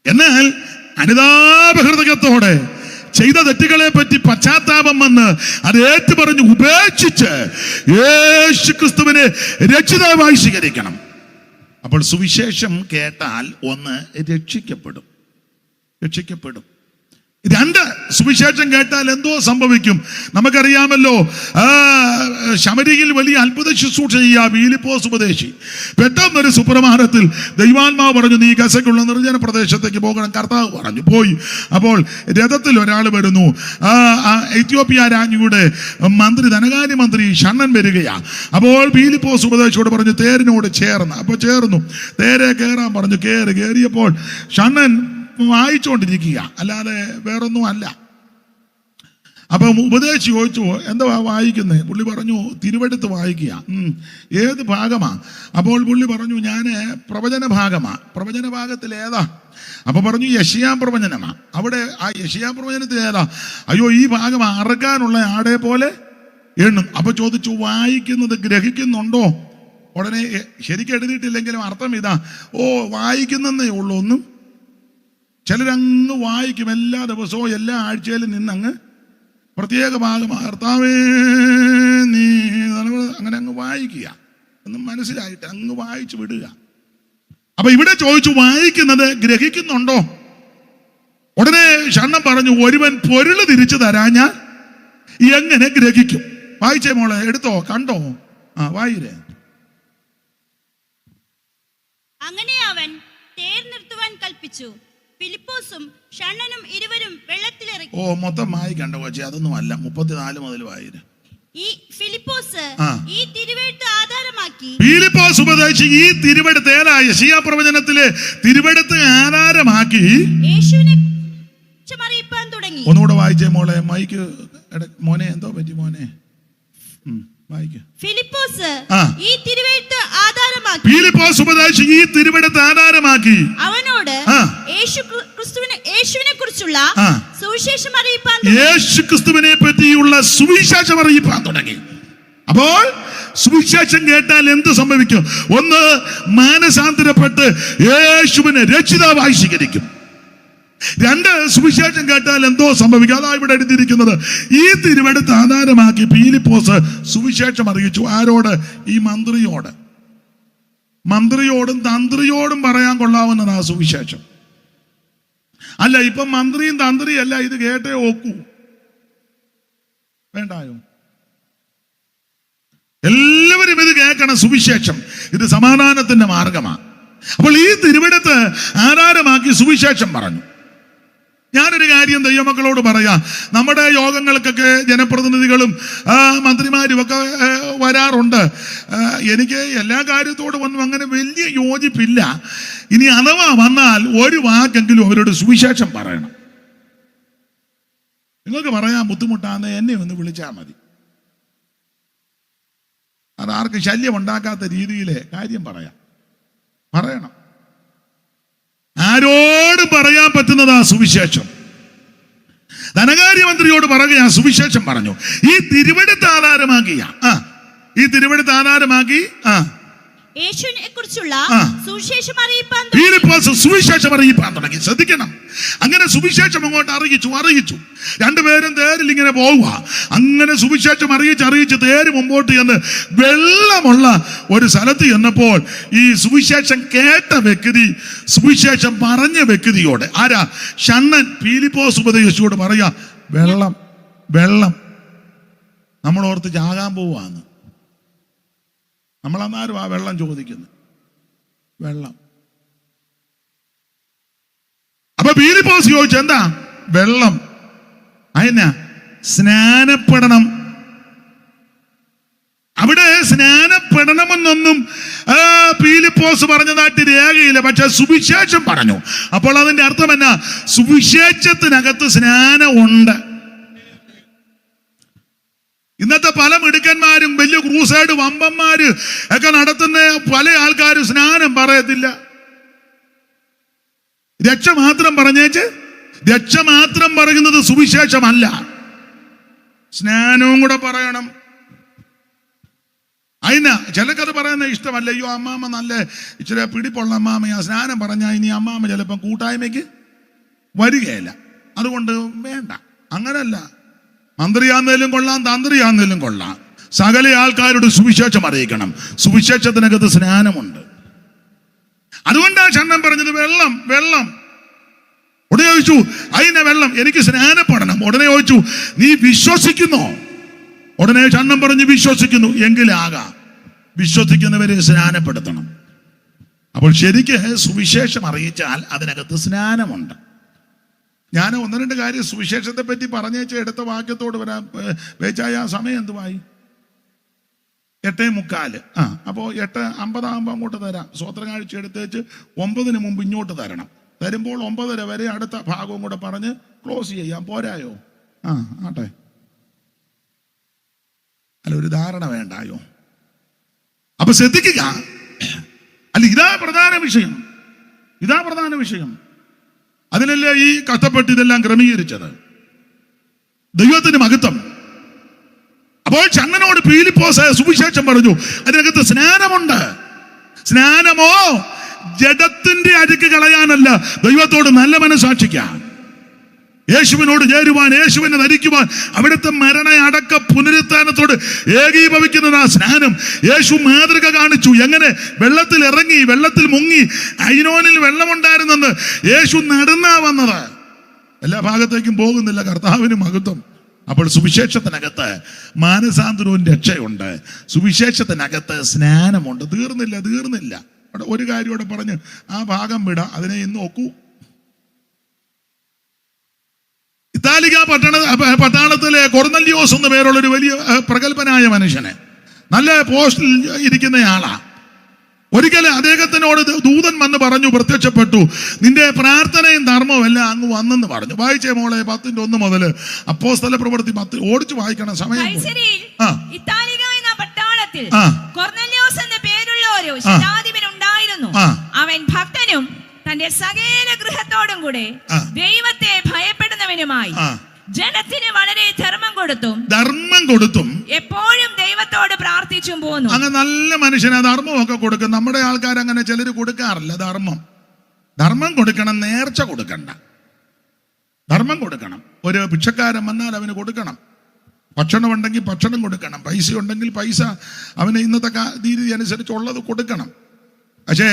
എന്നാൽ അനുതാപഹൃദയത്തോടെ ചെയ്ത തെറ്റുകളെ പറ്റി പശ്ചാത്താപം വന്ന് അത് ഏറ്റുപറഞ്ഞ് ഉപേക്ഷിച്ച് യേശു ക്രിസ്തുവിനെ രക്ഷിതാവായി സ്വീകരിക്കണം. അപ്പോൾ സുവിശേഷം കേട്ടാൽ ഒന്ന്, രക്ഷിക്കപ്പെടും. 2, സുവിശേഷം കേട്ടാൽ എന്തോ സംഭവിക്കും? നമുക്കറിയാമല്ലോ, ശമരിയിൽ വലിയ അത്ഭുത ശുശ്രൂഷ ചെയ്യുക ഫിലിപ്പോസ് ഉപദേശി. പെട്ടെന്നൊരു സുപ്രഭാതത്തിൽ ദൈവാത്മാവ് പറഞ്ഞു, നീ ഗസയ്ക്കുള്ള നിർജ്ജന പ്രദേശത്തേക്ക് പോകണം. കർത്താവ് പറഞ്ഞു, പോയി. അപ്പോൾ രഥത്തിൽ ഒരാൾ വരുന്നു. എത്യോപ്യ രാജ്ഞിയുടെ മന്ത്രി, ധനകാര്യമന്ത്രി ഷണ്ണൻ വരികയാ. അപ്പോൾ ഫിലിപ്പോസ് ഉപദേശിയോട് പറഞ്ഞു, തേരിനോട് ചേർന്ന്. അപ്പോൾ ചേർന്നു. തേരെ കയറാൻ പറഞ്ഞു. കയറിയപ്പോൾ ഷണ്ണൻ വായിച്ചുകൊണ്ടിരിക്കുക, അല്ലാതെ വേറൊന്നും അല്ല. അപ്പൊ ഉപദേശി ചോദിച്ചു, എന്താ വായിക്കുന്നത്? പുള്ളി പറഞ്ഞു, തിരുവെടുത്ത് വായിക്കുക. ഏത് ഭാഗമാ? അപ്പോൾ പുള്ളി പറഞ്ഞു, ഞാൻ പ്രവചന ഭാഗമാ. പ്രവചന ഭാഗത്തിൽ ഏതാ? അപ്പൊ പറഞ്ഞു, യെശയ്യാ പ്രവചനമാ. അവിടെ ആ യെശയ്യാ പ്രവചനത്തിൽ ഏതാ? അയ്യോ, ഈ ഭാഗം അറുക്കാനുള്ള ആടെ പോലെ എണ്ണും. അപ്പൊ ചോദിച്ചു, വായിക്കുന്നത് ഗ്രഹിക്കുന്നുണ്ടോ? ഉടനെ ശരിക്കും എഴുതിയിട്ടില്ലെങ്കിലും അർത്ഥം ഇതാ, ഓ വായിക്കുന്നേ ഉള്ളൂ. ഒന്നും ചിലരങ്ങ് വായിക്കും, എല്ലാ ദിവസവും എല്ലാ ആഴ്ചയിലും നിന്നങ്ങ് പ്രത്യേക ഭാഗം കർത്താവേ നീ അങ്ങനെ അങ്ങ് വായിക്കുക. ഒന്നും മനസ്സിലായിട്ട് അങ്ങ് വായിച്ചു വിടുക. അപ്പൊ ഇവിടെ ചോദിച്ചു, വായിക്കുന്നത് ഗ്രഹിക്കുന്നുണ്ടോ? ഉടനെ ഷണ്ണം പറഞ്ഞു, ഒരുവൻ പൊരുള് തിരിച്ചു തരാഞ്ഞാൽ എങ്ങനെ ഗ്രഹിക്കും? വായിച്ചേ മോളെ, എടുത്തോ, കണ്ടോ? വായിരേ. അങ്ങനെ അവൻ തേർ നിർത്തുവാൻ കൽപ്പിച്ചു. ഫിലിപ്പോസും ഷണ്ണനും ഇരുവരും വെള്ളത്തിലിറങ്ങി. മൊത്തം വായിക്കണ്ട കോച്ചി, അതൊന്നും അല്ല. 34 മുതൽ വായിര്. ഈ ഫിലിപ്പോസ് ഈ തിരുവെഴുത്ത് ആധാരമാക്കി. ഫിലിപ്പോസ് ഉപദേശി ഈ തിരുവെടുത്ത് യെശയ്യാ പ്രവചനത്തിലെ തിരുവെടുത്ത് ആധാരമാക്കി യേശുവിനെ അറിയിപ്പാൻ തുടങ്ങി. ഒന്നുകൂടെ വായിച്ചേ മോളെ. മൈക്ക് മോനെ, എന്തോ പറ്റി മോനെ? ഫിലിപ്പോസ് ഈ തിരുവെഴുത്ത് ആധാരമാക്കി. ഫിലിപ്പോസ് ഉപദേശി ഈ തിരുവെടുത്ത് ആധാരമാക്കി അവനോട് യേശുവിനെ കുറിച്ചുള്ള സുവിശേഷം അറിയിപ്പാൻ, യേശു ക്രിസ്തുവിനെ പറ്റിയുള്ള സുവിശേഷം അറിയിപ്പാൻ തുടങ്ങി. അപ്പോൾ സുവിശേഷം കേട്ടാൽ എന്ത് സംഭവിക്കും? ഒന്ന്, മാനസാന്തരപ്പെട്ട് യേശുവിനെ രക്ഷിതാവായി സ്വീകരിക്കും. 2, സുവിശേഷം കേട്ടാൽ എന്തോ സംഭവിക്കും? അതാ ഇവിടെ എഴുതിയിരിക്കുന്നത്. ഈ തിരുവെടുത്ത് ആധാരമാക്കി ഫിലിപ്പോസ് സുവിശേഷം അറിയിച്ചു. ആരോട്? ഈ മന്ത്രിയോടും തന്ത്രിയോടും പറയാൻ കൊള്ളാവുന്നതാ സുവിശേഷം. അല്ല, ഇപ്പം മന്ത്രിയും തന്ത്രിയും അല്ല, ഇത് കേട്ടേ ഒക്കൂ. വേണ്ടായോ? എല്ലാവരും ഇത് കേൾക്കണം, സുവിശേഷം ഇത് സമാധാനത്തിന്റെ മാർഗമാണ്. അപ്പോൾ ഈ തിരുവെടുത്ത് ആധാരമാക്കി സുവിശേഷം പറഞ്ഞു. ഞാനൊരു കാര്യം ദൈവമക്കളോട് പറയാം. നമ്മുടെ യോഗങ്ങൾക്കൊക്കെ ജനപ്രതിനിധികളും മന്ത്രിമാരും ഒക്കെ വരാറുണ്ട്. എനിക്ക് എല്ലാ കാര്യത്തോടും ഒന്നും അങ്ങനെ വലിയ യോജിപ്പില്ല. ഇനി അഥവാ വന്നാൽ ഒരു വാക്കെങ്കിലും അവരോട് സുവിശേഷം പറയണം. നിങ്ങൾക്ക് പറയാൻ ബുദ്ധിമുട്ടാന്ന് എന്നെ ഒന്ന് വിളിച്ചാൽ മതി. അതാർക്ക് ശല്യം ഉണ്ടാക്കാത്ത രീതിയിലെ കാര്യം പറയണം. ആരോടും പറയാൻ പറ്റുന്നതാ സുവിശേഷം. ധനകാര്യമന്ത്രിയോട് പറയുക സുവിശേഷം പറഞ്ഞു. ഈ തിരുവെടുത്ത് ആധാരമാക്കി യേശുവിനെ കുറിച്ചുള്ള സുവിശേഷം അറിയിപ്പാൻ തുടങ്ങി. ശ്രദ്ധിക്കണം. അങ്ങനെ സുവിശേഷം അങ്ങോട്ട് അറിയിച്ചു. രണ്ടുപേരും തേരിൽ ഇങ്ങനെ പോവുക. അങ്ങനെ സുവിശേഷം അറിയിച്ച് തേര് മുമ്പോട്ട് ചെന്ന് വെള്ളമുള്ള ഒരു സ്ഥലത്ത് ചെന്നപ്പോൾ ഈ സുവിശേഷം കേട്ട വ്യക്തി സുവിശേഷം പറഞ്ഞ വ്യക്തിയോട്, ആരാ? ഷണ്ണൻ പീലിപ്പോസ് ഉപദേശിയോട് പറയാ, വെള്ളം നമ്മൾ ഓർത്ത് ചാകാൻ പോവാന്ന്. നമ്മളന്നാരും ആ വെള്ളം ചോദിക്കുന്നു. വെള്ളം. അപ്പൊ പീലിപ്പോസ് ചോദിച്ചു, എന്താ വെള്ളം? അതിനാ സ്നാനപ്പെടണം. അവിടെ സ്നാനപ്പെടണമെന്നൊന്നും പീലിപ്പോസ് പറഞ്ഞതായിട്ട് രേഖയില്ല. പക്ഷെ സുവിശേഷം പറഞ്ഞു. അപ്പോൾ അതിന്റെ അർത്ഥം എന്നാ? സുവിശേഷത്തിനകത്ത് സ്നാനമുണ്ട്. ഇന്നത്തെ പല മിടുക്കന്മാരും വലിയ ക്രൂസൈഡ് വമ്പന്മാര് ഒക്കെ നടത്തുന്ന പല ആൾക്കാരും സ്നാനം പറയത്തില്ല. രക്ഷ മാത്രം പറയുന്നത് സുവിശേഷമല്ല. സ്നാനവും കൂടെ പറയണം. അതിനാ ചിലക്കത് പറയുന്ന ഇഷ്ടമല്ല. അയ്യോ അമ്മാമ്മ നല്ല ഇച്ചിരി പിടിപ്പുള്ള അമ്മാമ്മയാ, സ്നാനം പറഞ്ഞാൽ ഇനി അമ്മാമ്മ ചിലപ്പം കൂട്ടായ്മയ്ക്ക് വരികയില്ല. അതുകൊണ്ട് വേണ്ട. അങ്ങനല്ല. മന്ത്രിയാന്നേലും കൊള്ളാം, തന്ത്രിയാന്നേലും കൊള്ളാം, സകല ആൾക്കാരോട് സുവിശേഷം അറിയിക്കണം. സുവിശേഷത്തിനകത്ത് സ്നാനമുണ്ട്. അതുകൊണ്ടാ ഷണ്ണൻ പറഞ്ഞത് വെള്ളം. ഉടനെ ചോദിച്ചു, അതിനെ വെള്ളം, എനിക്ക് സ്നാനപ്പെടണം. ഉടനെ ചോദിച്ചു, നീ വിശ്വസിക്കുന്നോ? ഉടനെ ഷണ്ണൻ പറഞ്ഞു, വിശ്വസിക്കുന്നു. എങ്കിലാകാം. വിശ്വസിക്കുന്നവരെ സ്നാനപ്പെടുത്തണം. അപ്പോൾ ശരിക്ക് സുവിശേഷം അറിയിച്ചാൽ അതിനകത്ത് സ്നാനമുണ്ട്. ഞാൻ ഒന്ന് രണ്ട് കാര്യം സുവിശേഷത്തെ പറ്റി പറഞ്ഞേച്ച് എടുത്ത വാക്യത്തോട് വരാൻ വെച്ചായ സമയം എന്തുവായി? 8:45. അപ്പോൾ 8:50 അങ്ങോട്ട് തരാം. സ്വോത്രകാഴ്ച എടുത്തേച്ച് 9 മുമ്പ് ഇങ്ങോട്ട് തരണം. തരുമ്പോൾ 9:30 വരെ അടുത്ത ഭാഗവും കൂടെ പറഞ്ഞ് ക്ലോസ് ചെയ്യാം. പോരായോ? ആട്ടെ. അല്ല, ഒരു ധാരണ വേണ്ടായോ? അപ്പൊ ശ്രദ്ധിക്കുക. അല്ല, ഇതാ പ്രധാന വിഷയം. അതിനല്ലേ ഈ കഷ്ടപ്പെട്ട് ഇതെല്ലാം ക്രമീകരിച്ചത്. ദൈവത്തിന് മഹത്വം. അപ്പോൾ ഷണ്ണനോട് പീലിപ്പോസ് സുവിശേഷം പറഞ്ഞു. അതിനകത്ത് സ്നാനമുണ്ട്. സ്നാനമോ ജഡത്തിന്റെ അഴുക്ക് കളയാനല്ല, ദൈവത്തോട് നല്ല മനസ്സാക്ഷിക്കാൻ, യേശുവിനോട് ചേരുവാൻ, യേശുവിനെ ധരിക്കുവാൻ, അവിടുത്തെ മരണ അടക്ക പുനരുത്ഥാനത്തോട് ഏകീഭവിക്കുന്നതാ സ്നാനം. യേശു മാതൃക കാണിച്ചു. എങ്ങനെ വെള്ളത്തിൽ ഇറങ്ങി, വെള്ളത്തിൽ മുങ്ങി. ഐനോനിൽ വെള്ളമുണ്ടായിരുന്നെന്ന് യേശു നടന്നാ വന്നത്. എല്ലാ ഭാഗത്തേക്കും പോകുന്നില്ല. കർത്താവിന് മഹത്വം. അപ്പോൾ സുവിശേഷത്തിനകത്ത് മാനസാന്തരവും രക്ഷയുണ്ട്. സുവിശേഷത്തിനകത്ത് സ്നാനമുണ്ട്. തീർന്നില്ല. അവിടെ ഒരു കാര്യം പറഞ്ഞ് ആ ഭാഗം വിടാം. അതിനെ ഇന്ന് ഒക്കൂ. ഇത്താലിക പട്ടണത്തിലെ കൊർന്നല്യോസ് എന്ന പേരുള്ളൊരു വലിയ പ്രഗത്ഭനായ മനുഷ്യനെ, നല്ല പോസ്റ്റിൽ ഇരിക്കുന്നയാളാ. ഒരിക്കൽ അദ്ദേഹത്തിനോട് ദൂതൻ വന്ന് പറഞ്ഞു, പ്രത്യക്ഷപ്പെട്ടു, നിന്റെ പ്രാർത്ഥനയും ധർമ്മവും എല്ലാം അങ്ങ് വന്നെന്ന് പറഞ്ഞു. വായിച്ചേ മോളെ, 10:1 മുതൽ അപ്പോസ്തല പ്രവൃത്തി 10 ഓടിച്ചു വായിക്കണം. സമയം. ഇത്താലിക എന്ന പട്ടണത്തിൽ കൊർന്നല്യോസ് എന്ന പേരുള്ള ഒരു ശതാധിപൻ ഉണ്ടായിരുന്നു. അവൻ ഭക്തനും തന്റെ സകല ഗൃഹത്തോടും കൂടെ ദൈവത്തെ ഭയപ്പെടുന്നവനുമായി ജനത്തിന് വളരെ ധർമ്മം കൊടുത്തും എപ്പോഴും ദൈവത്തോട് പ്രാർത്ഥിച്ചും പോന്നു. അങ്ങനെ നല്ല മനുഷ്യനാ. ധർമ്മമൊക്കെ കൊടുക്കും. നമ്മുടെ ആൾക്കാർ അങ്ങനെ ചിലര് കൊടുക്കാറില്ല. ധർമ്മം കൊടുക്കണം, നേർച്ച കൊടുക്കണ്ട. ധർമ്മം കൊടുക്കണം. ഒരു ഭിക്ഷക്കാരൻ വന്നാൽ അവന് കൊടുക്കണം. ഭക്ഷണം ഉണ്ടെങ്കിൽ ഭക്ഷണം കൊടുക്കണം. പൈസ ഉണ്ടെങ്കിൽ പൈസ അവന് ഇന്നത്തെ രീതി അനുസരിച്ചുള്ളത് കൊടുക്കണം. പക്ഷേ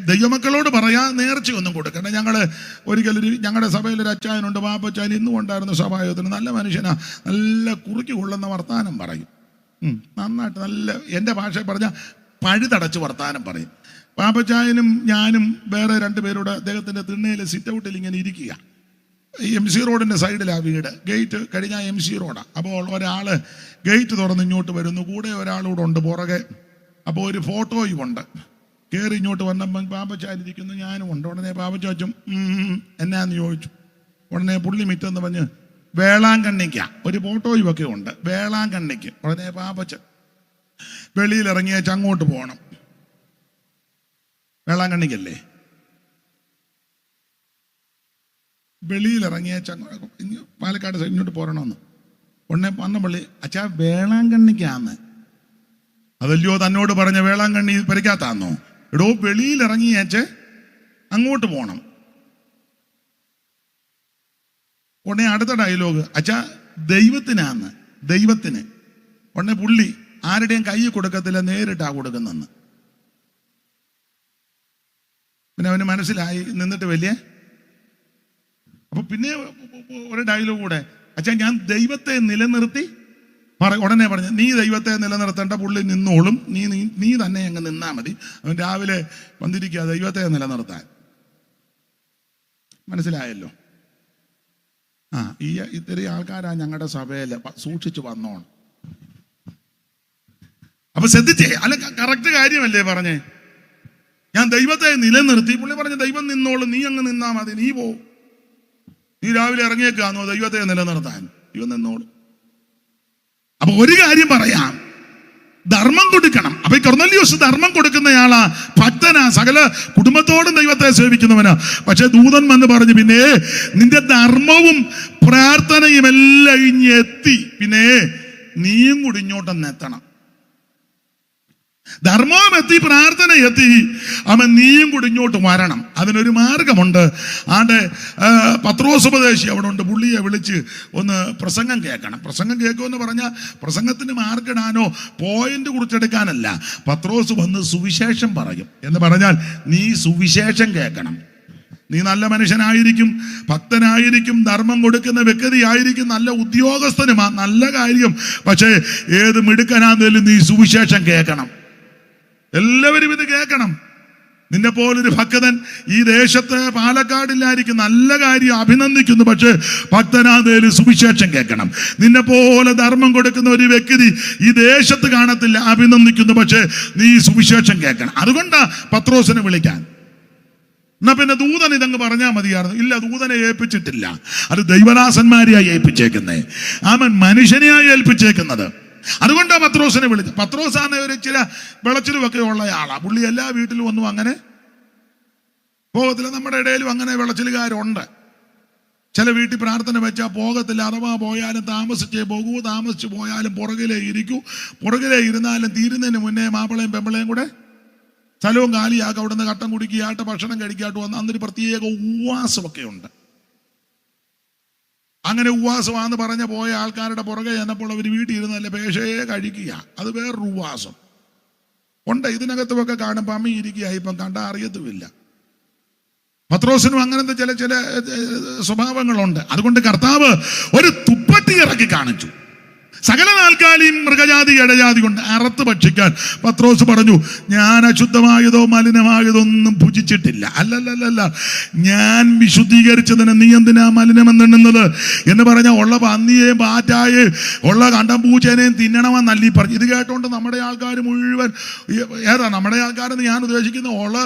ദൈവമക്കളോട് പറയാ, നേർച്ചയൊന്നും കൊടുക്കണ്ട. ഞങ്ങളുടെ സഭയിലൊരു അച്ചായനുണ്ട്, പാപ്പച്ചായൻ. ഇന്നും ഉണ്ടായിരുന്ന സഭായോഗത്തിന്. നല്ല മനുഷ്യനാ. നല്ല കുറുക്കി കൊള്ളുന്ന വർത്താനം പറയും. നന്നായിട്ട് നല്ല എൻ്റെ ഭാഷ പറഞ്ഞ പഴുതടച്ച് വർത്താനം പറയും. പാപ്പച്ചായനും ഞാനും വേറെ 2 പേരോട് അദ്ദേഹത്തിൻ്റെ തിണ്ണയിലെ സിറ്റ് ഔട്ടിൽ ഇങ്ങനെ ഇരിക്കുക. MC റോഡിൻ്റെ സൈഡിലാണ് വീട്. ഗേറ്റ് കഴിഞ്ഞാൽ MC റോഡാണ്. അപ്പോൾ ഒരാൾ ഗേറ്റ് തുറന്ന് ഇങ്ങോട്ട് വരുന്നു, കൂടെ ഒരാളൂടെ ഉണ്ട് പുറകെ. അപ്പോൾ ഒരു ഫോട്ടോയും ഉണ്ട്. കയറി ഇങ്ങോട്ട് വന്നപ്പം പാപ്പച്ചായൻ ഇരിക്കുന്നു, ഞാനും ഉണ്ട്. ഉടനെ പാപ്പച്ചാച്ചും എന്നാന്ന് ചോദിച്ചു. ഉടനെ പുള്ളി മിറ്റെന്ന് പറഞ്ഞ് വേളാങ്കണ്ണിക്ക ഒരു ഫോട്ടോയും ഒക്കെ ഉണ്ട്, വേളാങ്കണ്ണിക്ക്. ഉടനെ പാപ്പച്ച വെളിയിലിറങ്ങിയേച്ച് അങ്ങോട്ട് പോകണം. വേളാങ്കണ്ണിക്കല്ലേ? വെളിയിലിറങ്ങിയേച്ച് പാലക്കാട് ഇങ്ങോട്ട് പോരണമെന്ന്. ഉടനെ വന്ന പള്ളി അച്ഛാ വേളാങ്കണ്ണിക്കാന്ന്. അതല്ലയോ തന്നോട് പറഞ്ഞ വേളാങ്കണ്ണി പരിക്കാത്താന്നോ? എടോ വെളിയിലിറങ്ങിയേച്ച് അങ്ങോട്ട് പോകണം. ഉടനെ അടുത്ത ഡയലോഗ് അച്ഛാ ദൈവത്തിനാന്ന്, ദൈവത്തിന്. ഉടനെ പുള്ളി ആരുടെയും കൈ കൊടുക്കത്തില്ല, നേരിട്ടാ കൊടുക്കുന്നെന്ന്. പിന്നെ അവന് മനസ്സിലായി നിന്നിട്ട് വലിയ. അപ്പൊ പിന്നെ ഒരു ഡയലോഗ് കൂടെ അച്ഛാ ഞാൻ ദൈവത്തെ നിലനിർത്തി ഉടനെ പറഞ്ഞു നീ ദൈവത്തെ നിലനിർത്തേണ്ട, പുള്ളി നിന്നോളും, നീ തന്നെ അങ്ങ് നിന്നാ മതി. അവൻ രാവിലെ വന്നിരിക്കുക ദൈവത്തെ നിലനിർത്താൻ. മനസ്സിലായല്ലോ? ഇത്തിരി ആൾക്കാരാ ഞങ്ങളുടെ സഭയിൽ, സൂക്ഷിച്ചു വന്നോണം. അപ്പൊ ശ്രദ്ധിച്ചേ, അല്ല കറക്റ്റ് കാര്യമല്ലേ പറഞ്ഞേ? ഞാൻ ദൈവത്തെ നിലനിർത്തി. പുള്ളി പറഞ്ഞു ദൈവം നിന്നോളും, നീ അങ്ങ് നിന്നാ മതി, നീ പോ, നീ രാവിലെ ഇറങ്ങിയേക്കാന്നോ ദൈവത്തെ നിലനിർത്താൻ? ദൈവം നിന്നോളും. അപ്പൊ ഒരു കാര്യം പറയാം, ധർമ്മം കൊടുക്കണം. അപ്പൊ ഈ കൊർന്നല്യോസ് ധർമ്മം കൊടുക്കുന്നയാളാ, ഭക്തനാ, സകല കുടുംബത്തോടും ദൈവത്തെ സേവിക്കുന്നവനാ. പക്ഷെ ദൂതൻ വന്ന് പറഞ്ഞു പിന്നെ നിന്റെ ധർമ്മവും പ്രാർത്ഥനയും എല്ലാം ഇഞ്ഞെത്തി, പിന്നെ നീയും കൂടി ഇങ്ങോട്ടൊന്ന് എത്തണം. ധർമ്മവും എത്തി, പ്രാർത്ഥന എത്തി, അവൻ നീയും കൂടി ഇങ്ങോട്ട് വരണം. അതിനൊരു മാർഗമുണ്ട്. ആണ്ട് പത്രോസ് ഉപദേശി അവിടെ ഉണ്ട്. പുള്ളിയെ വിളിച്ച് ഒന്ന് പ്രസംഗം കേൾക്കണം. പ്രസംഗം കേൾക്കുമെന്ന് പറഞ്ഞാൽ പ്രസംഗത്തിന് മാർക്കിടാനോ പോയിന്റ് കുറിച്ചെടുക്കാനല്ല. പത്രോസ് വന്ന് സുവിശേഷം പറയും എന്ന് പറഞ്ഞാൽ നീ സുവിശേഷം കേൾക്കണം. നീ നല്ല മനുഷ്യനായിരിക്കും, ഭക്തനായിരിക്കും, ധർമ്മം കൊടുക്കുന്ന വ്യക്തിയായിരിക്കും, നല്ല ഉദ്യോഗസ്ഥനുമാ, നല്ല കാര്യം. പക്ഷേ ഏത് മിടുക്കനാന്നേലും നീ സുവിശേഷം കേൾക്കണം. എല്ലാവരും ഇത് കേൾക്കണം. നിന്നെ പോലൊരു ഭക്തൻ ഈ ദേശത്ത് പാലക്കാടില്ലായിരിക്കും, നല്ല കാര്യം, അഭിനന്ദിക്കുന്നു. പക്ഷേ ഭക്തനാഥേലും സുവിശേഷം കേൾക്കണം. നിന്നെ പോലെ ധർമ്മം കൊടുക്കുന്ന ഒരു വ്യക്തി ഈ ദേശത്ത് കാണത്തില്ല, അഭിനന്ദിക്കുന്നു. പക്ഷേ നീ സുവിശേഷം കേൾക്കണം. അതുകൊണ്ടാ പത്രോസിനെ വിളിക്കാൻ. എന്നാ പിന്നെ ദൂതൻ ഇതങ്ങ് പറഞ്ഞാൽ മതിയായിരുന്നു. ഇല്ല, ദൂതനെ ഏൽപ്പിച്ചിട്ടില്ല. അത് ദൈവദാസന്മാരെയായി ഏൽപ്പിച്ചേക്കുന്നേ. അവൻ മനുഷ്യനെയായി ഏൽപ്പിച്ചേക്കുന്നത്. അതുകൊണ്ടാ പത്രോസിനെ വിളിച്ചത്. പത്രോസാണ് ഒരു ചില വിളച്ചിലുമൊക്കെ ഉള്ള ആളാ. പുള്ളി എല്ലാ വീട്ടിലും ഒന്നും അങ്ങനെ പോകത്തില്ല. നമ്മുടെ ഇടയിലും അങ്ങനെ വിളച്ചിലുകാരുണ്ട്. ചില വീട്ടിൽ പ്രാർത്ഥന വെച്ചാൽ പോകത്തില്ല. അഥവാ പോയാലും താമസിച്ചേ പോകൂ, താമസിച്ച് പോയാലും പുറകിലേ ഇരിക്കൂ. പുറകിലേ ഇരുന്നാലും തീരുന്നതിന് മുന്നേ മാപ്പിളയും പെമ്പിളയും കൂടെ സ്ഥലവും കാലിയാക്കുക, അവിടെ നിന്ന് കട്ടൻ കുടിക്കുകയായിട്ട് ഭക്ഷണം കഴിക്കാട്ട് വന്ന് അന്നൊരു പ്രത്യേക ഉപവാസമൊക്കെ ഉണ്ട്. അങ്ങനെ ഉപവാസമാണെന്ന് പറഞ്ഞ പോയ ആൾക്കാരുടെ പുറകെ ചെന്നപ്പോൾ അവർ വീട്ടിൽ ഇരുന്നല്ല പേശയെ കഴിക്കുക. അത് വേറൊരു ഉപവാസം ഉണ്ട്. ഇതിനകത്തുമൊക്കെ കാണുമ്പോൾ അമ്മ ഇരിക്കുക, ഇപ്പം കണ്ടാൽ അറിയത്തുമില്ല. പത്രോസിനും അങ്ങനത്തെ ചില ചില സ്വഭാവങ്ങളുണ്ട്. അതുകൊണ്ട് കർത്താവ് ഒരു തുപ്പത്തി ഇറക്കി കാണിച്ചു. സകല നാൽക്കാലിയും മൃഗജാതി ഇടജാതി കൊണ്ട് അറുത്ത് ഭക്ഷിക്കാൻ പത്രോസ് പറഞ്ഞു, ഞാൻ അശുദ്ധമായതോ മലിനമായതൊന്നും ഭുജിച്ചിട്ടില്ല. അല്ലല്ലല്ല, ഞാൻ വിശുദ്ധീകരിച്ചതിന് നീ എന്തിനാ മലിനമെന്നെണ്ണുന്നത് എന്ന് പറഞ്ഞാൽ ഉള്ള പന്നിയെയും പാറ്റായെയും ഉള്ള കണ്ടം പൂച്ചേനെയും തിന്നണമെന്നല്ലീ പറഞ്ഞു. ഇത് കേട്ടോണ്ട് നമ്മുടെ ആൾക്കാർ മുഴുവൻ, ഏതാ നമ്മുടെ ആൾക്കാരെന്ന് ഞാൻ ഉദ്ദേശിക്കുന്ന ഉള്ള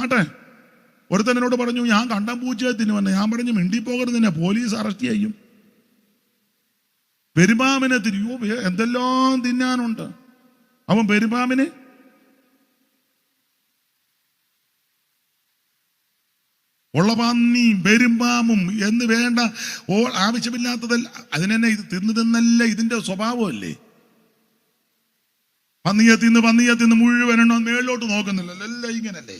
ആട്ടെ. ഒരുത്തനോട് പറഞ്ഞു ഞാൻ കണ്ടം പൂച്ചയെ തിന്നുമെന്ന്. ഞാൻ പറഞ്ഞു മിണ്ടിപ്പോകരുത്, നിന്നെ പോലീസ് അറസ്റ്റ് ചെയ്യും. പെരുമ്പാമ്പിനെ തിരിയോ, എന്തെല്ലാം തിന്നാനുണ്ട്. അവൻ പെരുമ്പാമ്പിനെ ഉള്ള പന്നിയും പെരുമ്പാമ്പും എന്ന് വേണ്ട ആവശ്യമില്ലാത്തതല്ല. അതിനെന്നെ ഇത് തിന്നല്ല ഇതിന്റെ സ്വഭാവമല്ലേ. പന്നിയെ തിന്ന് മുഴുവനെണ്ണോ മേളിലോട്ട് നോക്കുന്നില്ലല്ലോ, എല്ലാം ഇങ്ങനല്ലേ.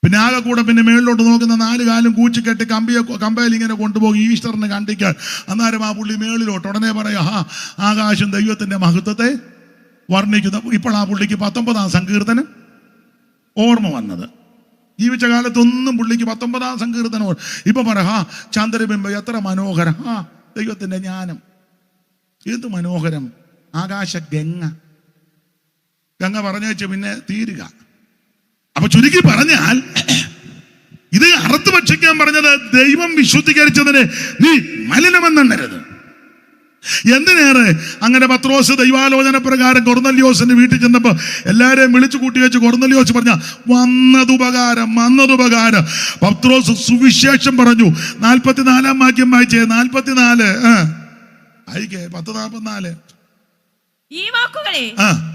പിന്നെ ആകെ കൂടെ പിന്നെ മേളിലോട്ട് നോക്കുന്ന 4 കാലും കൂച്ചിക്കെട്ടി കമ്പയിൽ ഇങ്ങനെ കൊണ്ടുപോകും ഈസ്റ്ററിന് കണ്ടിക്കാൻ. അന്നേരം ആ പുള്ളി മേളിലോട്ട് ഉടനെ പറയാ ആകാശം ദൈവത്തിന്റെ മഹത്വത്തെ വർണ്ണിക്കുന്നു. ഇപ്പോൾ ആ പുള്ളിക്ക് 19-ാം സങ്കീർത്തനം ഓർമ്മ വന്നത്. ജീവിച്ച കാലത്തൊന്നും പുള്ളിക്ക് 19-ാം സങ്കീർത്തനം ഇപ്പൊ പറയാ ചന്ദ്രബിംബം എത്ര മനോഹരം, ദൈവത്തിന്റെ ജ്ഞാനം. എന്ത് മനോഹരം! ആകാശ ഗംഗ പറഞ്ഞേച്ച് പിന്നെ തീരുക. അപ്പൊ ചുരുക്കി പറഞ്ഞാൽ, ഇത് അറുത്ത് ഭക്ഷിക്കാൻ പറഞ്ഞത് ദൈവം വിശുദ്ധീകരിച്ചതിന് നീ മലിനമെന്നെണ്ണരുത്. എന്തിനേറെ അങ്ങനെ പത്രോസ് ദൈവാലോചന പ്രകാരം കൊർന്നല്യോസിന്റെ വീട്ടിൽ ചെന്നപ്പോ എല്ലാരെയും വിളിച്ചു കൂട്ടി വെച്ച് കൊർന്നല്യോസ് പറഞ്ഞ വന്നതുപകാരം. പത്രോസ് സുവിശേഷം പറഞ്ഞു. 44 വാക്യം വായിച്ചേ. 44 ആയിക്കേ 10:44. ഈ വാക്കുകളെ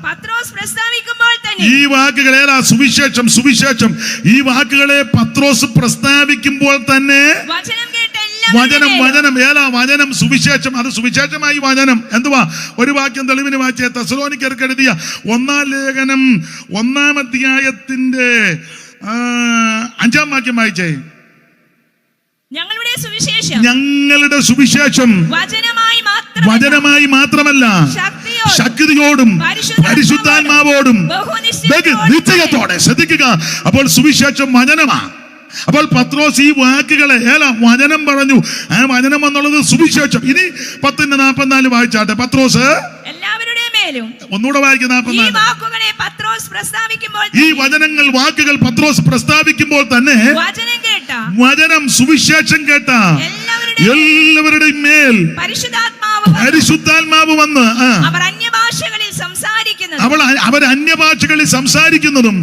പത്രോസ് പ്രസ്താവിക്കുമ്പോൾ തന്നെ, ഈ വാക്കുകളെ സുവിശേഷം ഈ വാക്കുകളെ പത്രോസ് പ്രസ്താവിക്കുമ്പോൾ തന്നെ വചനം സുവിശേഷം. അത് സുവിശേഷമായി വചനം. എന്തുവാ? ഒരു വാക്യം തെളിവിന് വായിച്ചേ. തെസ്സലോനിക്കർക്ക് എഴുതിയ 1-ാം ലേഖനം 1-ാം അധ്യായത്തിന്റെ 5-ാം വാക്യം വായിച്ചേ. ഞങ്ങളുടെ സുവിശേഷം വചനമായി മാത്രമല്ല ശക്തിയോടും പരിശുദ്ധാത്മാവോടും നിശ്ചയത്തോടെ. ശ്രദ്ധിക്കുക. അപ്പോൾ സുവിശേഷം വചനമാ. അപ്പോൾ പത്രോസ് ഈ വാക്കുകളെ വചനം പറഞ്ഞു. ആ വചനം എന്നുള്ളത് സുവിശേഷം. ഇനി 10:44 വായിച്ചാട്ടെ. പത്രോസ് എല്ലാവരുടെയും മേലും. ഒന്നുകൂടെ വായിക്കുന്ന 44. ഈ വാക്കുകൾ പത്രോസ് പ്രസ്താവിക്കുമ്പോൾ തന്നെ വചനം സുവിശേഷം കേട്ട എല്ലാവരുടെയും മേൽ പരിശുദ്ധാത്മാവ് വന്ന് അവർ അന്യഭാഷകളിൽ സംസാരിക്കുന്നതും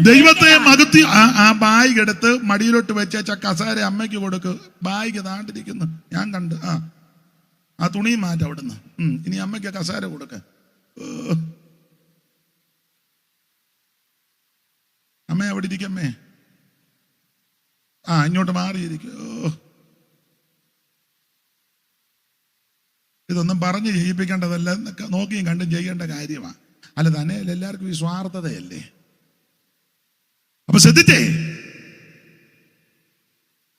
ദൈവത്തെ മഹത്വ. ആ ബാഗ് എടുത്ത് മടിയിലോട്ട് വെച്ച കസാര അമ്മയ്ക്ക് കൊടുക്ക്. ബാഗ് താണ്ടിരിക്കുന്നു, ഞാൻ കണ്ട്. ആ തുണിയും മാറ്റ അവിടുന്ന്. ഇനി അമ്മയ്ക്ക് കസാര കൊടുക്ക. അമ്മ അവിടെ ഇരിക്കമ്മേ. ഇങ്ങോട്ട് മാറിയിരിക്കോ. ഇതൊന്നും പറഞ്ഞ് ചെയ്യിപ്പിക്കേണ്ടതല്ല, നോക്കിയും കണ്ടും ചെയ്യേണ്ട കാര്യമാണ്. അല്ല തന്നെ എല്ലാവർക്കും ഈ സ്വാർത്ഥതയല്ലേ. അപ്പൊ ശ്രദ്ധിച്ചേ,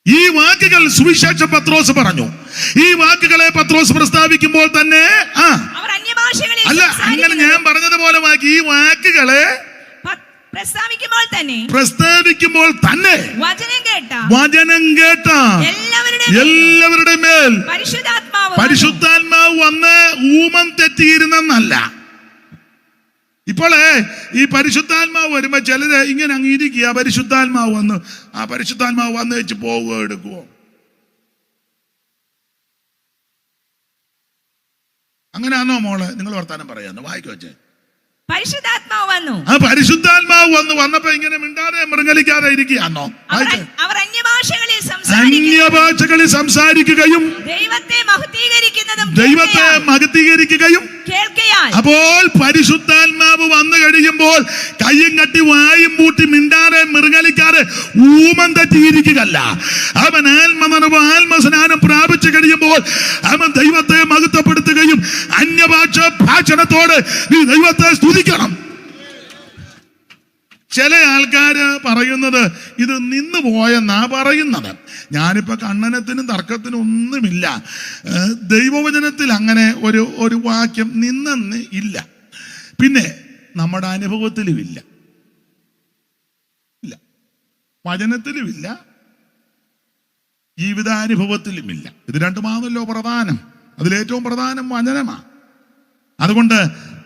ഈ വാക്കുകൾ സുവിശേഷം പത്രോസ് പറഞ്ഞു. ഈ വാക്കുകളെ പത്രോസ് പ്രസ്താവിക്കുമ്പോൾ തന്നെ അല്ല, അങ്ങനെ ഞാൻ പറഞ്ഞതുപോലെ ഈ വാക്കുകളെ പ്രസ്താവിക്കുമ്പോൾ തന്നെ വചനം കേട്ട എല്ലാവരുടെ മേൽ പരിശുദ്ധാത്മാവ് വന്ന് ഊമം തെറ്റിയിരുന്നല്ല. ഇപ്പോളേ ഈ പരിശുദ്ധാത്മാവ് വരുമ്പോ ചിലര് ഇങ്ങനെ അംഗീകരിക്കുക. പരിശുദ്ധാത്മാവ് വന്ന് വെച്ച് പോവുകയോ എടുക്കുവോ? അങ്ങനെയാണോ മോളെ നിങ്ങൾ വർത്താനം പറയാന്ന്? വായിക്കോ വെച്ചേ. പരിശുദ്ധാത്മാവ് വന്നപ്പോ ഇങ്ങനെ മിണ്ടാതെ മൃഗലിക്കാതെ ഇരിക്കുകയാണോ? അന്യഭാഷകളിൽ സംസാരിക്കുകയും ദൈവത്തെ മഹത്വീകരിക്കുകയും. അപ്പോൾ പരിശുദ്ധാത്മാവ് വന്നു കഴിയുമ്പോൾ കയ്യും കട്ടി വായും പൂട്ടി മിണ്ടാതെ മൃഗലിക്കാതെ ഊമം തെറ്റിയിരിക്കുകയല്ല. അവൻ ആത്മസ്നാനം പ്രാപിച്ചു കഴിയുമ്പോൾ അവൻ ദൈവത്തെ മഹത്വപ്പെടുത്തുകയും ഭാഷണത്തോട് നീ ദൈവത്തെ സ്തുതിക്കണം. ചില ആൾക്കാര് പറയുന്നത് ഇത് നിന്ന് പോയെന്നാ പറയുന്നത്. ഞാനിപ്പോ കണ്ണനത്തിനും തർക്കത്തിനും ഒന്നുമില്ല. ദൈവവചനത്തിൽ അങ്ങനെ ഒരു വാക്യം നിന്നെന്ന് ഇല്ല. പിന്നെ നമ്മുടെ അനുഭവത്തിലുമില്ല, വചനത്തിലുമില്ല, ജീവിതാനുഭവത്തിലുമില്ല. ഇത് രണ്ടുമാണല്ലോ പ്രധാനം. അതിലേറ്റവും പ്രധാനം വചനമാണ്. അതുകൊണ്ട്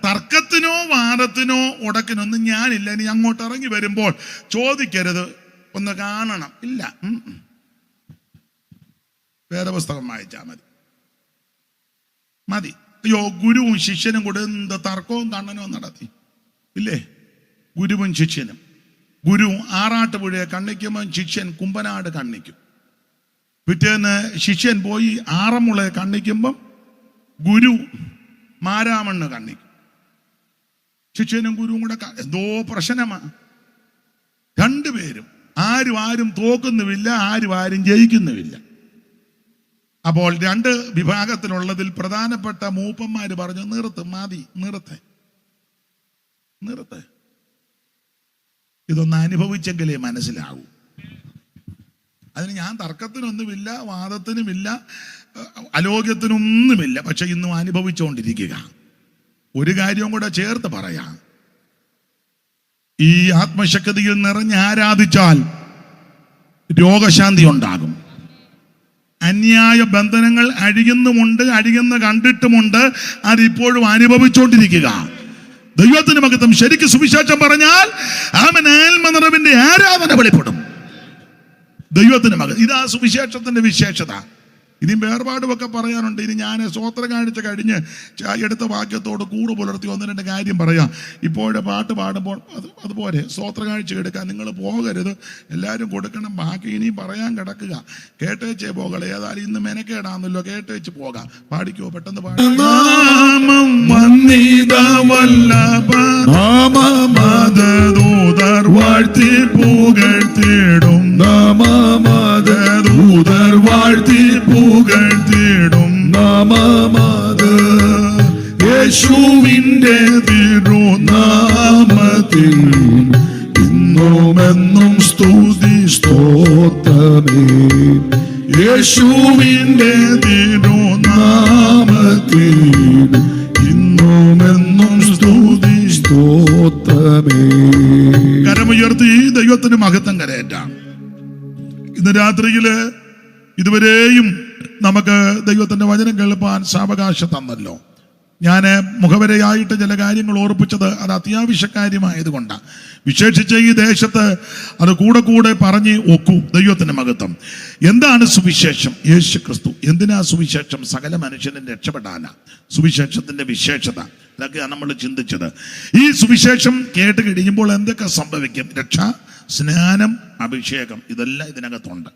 തർക്കത്തിനോ വാദത്തിനോ ഉടക്കിനൊന്നും ഞാനില്ല. ഇനി അങ്ങോട്ട് ഇറങ്ങി വരുമ്പോൾ ചോദിക്കരുത്, ഒന്ന് കാണണം. ഇല്ല, വേറെ പുസ്തകം വായിച്ചാൽ മതി. അയ്യോ, ഗുരുവും ശിഷ്യനും കൂടെ എന്ത് തർക്കവും കണ്ണനോ നടത്തി ഇല്ലേ? ഗുരുവും ശിഷ്യനും. ഗുരു ആറാട്ടുപുഴയെ കണ്ണിക്കുമ്പോൾ ശിഷ്യൻ കുമ്പനാട് കണ്ണിക്കും. പിറ്റേന്ന് ശിഷ്യൻ പോയി ആറന്മുളയെ കണ്ണിക്കുമ്പം ഗുരു മാരാമണ്ണ് കണ്ണിക്കും. ശിഷ്യനും ഗുരുവും കൂടെ എന്തോ പ്രശ്നമാണ്. രണ്ടുപേരും ആരും തോക്കുന്നുമില്ല, ആരും ജയിക്കുന്നുമില്ല. അപ്പോൾ രണ്ട് വിഭാഗത്തിലുള്ളതിൽ പ്രധാനപ്പെട്ട മൂപ്പന്മാര് പറഞ്ഞു, നിർത്ത്. ഇതൊന്ന് അനുഭവിച്ചെങ്കിലേ മനസ്സിലാവൂ. അതിന് ഞാൻ തർക്കത്തിനൊന്നുമില്ല, വാദത്തിനുമില്ല, അലോക്യത്തിനൊന്നുമില്ല. പക്ഷെ ഇന്നും അനുഭവിച്ചുകൊണ്ടിരിക്കുക. ഒരു കാര്യവും കൂടെ ചേർത്ത് പറയാം. ഈ ആത്മശക്തിയിൽ നിറഞ്ഞ് ആരാധിച്ചാൽ രോഗശാന്തി ഉണ്ടാകും, അന്യായ ബന്ധനങ്ങൾ അഴിയുന്ന കണ്ടിട്ടുമുണ്ട്, അതിപ്പോഴും അനുഭവിച്ചുകൊണ്ടിരിക്കുക. ദൈവത്തിന് മഹത്വം. ശരിക്കും സുവിശേഷം പറഞ്ഞാൽ അവൻ ആത്മനിറവിന്റെ ആരാധന വെളിപ്പെടും. ദൈവത്തിന് മഹത്വം. ഇതാ സുവിശേഷത്തിന്റെ വിശേഷത. ഇനിയും വേർപാടുമൊക്കെ പറയാനുണ്ട്. ഇനി ഞാൻ സ്തോത്രം കാണിച്ച കഴിഞ്ഞ് എടുത്ത വാക്യത്തോട് കൂറ് പുലർത്തി 1-2 കാര്യം പറയാം. ഇപ്പോഴെ പാട്ട് പാടുമ്പോൾ അതുപോലെ സ്തോത്ര കാഴ്ച എടുക്കാൻ നിങ്ങൾ പോകരുത്, എല്ലാവരും കൊടുക്കണം. ബാക്കി ഇനിയും പറയാൻ കിടക്കുക. കേട്ടേച്ചേ പോകളെ, ഏതായാലും ഇന്ന് മെനക്കേടാന്നല്ലോ, കേട്ടേച്ച് പോകാം. പാടിക്കോ, പെട്ടെന്ന് പാടി. വാഴ്ത്തി പുകഴ്ത്തിടും, നാമമദൂതർ വാഴ്ത്തി പുകഴ്ത്തിടും, നാമമത് യേശുവിന്റെ തിരുനാമത്തിൽ ഇന്നുമെന്നും സ്തുതി സ്തോത്രമേ. യേശുവിന്റെ തിരുനാമത്തിൽ ഇന്നുമെന്നും സ്തുതി സ്തോത്രമേ. കരമുയർത്തി ദൈവത്തിന് മഹത്വം കരയേറ്റാം. ഇന്ന് രാത്രിയില് ഇതുവരെയും നമുക്ക് ദൈവത്തിന്റെ വചനം കേൾപ്പാൻ സാവകാശം തന്നല്ലോ. ഞാൻ മുഖവരയായിട്ട് ചില കാര്യങ്ങൾ ഓർപ്പിച്ചത് അത് അത്യാവശ്യ കാര്യമായതുകൊണ്ടാണ്. വിശേഷിച്ച് ഈ ദേശത്ത് അത് കൂടെ പറഞ്ഞ് ഒക്കൂ. ദൈവത്തിന്റെ മഹത്വം. എന്താണ് സുവിശേഷം? യേശു ക്രിസ്തു. എന്തിനാ സുവിശേഷം? സകല മനുഷ്യനും രക്ഷപ്പെടാനാ സുവിശേഷത്തിന്റെ വിശേഷത. ഇതൊക്കെയാണ് നമ്മൾ ചിന്തിച്ചത്. ഈ സുവിശേഷം കേട്ട് കഴിയുമ്പോൾ എന്തൊക്കെ സംഭവിക്കും? രക്ഷ, സ്നാനം, അഭിഷേകം, ഇതെല്ലാം ഇതിനകത്തുണ്ട്.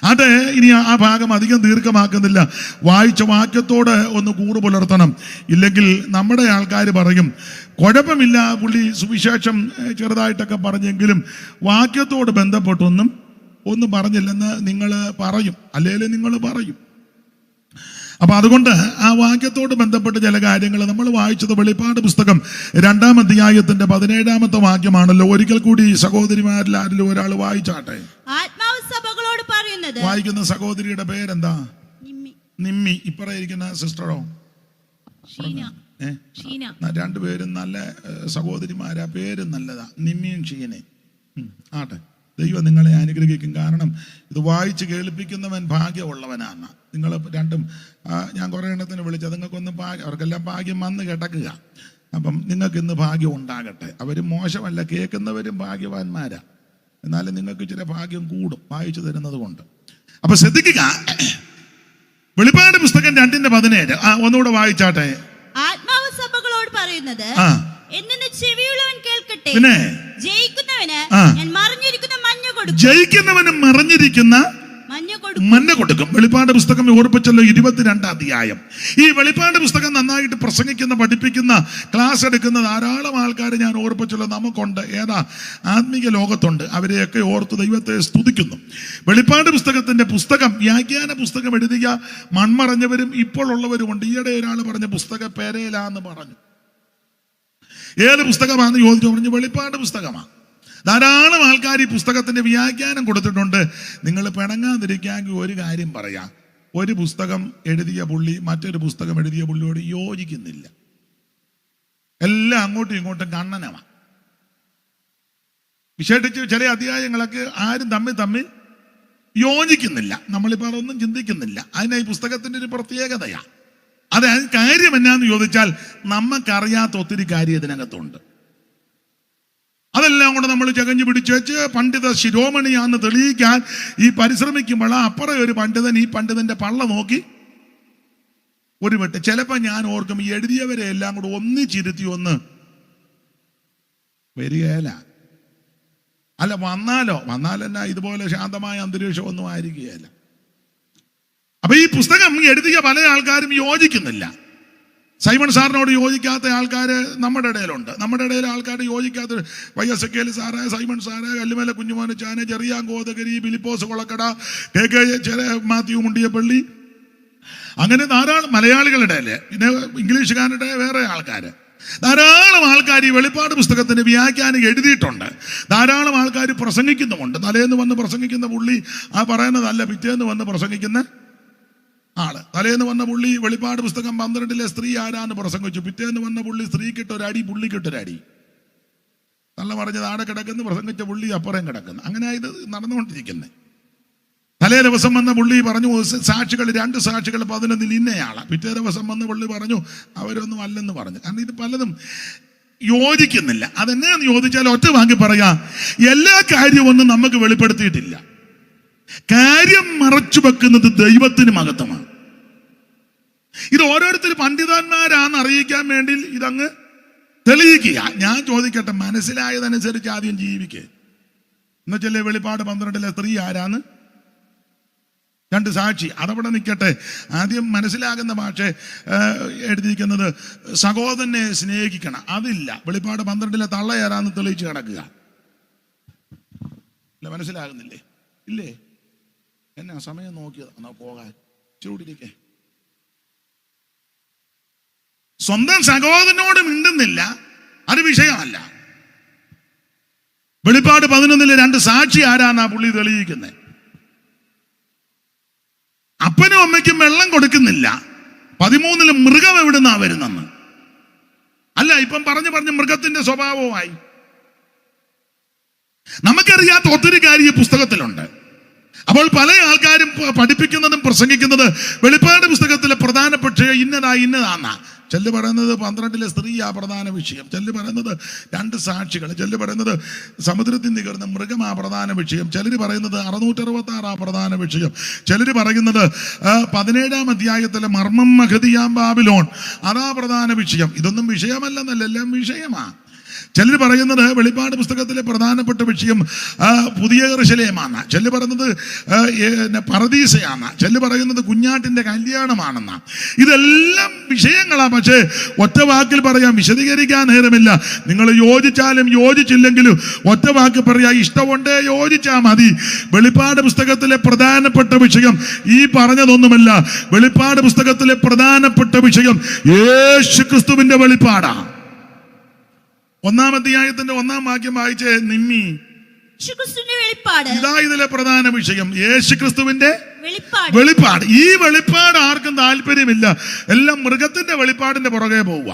അത് ഇനി ആ ഭാഗം അധികം ദീർഘമാക്കുന്നില്ല. വായിച്ച വാക്യത്തോട് ഒന്ന് കൂറ് പുലർത്തണം. ഇല്ലെങ്കിൽ നമ്മുടെ ആൾക്കാർ പറയും കുഴപ്പമില്ല, പുള്ളി സുവിശേഷം ചെറുതായിട്ടൊക്കെ പറഞ്ഞെങ്കിലും വാക്യത്തോട് ബന്ധപ്പെട്ടൊന്നും പറഞ്ഞില്ലെന്ന് നിങ്ങൾ പറയും, അല്ലെങ്കിൽ നിങ്ങൾ പറയും. അപ്പൊ അതുകൊണ്ട് ആ വാക്യത്തോട് ബന്ധപ്പെട്ട് ചില കാര്യങ്ങൾ നമ്മൾ വായിച്ചത് വെളിപ്പാട് പുസ്തകം 2-ാം അധ്യായത്തിന്റെ 17-ാമത്തെ വാക്യമാണല്ലോ. ഒരിക്കൽ കൂടി സഹോദരിമാരിൽ ആരിലും ഒരാൾ വായിച്ചാട്ടെ. ആത്മാവ് സഭകളോട് പറയുന്നത്. വായിക്കുന്ന സഹോദരിയുടെ പേരെന്താ? നിമ്മി. ഇപ്പറയിരിക്കുന്ന സിസ്റ്ററോ? രണ്ടുപേരും നല്ല സഹോദരിമാരാ, പേരും നല്ലതാ, നിമ്മിയും ഷീനെ. ആട്ടെ, ദൈവം നിങ്ങളെ അനുഗ്രഹിക്കും. കാരണം ഇത് വായിച്ച് കേൾപ്പിക്കുന്നവൻ ഭാഗ്യമുള്ളവനാണ്. നിങ്ങൾ രണ്ടും ഞാൻ കുറേ എണ്ണത്തിന് വിളിച്ചത്, നിങ്ങൾക്കൊന്ന് അവർക്കെല്ലാം ഭാഗ്യം വന്ന് കിടക്കുക. അപ്പം നിങ്ങൾക്ക് ഇന്ന് ഭാഗ്യം ഉണ്ടാകട്ടെ. അവർ മോശമല്ല, കേൾക്കുന്നവരും ഭാഗ്യവാന്മാരാ. എന്നാലും നിങ്ങൾക്ക് ഇച്ചിരി ഭാഗ്യം കൂടും വായിച്ചു തരുന്നത് കൊണ്ട്. അപ്പൊ ശ്രദ്ധിക്കുക, വെളിപ്പാട് പുസ്തകം 2:17 ഒന്നുകൂടെ വായിച്ചാട്ടെ. ആത്മാവ് സഭകളോട് പറയുന്നത് എന്തെന്ന് ചെവിയുള്ളവൻ കേൾക്കട്ടെ. പിന്നെ ജയിക്കുന്നവന് ഞാൻ മറിഞ്ഞിരിക്കുന്ന മഞ്ഞ കൊടുക്കും. ജയിക്കുന്നവന് മറിഞ്ഞിരിക്കുന്ന മഞ്ഞ കൊടുക്കും. വെളിപ്പാട് പുസ്തകം ഓർപ്പിച്ചല്ലോ 22-ാം അധ്യായം. ഈ വെളിപ്പാട് പുസ്തകം നന്നായിട്ട് പ്രസംഗിക്കുന്ന, പഠിപ്പിക്കുന്ന, ക്ലാസ് എടുക്കുന്ന ധാരാളം ആൾക്കാർ ഞാൻ ഓർപ്പിച്ചല്ലോ നമുക്കുണ്ട്. ഏതാ? ആത്മീയ ലോകത്തുണ്ട്. അവരെയൊക്കെ ഓർത്ത് ദൈവത്തെ സ്തുതിക്കുന്നു. വെളിപ്പാട് പുസ്തകത്തിന്റെ വ്യാഖ്യാന പുസ്തകം എഴുതിയ മൺമറഞ്ഞവരും ഇപ്പോൾ ഉള്ളവരുമുണ്ട്. ഈയിടെ ഒരാൾ പറഞ്ഞ പുസ്തക പേരേലാന്ന് പറഞ്ഞു. ഏത് പുസ്തകമാണെന്ന് ചോദിച്ചു. പറഞ്ഞു വെളിപ്പാട് പുസ്തകമാണ്. ധാരാളം ആൾക്കാർ ഈ പുസ്തകത്തിന്റെ വ്യാഖ്യാനം കൊടുത്തിട്ടുണ്ട്. നിങ്ങൾ പിണങ്ങാതിരിക്കാമെങ്കിൽ ഒരു കാര്യം പറയാം, ഒരു പുസ്തകം എഴുതിയ പുള്ളി മറ്റൊരു പുസ്തകം എഴുതിയ പുള്ളിയോട് യോജിക്കുന്നില്ല. എല്ലാം അങ്ങോട്ടും ഇങ്ങോട്ടും കണ്ണനമാണ്. വിശേഷിച്ച് ചില അധ്യായങ്ങളൊക്കെ ആരും തമ്മിൽ യോജിക്കുന്നില്ല. നമ്മളിപ്പോൾ അതൊന്നും ചിന്തിക്കുന്നില്ല. അതിന് ഈ പുസ്തകത്തിന്റെ ഒരു പ്രത്യേകതയാണ്. അത് കാര്യം എന്നാന്ന് ചോദിച്ചാൽ നമുക്കറിയാത്ത ഒത്തിരി കാര്യം ഇതിനകത്തുണ്ട്. അതെല്ലാം കൂടെ നമ്മൾ ചകഞ്ഞു പിടിച്ചേച്ച് പണ്ഡിത ശിരോമണിയാന്ന് തെളിയിക്കാൻ ഈ പരിശ്രമിക്കുമ്പോൾ അപ്പുറം ഒരു പണ്ഡിതൻ ഈ പണ്ഡിതന്റെ പള്ള നോക്കി ഒരു വെട്ട്. ചിലപ്പോൾ ഞാൻ ഓർക്കും ഈ എഴുതിയവരെ എല്ലാം കൂടെ ഒന്നിച്ചിരുത്തി ഒന്ന് വരികയല്ല. അല്ല, വന്നാലെന്നാ ഇതുപോലെ ശാന്തമായ അന്തരീക്ഷം ഒന്നും ആയിരിക്കുകയല്ല. അപ്പൊ ഈ പുസ്തകം എഴുതിയ പല ആൾക്കാരും യോജിക്കുന്നില്ല. സൈമൺ സാറിനോട് യോജിക്കാത്ത ആൾക്കാർ നമ്മുടെ ഇടയിലുണ്ട്. നമ്മുടെ ഇടയിൽ ആൾക്കാർ യോജിക്കാത്ത YSKL sir, Simon sir, Kallumala കുഞ്ഞുമോനച്ചാന്, ചെറിയാൻ കോതകരി, ബിലിപ്പോസ് കൊളക്കട, KK മാത്യു മുണ്ടിയപ്പള്ളി, അങ്ങനെ ധാരാളം മലയാളികളുടെ അല്ലേ, പിന്നെ ഇംഗ്ലീഷുകാരുടെ വേറെ ആൾക്കാർ, ധാരാളം ആൾക്കാർ ഈ വെളിപ്പാട് പുസ്തകത്തിന്റെ വ്യാഖ്യാനം എഴുതിയിട്ടുണ്ട്. ധാരാളം ആൾക്കാർ പ്രസംഗിക്കുന്നുമുണ്ട്. തലേന്ന് വന്ന് പ്രസംഗിക്കുന്ന പുള്ളി പറയുന്നതല്ല പിറ്റേന്ന് വന്ന് പ്രസംഗിക്കുന്ന ആള്. തലേന്ന് വന്ന പുള്ളി വെളിപ്പാട് പുസ്തകം 12-ലെ സ്ത്രീ ആരാന്ന് പ്രസംഗിച്ചു. പിറ്റേന്ന് വന്ന പുള്ളി സ്ത്രീക്കിട്ടൊരടി, പുള്ളിക്കിട്ടൊരടി. തള്ള പറഞ്ഞത് ആടെ കിടക്കുന്നു, പ്രസംഗിച്ച പുള്ളി അപ്പുറം കിടക്കുന്നു. അങ്ങനെ ഇത് നടന്നുകൊണ്ടിരിക്കുന്നത്. തലേ ദിവസം വന്ന പുള്ളി പറഞ്ഞു സാക്ഷികൾ 2 സാക്ഷികൾ 11 ഇന്നയാളാ. പിറ്റേ ദിവസം വന്ന പുള്ളി പറഞ്ഞു അവരൊന്നും അല്ലെന്ന് പറഞ്ഞു. കാരണം ഇത് പലതും യോജിക്കുന്നില്ല. അതെന്നാന്ന് ചോദിച്ചാൽ ഒറ്റ വാങ്ങി പറയാ, എല്ലാ കാര്യമൊന്നും നമുക്ക് വെളിപ്പെടുത്തിയിട്ടില്ല. കാര്യം മറച്ചു വെക്കുന്നത് ദൈവത്തിന് മഹത്വമാണ്. ഇത് ഓരോരുത്തരും പണ്ഡിതന്മാരാന്ന് അറിയിക്കാൻ വേണ്ടി ഇതങ്ങ് തെളിയിക്കുക. ഞാൻ ചോദിക്കട്ടെ, മനസ്സിലായതനുസരിച്ച് ആദ്യം ജീവിക്കുക. എന്നുവെച്ചല്ലേ വെളിപ്പാട് 12 സ്ത്രീ ആരാന്ന് 2 സാക്ഷി, അതവിടെ നിൽക്കട്ടെ. ആദ്യം മനസ്സിലാകുന്ന ഭാഷ എഴുതിയിരിക്കുന്നത് സഹോദരനെ സ്നേഹിക്കണം, അതില്ല. വെളിപ്പാട് 12 തള്ളയാരാന്ന് തെളിയിച്ച് കിടക്കുക. അല്ല, മനസ്സിലാകുന്നില്ലേ? ഇല്ലേ? എന്നാ സമയം നോക്കിയതാ പോകാൻ ചൂടിരിക്കേ. സ്വന്തം സഹോദരനോട് മിണ്ടുന്നില്ല, അത് വിഷയമല്ല. വെളിപ്പാട് 11 2 സാക്ഷി ആരാന്നാ പുള്ളി തെളിയിക്കുന്നത്. അപ്പനും അമ്മയ്ക്കും വെള്ളം കൊടുക്കുന്നില്ല. 13 മൃഗം എവിടുന്നാ വരുന്നെന്ന്. അല്ല, ഇപ്പം പറഞ്ഞ് മൃഗത്തിന്റെ സ്വഭാവമായി. നമുക്കറിയാത്ത ഒത്തിരി കാര്യം ഈ പുസ്തകത്തിലുണ്ട്. അപ്പോൾ പല ആൾക്കാരും പഠിപ്പിക്കുന്നതും പ്രസംഗിക്കുന്നത് വെളിപ്പാട് പുസ്തകത്തിലെ പ്രധാനപ്പെട്ട ഇന്നതാന്നാ. ചെല്ല് പറയുന്നത് 12 സ്ത്രീയാ പ്രധാന വിഷയം, ചെല്ല് പറയുന്നത് 2 സാക്ഷികൾ, ചെല്ല് പറയുന്നത് സമുദ്രത്തിൽ നികർന്ന മൃഗമാ പ്രധാന വിഷയം, ചിലർ പറയുന്നത് 666 പ്രധാന വിഷയം, ചിലർ പറയുന്നത് 17-ാം അധ്യായത്തിലെ മർമ്മം മഹതിയാം ബാബിലോൺ അതാ പ്രധാന വിഷയം. ഇതൊന്നും വിഷയമല്ലെന്നല്ല, എല്ലാം വിഷയമാ. ചിലർ പറയുന്നത് വെളിപ്പാട് പുസ്തകത്തിലെ പ്രധാനപ്പെട്ട വിഷയം പുതിയ യെരൂശലേമാണ്, ചിലർ പറയുന്നത് പറുദീസയാണ്, ചിലർ പറയുന്നത് കുഞ്ഞാട്ടിന്റെ കല്യാണമാണെന്നാ. ഇതെല്ലാം വിഷയങ്ങളാ. പക്ഷേ ഒറ്റ വാക്കിൽ പറയാം, വിശദീകരിക്കാൻ നേരമില്ല. നിങ്ങൾ യോജിച്ചാലും യോജിച്ചില്ലെങ്കിലും ഒറ്റ വാക്ക് പറയാ, ഇഷ്ടമുണ്ടേ യോജിച്ചാൽ മതി. വെളിപ്പാട് പുസ്തകത്തിലെ പ്രധാനപ്പെട്ട വിഷയം ഈ പറഞ്ഞതൊന്നുമല്ല. വെളിപ്പാട് പുസ്തകത്തിലെ പ്രധാനപ്പെട്ട വിഷയം യേശു ക്രിസ്തുവിന്റെ വെളിപ്പാടാ. 1-ാം അധ്യായത്തിന്റെ 1-ാം വാക്യം വായിച്ചേ നിമ്മി. ഇതാ ഇതിലെ പ്രധാന വിഷയം, യേശുക്രിസ്തുവിന്റെ വെളിപ്പാട്. ഈ വെളിപ്പാട് ആർക്കും താല്പര്യമില്ല. എല്ലാം മൃഗത്തിന്റെ വെളിപ്പാടിന്റെ പുറകെ പോവുക.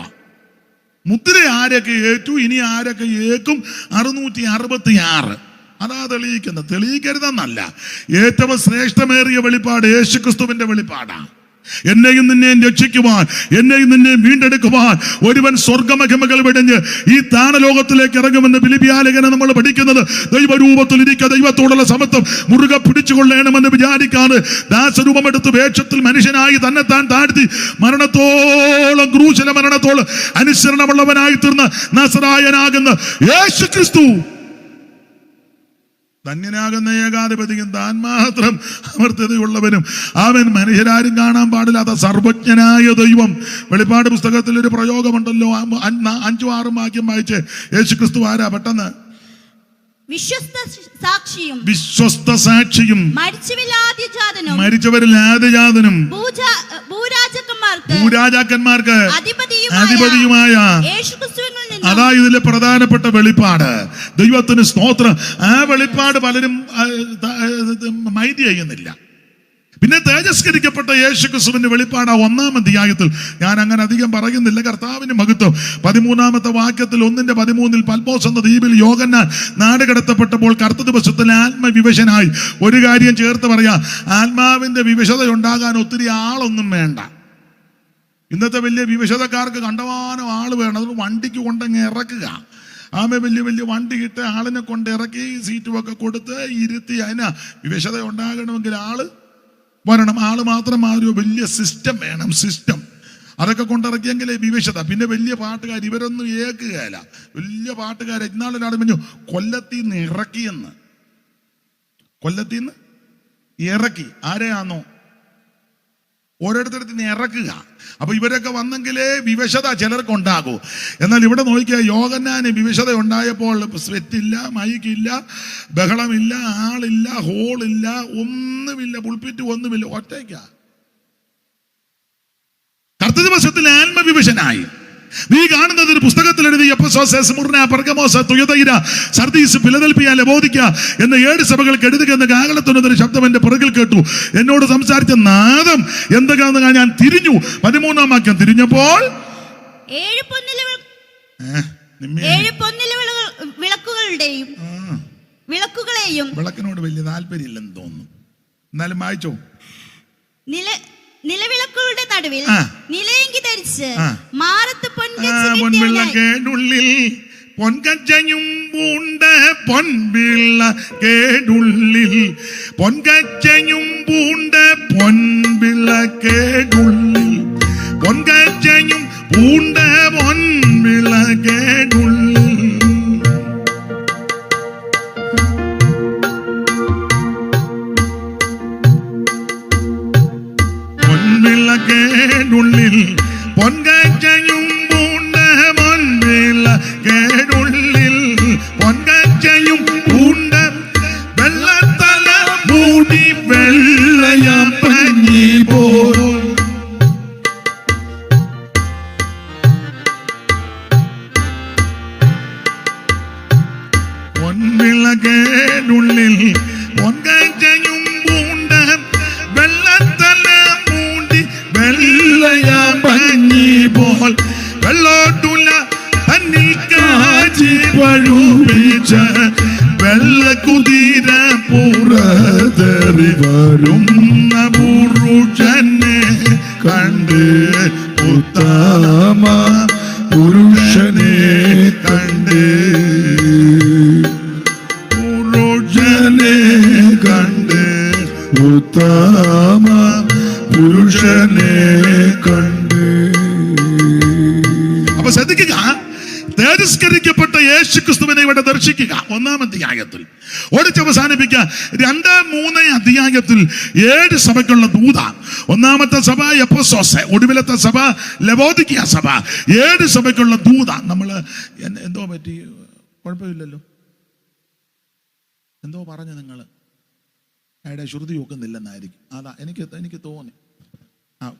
മുദ്ര ആരൊക്കെ ഏറ്റു, ഇനി ആരൊക്കെ ഏക്കും 666 അതാ തെളിയിക്കുന്നത്. തെളിയിക്കരുതെന്നല്ല, ഏറ്റവും ശ്രേഷ്ഠമേറിയ വെളിപ്പാട് യേശുക്രിസ്തുവിന്റെ വെളിപ്പാടാണ്. എന്നെയും നിന്നെയും രക്ഷിക്കുവാൻ, എന്നെയും നിന്നെയും വീണ്ടെടുക്കുവാൻ ഒരുവൻ സ്വർഗമഹിമകൾ വെടിഞ്ഞ് ഈ താണലോകത്തിലേക്ക് ഇറങ്ങുമെന്ന് ഫിലിപ്പിയാലേഖനം നമ്മൾ പഠിക്കുന്നത്. ദൈവരൂപത്തിൽ ഇരിക്കുക, ദൈവത്തോടുള്ള സമത്വം മുറുകെ പിടിച്ചുകൊള്ളണമെന്ന് വിചാരിക്കാതെ ദാസരൂപമെടുത്ത് വേഷത്തിൽ മനുഷ്യനായി തന്നെത്താൻ താഴ്ത്തി മരണത്തോളം, ക്രൂശിലെ മരണത്തോളം അനുസരണമുള്ളവനായി തീർന്ന നസറായനാകുന്ന യേശു ക്രിസ്തു ധന്യനാകുന്ന ഏകാധിപതിയും താൻ മാത്രം അമർത്യതയുള്ളവനും അവൻ മനുഷ്യരാരും കാണാൻ പാടില്ലാത്ത സർവജ്ഞനായ ദൈവം. വെളിപ്പാട് പുസ്തകത്തിൽ ഒരു പ്രയോഗമുണ്ടല്ലോ, 5-6 വാക്യം വായിച്ച്. യേശു ക്രിസ്തു ആരാ? പെട്ടെന്ന്. വിശ്വസ്ത സാക്ഷിയും മരിച്ചവരിൽ ആദ്യജാതനും ഭൂരാജാക്കന്മാർക്ക് അധിപതിയുമായ അതാ ഇതിലെ പ്രധാനപ്പെട്ട വെളിപ്പാട്. ദൈവത്തിന് സ്തോത്രം. ആ വെളിപ്പാട് പലരും മൈൻഡ് ചെയ്യുന്നില്ല. പിന്നെ തേജസ്കരിക്കപ്പെട്ട യേശുക്രിസ്തുവിന്റെ വെളിപ്പാട് 1-ാം അധ്യായത്തിൽ ഞാൻ അങ്ങനെ അധികം പറയുന്നില്ല. കർത്താവിന് മഹത്വം. 13-ാമത്തെ വാക്യത്തിൽ 1:13 പത്മോസ് എന്ന ദ്വീപിൽ യോഹന്നാൻ നാട് കടത്തപ്പെട്ടപ്പോൾ കർത്ത ദിവസത്തിൽ ആത്മവിവശനായി. ഒരു കാര്യം ചേർത്ത് പറയാ, ആത്മാവിന്റെ വിവശത ഉണ്ടാകാൻ ഒത്തിരി ആളൊന്നും വേണ്ട. ഇന്നത്തെ വലിയ വിവശതക്കാർക്ക് കണ്ടമാനം ആള് വേണം. അത് വണ്ടിക്ക് കൊണ്ടങ്ങ് ഇറക്കുക. വലിയ വലിയ വണ്ടി ഇട്ട് ആളിനെ കൊണ്ട് ഇറക്കി സീറ്റുമൊക്കെ കൊടുത്ത് ഇരുത്തി. അതിനാ വിവശത ഉണ്ടാകണമെങ്കിൽ ആള് വരണം. ആള് മാത്രം ആ ഒരു വലിയ സിസ്റ്റം വേണം. സിസ്റ്റം അതൊക്കെ കൊണ്ടിറക്കിയെങ്കിലേ വിവശത. പിന്നെ വലിയ പാട്ടുകാർ ഇവരൊന്നും ഏക്കുകയല്ല. വലിയ പാട്ടുകാരെ ഇന്നാളൊരാൾ പറഞ്ഞു കൊല്ലത്തിന്ന് ഇറക്കിയെന്ന്. കൊല്ലത്തിന്ന് ഇറക്കി ആരെയാണോ ഓരോരുത്തരത്തിൽ നിന്ന് ഇറക്കുക. അപ്പൊ ഇവരൊക്കെ വന്നെങ്കിലേ വിവശത ചിലർക്കുണ്ടാകൂ. എന്നാൽ ഇവിടെ നോക്കിയാൽ യോഹന്നാന് വിവശത ഉണ്ടായപ്പോൾ സ്വെറ്റില്ല, മൈക്കില്ല, ബഹളമില്ല, ആളില്ല, ഹോളില്ല, ഒന്നുമില്ല, പുൾപിറ്റ് ഒന്നുമില്ല, ഒറ്റയ്ക്ക. കർത്ത ദിവസത്തിൽ ആത്മവിവശനായി. നീ കാണുന്നത് ഒരു പുസ്തകത്തിൽ എഴുതി Ephesus, Smyrna, Pergamos, തുയതൈര, Sardis, Philadelphia, ലവോദിക്ക എന്ന 7 സഭകൾക്ക് എഴുതുക എന്ന കാഹളത്തുന്നതൊരു ശബ്ദം എന്റെ പുറകിൽ കേട്ടു. എന്നോട് സംസാരിച്ച നാദം എന്തൊക്കെയാണെന്ന് ഞാൻ തിരിഞ്ഞു. 13-ാം വാക്യം തിരിഞ്ഞപ്പോൾ 7 വിളക്കുകളെയും വിളക്കിനോട് വലിയ താല്പര്യമില്ലെന്ന് തോന്നുന്നു. എന്നാലും വായിച്ചോ. നിലവിളക്കുകളുടെ നടുവിൽ നിലയെങ്കി ധരിച്ച് ആ. മാറത്ത് പൊൻവിളക്കേടുള്ളിൽ പൊൻകച്ചയും പൂണ്ട പൊൻവിളക്കേടുള്ളിൽ പൊൻകച്ചയും പൂണ്ട പൊൻവിളക്കേടുള്ളിൽ പൊൻകച്ചയും പൂണ്ട പൊൻവിളക്കേടുള്ളിൽ പൊൻവിളക്കേടുള്ളിൽ പൊൻകച്ചയും പൂണ്ട പൊൻവിളക്കേടുള്ളിൽ പൊൻകച്ചയും പൂണ്ട വെള്ളത്തല മൂടി വെള്ളയാം പഞ്ഞി പോൽ പൊൻവിളക്കേടുള്ളിൽ പൊൻകച്ചയും പൂണ്ട വെള്ളത്തല മൂടി വെള്ളയാം പഞ്ഞി പോൽ വെള്ളോട്ടുല തന്നി കാച്ചി പഴുപ്പിച്ച വെള്ളക്കുതിര പുറതറി വരുന്ന പുരുഷനെ കണ്ട് ഉത്തമ പുരുഷനെ കണ്ട് പുരുഷനെ കണ്ട് ഉത്തമ പുരുഷനെ കണ്ട്. അപ്പൊ ശ്രദ്ധിക്കുക, തേജസ്കരിക്കപ്പെട്ട യേശു ക്രിസ്തുവിനെ ഇവിടെ ദർശിക്കുക. 1-ാം അധ്യായത്തിൽ ഓടിച്ച് അവസാനിപ്പിക്കുക. 2-3 അധ്യായത്തിൽ 7 സഭയ്ക്കുള്ള ദൂത. 1-ാമത്തെ സഭ എഫെസോസ്, ഒടുവിലത്തെ സഭ ലവോദിക്കിയ സഭ. 7 സഭയ്ക്കുള്ള ദൂത. നമ്മള് എന്തോ പറ്റി? കുഴപ്പമില്ലല്ലോ, എന്തോ പറഞ്ഞു നിങ്ങൾ അയാളുടെ ശ്രുതി നോക്കുന്നില്ലെന്നായിരിക്കും. അതാ എനിക്ക് തോന്നി.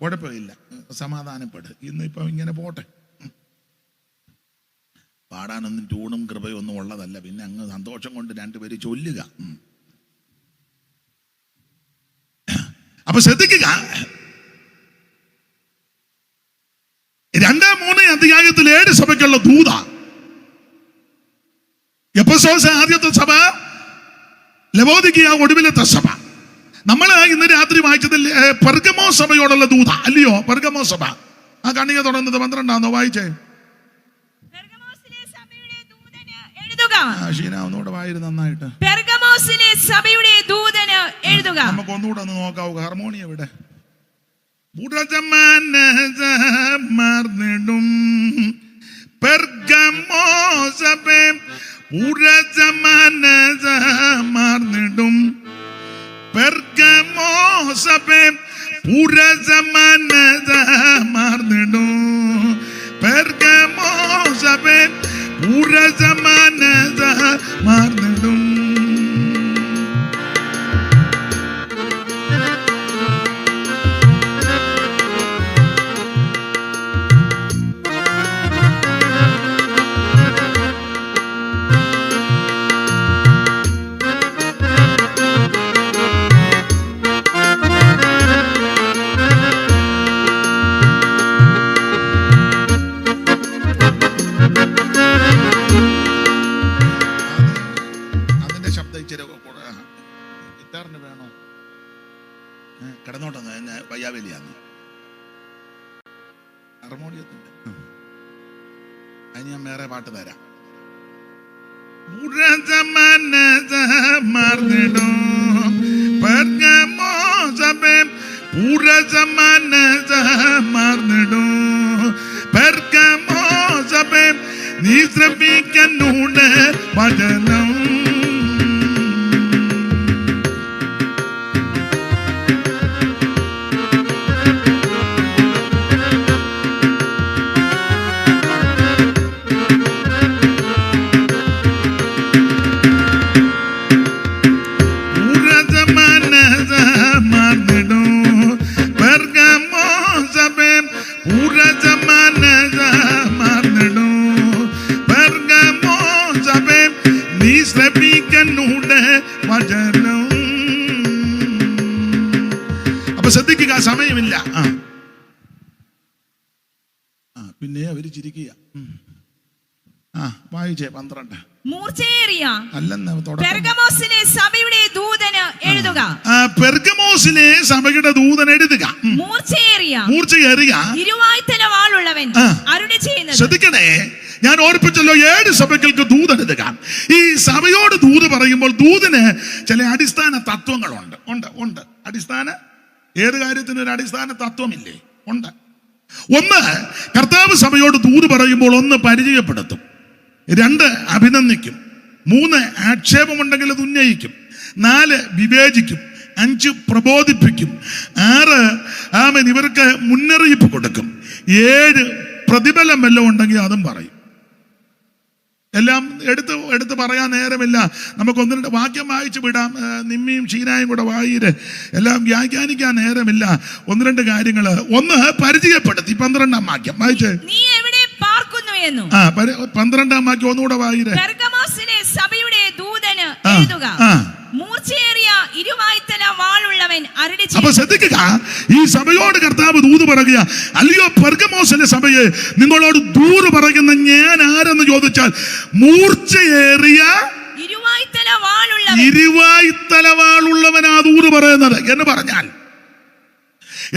കുഴപ്പമില്ല, സമാധാനപ്പെട്. ഇന്നിപ്പം ഇങ്ങനെ പോട്ടെ. പാടാനൊന്നും ട്യൂണും കൃപയും ഒന്നും ഉള്ളതല്ല. പിന്നെ അങ്ങ് സന്തോഷം കൊണ്ട് രണ്ടുപേര് ചൊല്ലുക. അപ്പൊ ശ്രദ്ധിക്കുക, 2-3 അധ്യായത്തിൽ 7 സഭയ്ക്കുള്ള ദൂത. എഫെസോസ് ആദ്യത്തെ സഭ, ലവോദിക്കിയ ഒടുവിലത്തെ സഭ. നമ്മൾ ഇന്ന് രാത്രി വായിച്ചതിൽ പെർഗമോ സഭയോടുള്ള ദൂത അല്ലയോ? പെർഗമോ സഭ. ആ കണ്ണിക തുടങ്ങുന്നത് 12 വായിച്ചേ. ഷീന ഒന്നുകൂടെ വായിരുന്നു നന്നായിട്ട്. പെർഗമോസിലെ സഭയുടെ ദൂതന് എഴുതുക. നമുക്ക് ഒന്നുകൂടെ ഒന്ന് നോക്കാവൂ. ഹാർമോണിയം എവിടെ? മർന്നിടും പെർഗമോ സഭ മർന്നിടും പെർഗമോ സഭ മർന്നിടും പെർഗമോ സഭ മർന്നിടും. ഗിറ്റാറിന് വേണോ? കിടന്നോട്ടെന്ന് എന്നെ വയ്യാവേലിയാന്ന്. ഹാർമോണിയത്തിന്റെ അതിന് ഞാൻ വേറെ പാട്ട് തരാം. മർന്നിടും പെർഗമോ സഭ മർന്നിടും പെർഗമോ സഭ നീ ശ്രമിക്കന്നൂടെ വചനം. അപ്പൊ ശ്രദ്ധിക്കുക, സമയമില്ല. പിന്നെ അവര് ചിരിക്കുക. വായിച്ചേ 12. മൂർച്ചയേറിയ അല്ലെന്ന് പെർഗമോസിലെ സഭയുടെ ദൂതന് എഴുതുക. പെർഗമോ പെർഗമോസിലെ സഭയുടെ ദൂതൻ എഴുതുക, മൂർച്ചയേറിയ ഇരുവായ്ത്തല വാളുള്ളവൻ അരുളി ചെയ്യുന്നത്. ശ്രദ്ധിക്കണേ, ഞാൻ ഓർപ്പിച്ചല്ലോ 7 സഭകൾക്ക് ദൂത് എഴുതുക. ഈ സഭയോട് ദൂത് പറയുമ്പോൾ ദൂതിന് ചില അടിസ്ഥാന തത്വങ്ങളുണ്ട്. ഉണ്ട് അടിസ്ഥാന, ഏത് കാര്യത്തിനും ഒരു അടിസ്ഥാന തത്വമില്ലേ? ഉണ്ട്. ഒന്ന്, കർത്താവ് സഭയോട് ദൂത് പറയുമ്പോൾ 1 പരിചയപ്പെടുത്തും, 2 അഭിനന്ദിക്കും, 3 ആക്ഷേപമുണ്ടെങ്കിൽ അത് ഉന്നയിക്കും, 4 വിവേചിക്കും, 5 പ്രബോധിപ്പിക്കും, 6 ഇവർക്ക് മുന്നറിയിപ്പ് കൊടുക്കും, 7 പ്രതിഫലം വല്ലതും ഉണ്ടെങ്കിൽ അതും പറയും. എല്ലാം എടുത്ത് പറയാൻ നേരമില്ല. നമുക്ക് 1-2 വാക്യം വായിച്ചു വിടാം. നിമ്മിയും ഷീനായും കൂടെ വായിര് എല്ലാം വ്യാഖ്യാനിക്കാൻ നേരമില്ല. 1-2 കാര്യങ്ങൾ. 1 പരിചയപ്പെടുത്തി. 12-ാം വാക്യം വായിച്ചേ. നീ എവിടെ പാർക്കുന്നു എന്നു. 12-ാം വാക്യം ഒന്നുകൂടെ വായിര്. പെർഗമോസിലെ സഭയുടെ ദൂതന് എഴുതുക, മൂർച്ചയേറിയ ഇരുവായ്ത്തല വാളുള്ളവൻ അരുളി ചെയ്യുന്നു. അപ്പൊ ശ്രദ്ധിക്കുക, ഈ സഭയോട് കർത്താവ് ദൂത് പറയുക. അല്ലയോ പെർഗമോസിലെ സഭയെ, നിങ്ങളോട് ദൂത് പറയുന്ന ഞാൻ ആരെന്ന് ചോദിച്ചാൽ മൂർച്ചയേറിയ ഇരുവായ്ത്തല വാളുള്ളവനാ ദൂത് പറയുന്നത് എന്ന് പറഞ്ഞാൽ,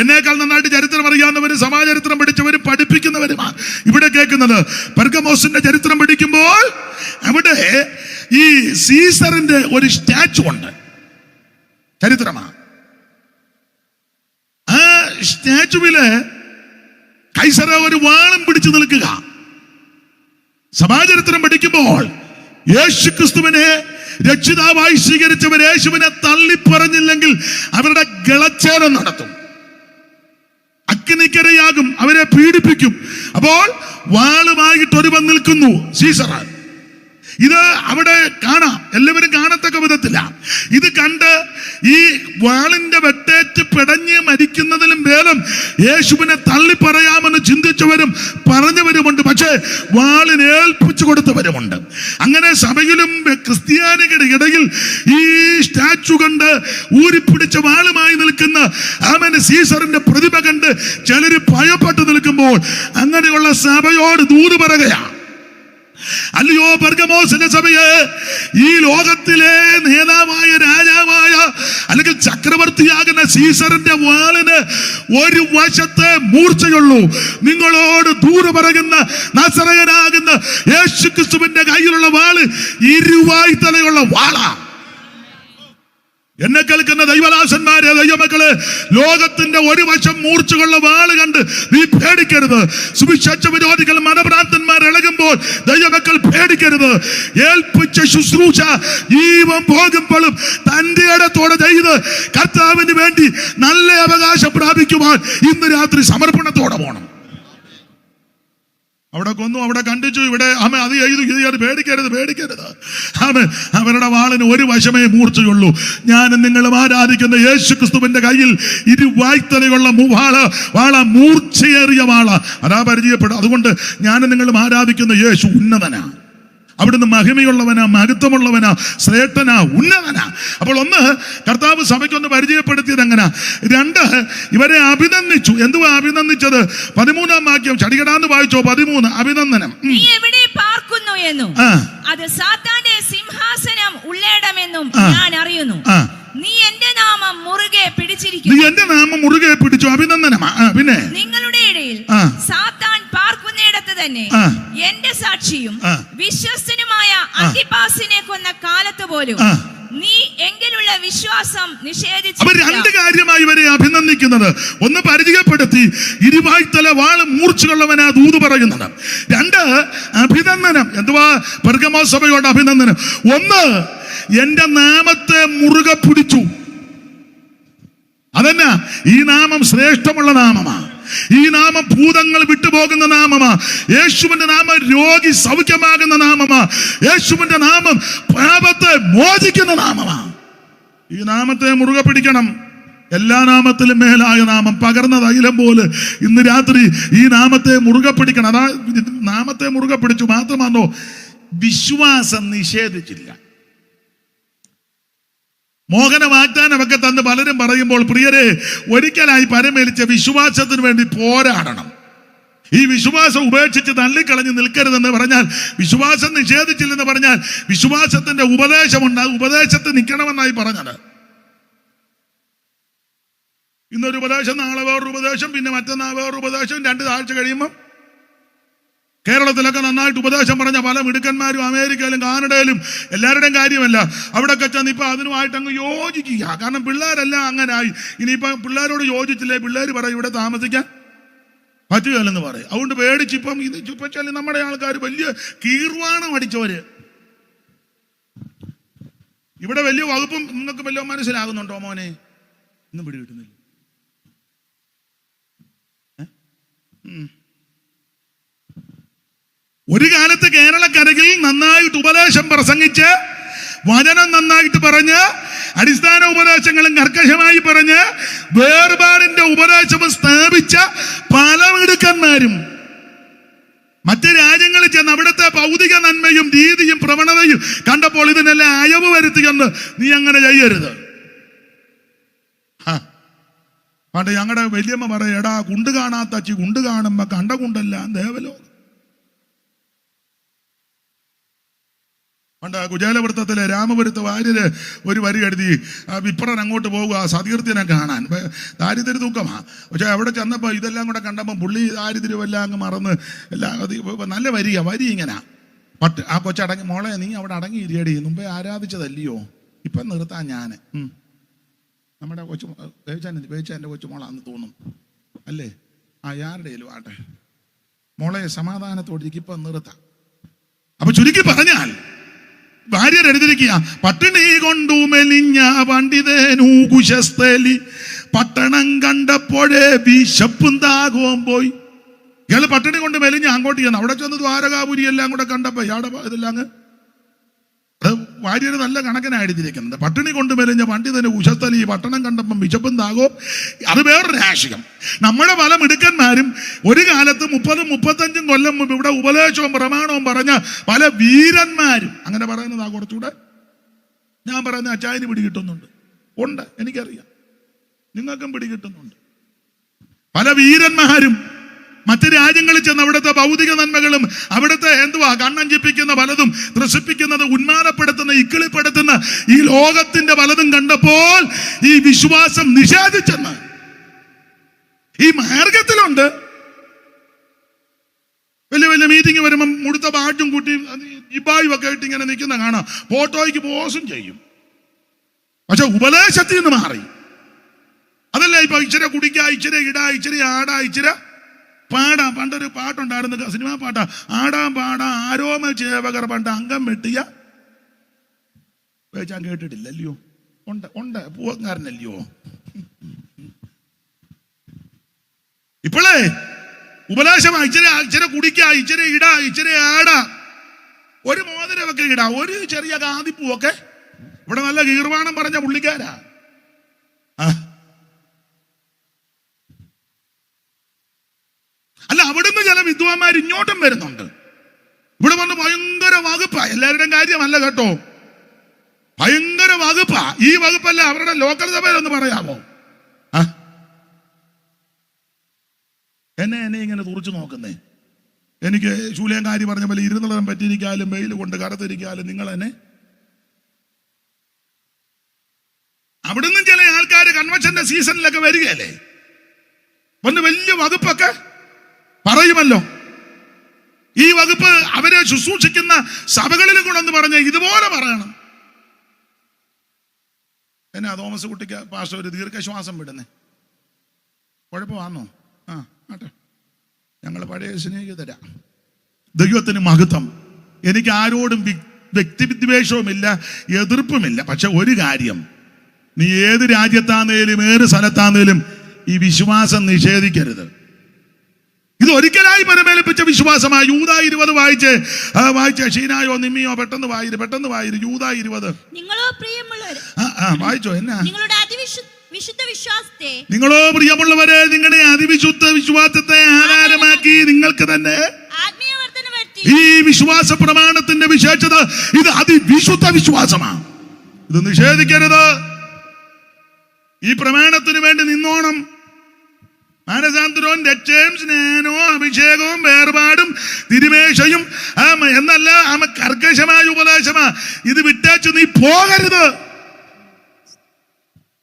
എന്നേക്കാൾ നന്നായിട്ട് ചരിത്രം അറിയാവുന്നവരും സമാചരിത്രം പഠിച്ചവരും പഠിപ്പിക്കുന്നവരുമാ ഇവിടെ കേൾക്കുന്നത്. പെർഗമോസിന്റെ ചരിത്രം പഠിക്കുമ്പോൾ അവിടെ ഈ സീസറിന്റെ ഒരു സ്റ്റാച്ചു ഉണ്ട്. ചരിത്രമാ. ആ സ്റ്റാച്ചുവില് കൈസറ ഒരു വാളും പിടിച്ചു നിൽക്കുക. സമാചരിത്രം പഠിക്കുമ്പോൾ യേശു ക്രിസ്തുവിനെ രക്ഷിതാവായി സ്വീകരിച്ചവർ യേശുവിനെ തള്ളിപ്പറഞ്ഞില്ലെങ്കിൽ അവരുടെ ഗളച്ഛേദം നടത്തും, അഗ്നിക്കരയാകും, അവരെ പീഡിപ്പിക്കും. അപ്പോൾ വാളുമായിട്ട് ഒരുവൻ നിൽക്കുന്നു, സീസർ. ഇത് അവിടെ കാണാം, എല്ലാവരും കാണത്തക്ക വിധത്തില്ല. ഇത് കണ്ട് ഈ വാളിന്റെ വെട്ടേറ്റ് പിടഞ്ഞ് മരിക്കുന്നതിലും ഭേദം യേശുവിനെ തള്ളി പറയാമെന്ന് ചിന്തിച്ചവരും പറഞ്ഞവരുമുണ്ട്. പക്ഷേ വാളിന് ഏൽപ്പിച്ചു കൊടുത്തവരുമുണ്ട്. അങ്ങനെ സഭയിലും ക്രിസ്ത്യാനികളുടെ ഇടയിൽ ഈ സ്റ്റാച്ചു കണ്ട് ഊരിപ്പിടിച്ച വാളുമായി നിൽക്കുന്ന സീസറിന്റെ പ്രതിഭ കണ്ട് ചിലര് ഭയപ്പെട്ടു നിൽക്കുമ്പോൾ അങ്ങനെയുള്ള സഭയോട് ദൂത് പറയുകയാണ്. അല്ലയോ പെർഗമോസിന്റെ സഭയെ, ഈ ലോകത്തിലെ നേതാവായ രാജാവായ അല്ലെങ്കിൽ ചക്രവർത്തിയാകുന്ന സീസറിന്റെ വാളിന് ഒരു വശത്തെ മൂർച്ചയുള്ളൂ. നിങ്ങളോട് ദൂത് പറയുന്ന നസറയനാകുന്ന യേശു ക്രിസ്തുവിന്റെ കയ്യിലുള്ള വാള് ഇരുവായ്ത്തലയുള്ള വാളാ. എന്നെ കേൾക്കുന്ന ദൈവദാസന്മാരെ, ദൈവമക്കളെ, ലോകത്തിന്റെ ഒരു വശം മൂർച്ചകളുള്ള വാള് കണ്ട് നീ പേടിക്കരുത്. സുവിശേഷ വിരോധികൾ മനഭ്രാന്തന്മാർ ഇളകുമ്പോൾ ദൈവമക്കൾ പേടിക്കരുത്. ഏൽപ്പിച്ച ശുശ്രൂഷ ജീവൻ പോകുമ്പോഴും തന്റെ ഇടത്തോടെ ചെയ്ത് കർത്താവിന് വേണ്ടി നല്ല അവകാശം പ്രാപിക്കുവാൻ ഇന്ന് രാത്രി സമർപ്പണത്തോടെ പോകണം. അവിടെ കൊന്നു, അവിടെ കണ്ടിച്ചു, ഇവിടെ അത് ചെയ്തു, ഇത് ചെയ്ത് പേടിക്കരുത്. അവരുടെ വാളിന് ഒരു വശമേ മൂർച്ചയുള്ളൂ. ഞാനും നിങ്ങളും ആരാധിക്കുന്ന യേശു ക്രിസ്തുവിന്റെ കയ്യിൽ ഇരുവായ്ത്തലയുള്ള വാള, മൂർച്ചയേറിയ വാള, അതാ പരിചയപ്പെടും. അതുകൊണ്ട് ഞാനും നിങ്ങളും ആരാധിക്കുന്ന യേശു ഉന്നതനാ, അവിടുന്ന് മഹിമയുള്ളവനാ, മഹത്വമുള്ളവനാ, ശ്രേഷ്ഠനാ, ഉന്നതനാ. അപ്പോൾ 1, കർത്താവ് സഭയ്ക്കൊന്ന് പരിചയപ്പെടുത്തിയത് എങ്ങനെ. 2, ഇവരെ അഭിനന്ദിച്ചു. എന്തുവാ അഭിനന്ദിച്ചത്? 13-ാം വാക്യം ചടികടാന്ന് വായിച്ചോ. 13 അഭിനന്ദനം. നീ എവിടെ പാർക്കുന്നു എന്നും അത് സാത്താന്റെ സിംഹാസനം ഉള്ളേടമെന്നും ഞാൻ അറിയുന്നു. നീ എന്റെ നാമം മുറുകെ പിടിച്ചു. അഭിനന്ദനമാ. പിന്നെ നിങ്ങളുടെ ഇടയിൽ സാത്താൻ പാർക്കുന്നിടത്ത് തന്നെ എന്റെ സാക്ഷിയും വിശ്വസ്തനുമായ അന്തിപ്പാസിനെ കൊന്ന കാലത്ത് പോലും നീ എങ്കിലുള്ള വിശ്വാസം നിഷേധിച്ചു. 2 കാര്യമായി ഇവരെ അഭിനന്ദിക്കുന്നത്. 1 പരിചയപ്പെടുത്തി, ഇരുവായ്ത്തല വാള് മൂർച്ചയുള്ളവനാ ദൂത് പറയുന്നത്. 2 അഭിനന്ദനം. എന്തുവാ പെർഗമോസ് സഭയോട് അഭിനന്ദനം? 1 എന്റെ നാമത്തെ മുറുകെ പിടിച്ചു. അതെന്നാ, ഈ നാമം ശ്രേഷ്ഠമുള്ള നാമമാ. ഈ നാമം ഭൂതങ്ങൾ വിട്ടുപോകുന്ന നാമമാ. യേശുവിന്റെ നാമം രോഗി സൗഖ്യമാകുന്ന നാമമാ. യേശുവിന്റെ നാമം പാപത്തെ മോചിക്കുന്ന നാമമാ. ഈ നാമത്തെ മുറുകെ പിടിക്കണം. എല്ലാ നാമത്തിലും മേലായ നാമം, പകർന്ന തൈലം പോലെ ഇന്ന് രാത്രി ഈ നാമത്തെ മുറുകെ പിടിക്കണം. അതാ നാമത്തെ മുറുകെ പിടിച്ചു മാത്രമാണോ, വിശ്വാസം നിഷേധിച്ചില്ല. മോഹന വാഗ്ദാനമൊക്കെ തന്ന് പലരും പറയുമ്പോൾ, പ്രിയരെ, ഒരിക്കലായി പരമേലിച്ച വിശ്വാസത്തിന് വേണ്ടി പോരാടണം. ഈ വിശ്വാസം ഉപേക്ഷിച്ച് തള്ളിക്കളഞ്ഞ് നിൽക്കരുതെന്ന് പറഞ്ഞാൽ, വിശ്വാസം നിഷേധിച്ചില്ലെന്ന് പറഞ്ഞാൽ വിശ്വാസത്തിന്റെ ഉപദേശമുണ്ട്, ഉപദേശത്തിൽ നിൽക്കണമെന്നായി പറഞ്ഞത്. ഇന്നൊരു ഉപദേശം, നാളെ വേറൊരു ഉപദേശം, പിന്നെ മറ്റന്നാൾ വേറൊരു ഉപദേശം. 2 ആഴ്ച കഴിയുമ്പം കേരളത്തിലൊക്കെ നന്നായിട്ട് ഉപദേശം പറഞ്ഞ പല മിടുക്കന്മാരും അമേരിക്കയിലും കാനഡയിലും, എല്ലാവരുടെയും കാര്യമല്ല, അവിടെയൊക്കെ ചെന്ന് ഇപ്പം അതിനുമായിട്ട് അങ്ങ് യോജിക്കുക. കാരണം പിള്ളേരെല്ലാം അങ്ങനായി. ഇനിയിപ്പം പിള്ളേരോട് യോജിച്ചില്ലേ പിള്ളേർ പറയും ഇവിടെ താമസിക്കാൻ പറ്റുകയല്ലെന്ന് പറയും. അതുകൊണ്ട് പേടിച്ചിപ്പം ഇത് ചുപ്പച്ചാൽ നമ്മുടെ ആൾക്കാർ വലിയ കീർവാണം അടിച്ചവര്. ഇവിടെ വലിയ വകുപ്പും നിങ്ങൾക്ക് വല്ലതും മനസ്സിലാകുന്നുണ്ടോ മോനെ? ഒന്നും പിടി കിട്ടുന്നില്ല. ഒരു കാലത്ത് കേരളക്കരയിൽ നന്നായിട്ട് ഉപദേശം പ്രസംഗിച്ച്, വചനം നന്നായിട്ട് പറഞ്ഞ്, അടിസ്ഥാന ഉപദേശങ്ങളും കർക്കശമായി പറഞ്ഞ് വേർപാടിന്റെ ഉപദേശവും സ്ഥാപിച്ച പല മിടുക്കന്മാരും മറ്റ് രാജ്യങ്ങളിൽ ചെന്ന് അവിടുത്തെ ഭൗതിക നന്മയും രീതിയും പ്രവണതയും കണ്ടപ്പോൾ ഇതിനെല്ലാം അയവ് വരുത്തിയെന്ന് നീ അങ്ങനെ ചെയ്യരുത്. പണ്ട് ഞങ്ങളുടെ വല്യമ്മ പറയും, എടാ കുണ്ട് കാണാത്തച്ചി കുണ്ട് കാണുമ്പോ കണ്ട കുണ്ടല്ല ദേവലോ. പണ്ട് കുചേലവൃത്തത്തിലെ രാമപുരത്ത് വാര്യര് ഒരു വരി എഴുതി, വിപ്രൻ അങ്ങോട്ട് പോകുക സതീർത്ഥ്യനെ കാണാൻ, ദാരിദ്ര്യ തൂക്കമാ. പക്ഷെ അവിടെ ചെന്നപ്പോൾ ഇതെല്ലാം കൂടെ കണ്ടപ്പോൾ പുള്ളി ദാരിദ്ര്യമെല്ലാം അങ്ങ് മറന്ന് എല്ലാം നല്ല വരി ഇങ്ങനെ ആ കൊച്ചടങ്ങി, മോളെ നീ അവിടെ അടങ്ങിയിരിയടി, മുമ്പേ ആരാധിച്ചതല്ലയോ, ഇപ്പം നിർത്താൻ ഞാൻ. നമ്മുടെ വേവിച്ചാൻ്റെ കൊച്ചുമോളാന്ന് തോന്നും അല്ലേ? ആരുടെയിലും ആട്ടെ, മോളെ സമാധാനത്തോടിരിക്കും, ഇപ്പം നിർത്താം. അപ്പൊ ചുരുക്കി പറഞ്ഞാൽ ഭാര്യർ എഴുതിരിക്കുക, പട്ടിണി കൊണ്ടു മെലിഞ്ഞ പണ്ഡിതനു കുശസ്ഥലി, പട്ടണം കണ്ടപ്പോഴേ വിശപ്പും ദാഹവും പോയി. ഇയാള് പട്ടിണി കൊണ്ട് മെലിഞ്ഞ അങ്ങോട്ട് ചെന്ന് അവിടെ ചെന്ന് ദ്വാരകാപുരി എല്ലാം കൂടെ കണ്ടപ്പോ ഇയാടെ ഇതെല്ലാം അങ്ങ് ഭാര്യര് നല്ല കണക്കിനായിരിക്കുന്നത്. പട്ടിണി കൊണ്ട് മെലിഞ്ഞ പണ്ഡിതന് കുശസ്ഥലി, പട്ടണം കണ്ടപ്പം വിശപ്പും ദാഹവും. അത് വേറൊരു രാഷ്ട്രീയം. നമ്മുടെ പല മിടുക്കന്മാരും ഒരു കാലത്ത് 30-35 കൊല്ലം മുമ്പ് ഇവിടെ ഉപദേശവും പ്രമാണവും പറഞ്ഞ പല വീരന്മാരും, അങ്ങനെ പറയുന്നതാ കുറച്ചുകൂടെ. ഞാൻ പറയുന്ന അച്ചായന് പിടികിട്ടുന്നുണ്ട്, ഉണ്ട്, എനിക്കറിയാം, നിങ്ങൾക്കും പിടികിട്ടുന്നുണ്ട്. പല വീരന്മാരും മറ്റ് രാജ്യങ്ങളിൽ ചെന്ന് അവിടുത്തെ ഭൗതിക നന്മകളും അവിടുത്തെ കണ്ണഞ്ചിപ്പിക്കുന്ന പലതും, ത്രസിപ്പിക്കുന്നത്, ഉന്മാദപ്പെടുത്തുന്ന, ഇക്കിളിപ്പെടുത്തുന്ന ഈ ലോകത്തിന്റെ പലതും കണ്ടപ്പോൾ ഈ വിശ്വാസം നിഷേധിച്ചെന്ന് ഈ മാർഗത്തിലുണ്ട്. വലിയ വലിയ മീറ്റിംഗ് വരുമ്പം മുടുത്ത ബാഡ്ജും കൂട്ടി ഇബായും ഒക്കെ ആയിട്ട് ഇങ്ങനെ നിൽക്കുന്ന കാണാം, ഫോട്ടോയ്ക്ക് പോസും ചെയ്യും. പക്ഷെ ഉപദേശത്തിൽ നിന്ന് മാറി. അതല്ല ഇപ്പൊ ഇച്ചിരി കുടിക്കുക, ഇച്ചിരി ഇടാ, ഇച്ചിരി ആടാ, ഇച്ചിരി പാടാ. പണ്ടൊരു പാട്ടുണ്ടായിരുന്നു, സിനിമാ പാട്ടാ, ആടാം പാടാ ആരോമ ചേവകർ പണ്ട് അംഗം വെട്ടിയ ഞാൻ കേട്ടിട്ടില്ല അല്ലയോ? ഉണ്ട് പൂവക്കാരനല്ലയോ? ഇപ്പോഴേ ഉപദേശമാ, ഇച്ചിരി കുടിക്കുക, ഇച്ചിരി ഇടാ, ഇച്ചിരി ആടാ, ഒരു മോതിരമൊക്കെ ഇടാ, ഒരു ചെറിയ കാതിപ്പൂവൊക്കെ. ഇവിടെ നല്ല ഗീർവാണം പറഞ്ഞ പുള്ളിക്കാരാ. അല്ല, അവിടുന്ന് ചില വിദ്വാന്മാർ ഇങ്ങോട്ടും വരുന്നുണ്ട്. ഇവിടെ വന്ന് ഭയങ്കര വകുപ്പാ. എല്ലാവരുടെയും കാര്യമല്ല കേട്ടോ, ഭയങ്കര വകുപ്പാ. ഈ വകുപ്പല്ല അവരുടെ ലോക്കൽ സഭയിലൊന്ന് പറയാമോ? എന്നെ ഇങ്ങനെ തുറച്ചു നോക്കുന്നേ. എനിക്ക് ശൂലേങ്കാരി പറഞ്ഞ പോലെ ഇരുന്നിടം പറ്റിയിരിക്കാലും വെയിൽ കൊണ്ട് കറുത്തിരിക്കാലും നിങ്ങൾ എന്നെ. അവിടുന്ന് ചില ആൾക്കാർ കൺവെൻഷന്റെ സീസണിലൊക്കെ വരികയല്ലേ, വന്ന് വലിയ വകുപ്പൊക്കെ പറയുമല്ലോ. ഈ വകുപ്പ് അവരെ ശുശ്രൂഷിക്കുന്ന സഭകളിൽ കൊണ്ടെന്ന് പറഞ്ഞ ഇതുപോലെ പറയണം. എന്നാ തോമസ് കുട്ടിക്ക് പാസ്റ്റർ ഒരു ദീർഘശ്വാസം വിടുന്നേ? കുഴപ്പമാണോ? ആട്ടെ, ഞങ്ങൾ പഴയ സ്നേഹിതരാ. ദൈവത്തിന് മഹത്വം. എനിക്ക് ആരോടും വ്യക്തിവിദ്വേഷവുമില്ല, എതിർപ്പുമില്ല. പക്ഷെ ഒരു കാര്യം, നീ ഏത് രാജ്യത്താന്നേലും ഏത് സ്ഥലത്താന്നേലും ഈ വിശ്വാസം നിഷേധിക്കരുത്. ഇത് ഒരിക്കലായി പരമേൽപ്പിച്ച വിശ്വാസമാണ്. യൂദ 20 വായിച്ച് ഷീനായോ നിമ്മിയോ പെട്ടെന്ന് വായിര്. യൂദ 20. നിങ്ങളോ പ്രിയമുള്ളവരെ, വായിച്ചോ? എന്നാ? നിങ്ങളുടെ വിശുദ്ധ വിശ്വാസത്തെ, നിങ്ങളോ പ്രിയമുള്ളവരെ നിങ്ങളുടെ അതിവിശുദ്ധ വിശ്വാസത്തെ ആധാരമാക്കി നിങ്ങൾക്ക് തന്നെ ആത്മീയവർദ്ധന വരുത്തി. ഈ വിശ്വാസ പ്രമാണത്തിന്റെ വിശേഷത ഇത് അതിവിശുദ്ധ വിശ്വാസമാണ്. ഇത് നിഷേധിക്കരുത്. ഈ പ്രമാണത്തിന് വേണ്ടി നിന്നോണം. മാനസാന്തരവും രക്ഷയും സ്നാനവും അഭിഷേകവും വേർപാടും തിരുമേശയും എന്നല്ല കർക്കശമായ ഉപദേശമാ. ഇത് വിട്ടേച്ചു നീ പോകരുത്.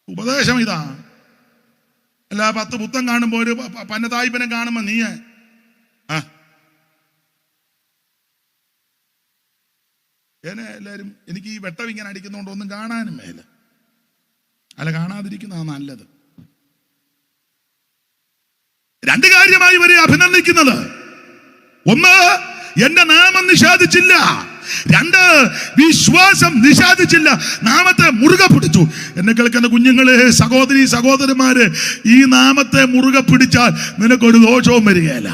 ഉപദേശം ഇതാ. അല്ല 10 പുത്തം കാണുമ്പോ ഒരു പന്നതായ്പനം കാണുമ്പോ നീ എല്ലാരും എനിക്ക് ഈ വെട്ടം ഇങ്ങനെ അടിക്കുന്നതുകൊണ്ട് ഒന്നും കാണാനും മേല. അല്ല, കാണാതിരിക്കുന്നതാണ് നല്ലത്. 2 കാര്യമായി ഇവരെ അഭിനന്ദിക്കുന്നത്. 1, എന്റെ നാമം നിഷേധിച്ചില്ല. 2, വിശ്വാസം നിഷേധിച്ചില്ല, നാമത്തെ മുറുകെ പിടിച്ചു. എന്നെ കേൾക്കുന്ന കുഞ്ഞുങ്ങളെ, സഹോദരി സഹോദരന്മാര്, ഈ നാമത്തെ മുറുകെ പിടിച്ചാൽ നിനക്കൊരു ദോഷവും വരികയില്ല.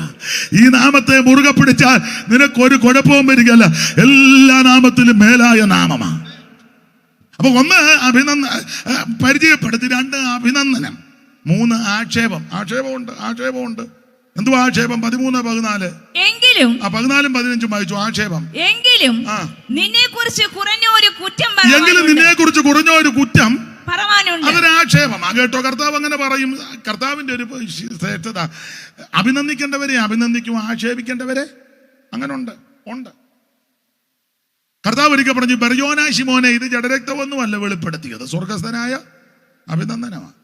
ഈ നാമത്തെ മുറുകെ പിടിച്ചാൽ നിനക്കൊരു കുഴപ്പവും വരികയില്ല. എല്ലാ നാമത്തിലും മേലായ നാമമാണ്. അപ്പൊ 1 പരിചയപ്പെടുത്തി, 2 അഭിനന്ദനം, 3 ആക്ഷേപമുണ്ട്. എന്തുവാ ആക്ഷേപം? 13, 14. എങ്കിലും 14, 15 വായിച്ചു. ആക്ഷേപം. എങ്കിലും നിന്നെ കുറിച്ച് കുറഞ്ഞ ഒരു കുറ്റം പറവാനുണ്ട്. അതൊരു ആക്ഷേപം. കേട്ടോ, കർത്താവ് അങ്ങനെ പറയും. കർത്താവിന്റെ ഒരു ശ്രേഷ്ഠത, അഭിനന്ദിക്കേണ്ടവരെ അഭിനന്ദിക്കും, ആക്ഷേപിക്കേണ്ടവരെ അങ്ങനെ ഉണ്ട്. കർത്താവ് ഒരിക്കൽ പറഞ്ഞു, ബർയോനാ ശിമോനെ, ഇത് ജഡരക്തമൊന്നുമല്ല വെളിപ്പെടുത്തിയത്, സ്വർഗസ്ഥനായ അഭിനന്ദനമാണ്.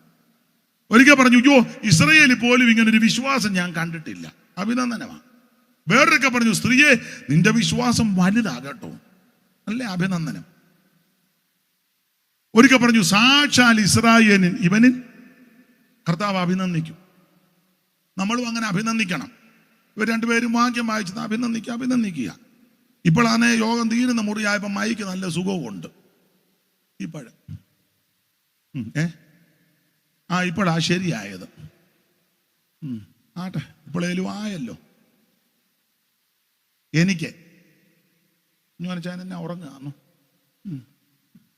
ഒരിക്കൽ പറഞ്ഞു, അയ്യോ, ഇസ്രയേലിൽ പോലും ഇങ്ങനൊരു വിശ്വാസം ഞാൻ കണ്ടിട്ടില്ല, അഭിനന്ദനമാണ്. വേറൊക്കെ പറഞ്ഞു, സ്ത്രീയെ, നിന്റെ വിശ്വാസം വലുതാകട്ടോ, അല്ലേ, അഭിനന്ദനം. ഒരിക്കൽ പറഞ്ഞു, സാക്ഷാൽ ഇസ്രായേലിൻ ഇവനിൽ കർത്താവ് അഭിനന്ദിക്കും. നമ്മളും അങ്ങനെ അഭിനന്ദിക്കണം. ഇവർ 2 പേരും വാക്യം വായിച്ചത് അഭിനന്ദിക്കുക. ഇപ്പോഴാണ് യോഗം തീരുന്ന മുറിയായപ്പോൾ മൈക്ക് നല്ല സുഖവുമുണ്ട്. ഇപ്പോഴാ ഇപ്പോഴാ ശരിയായത്. ആട്ടെ, ഇപ്പോഴേലും ആയല്ലോ. എനിക്ക് ഞാൻ എന്നെ ഉറങ്ങാന്നു,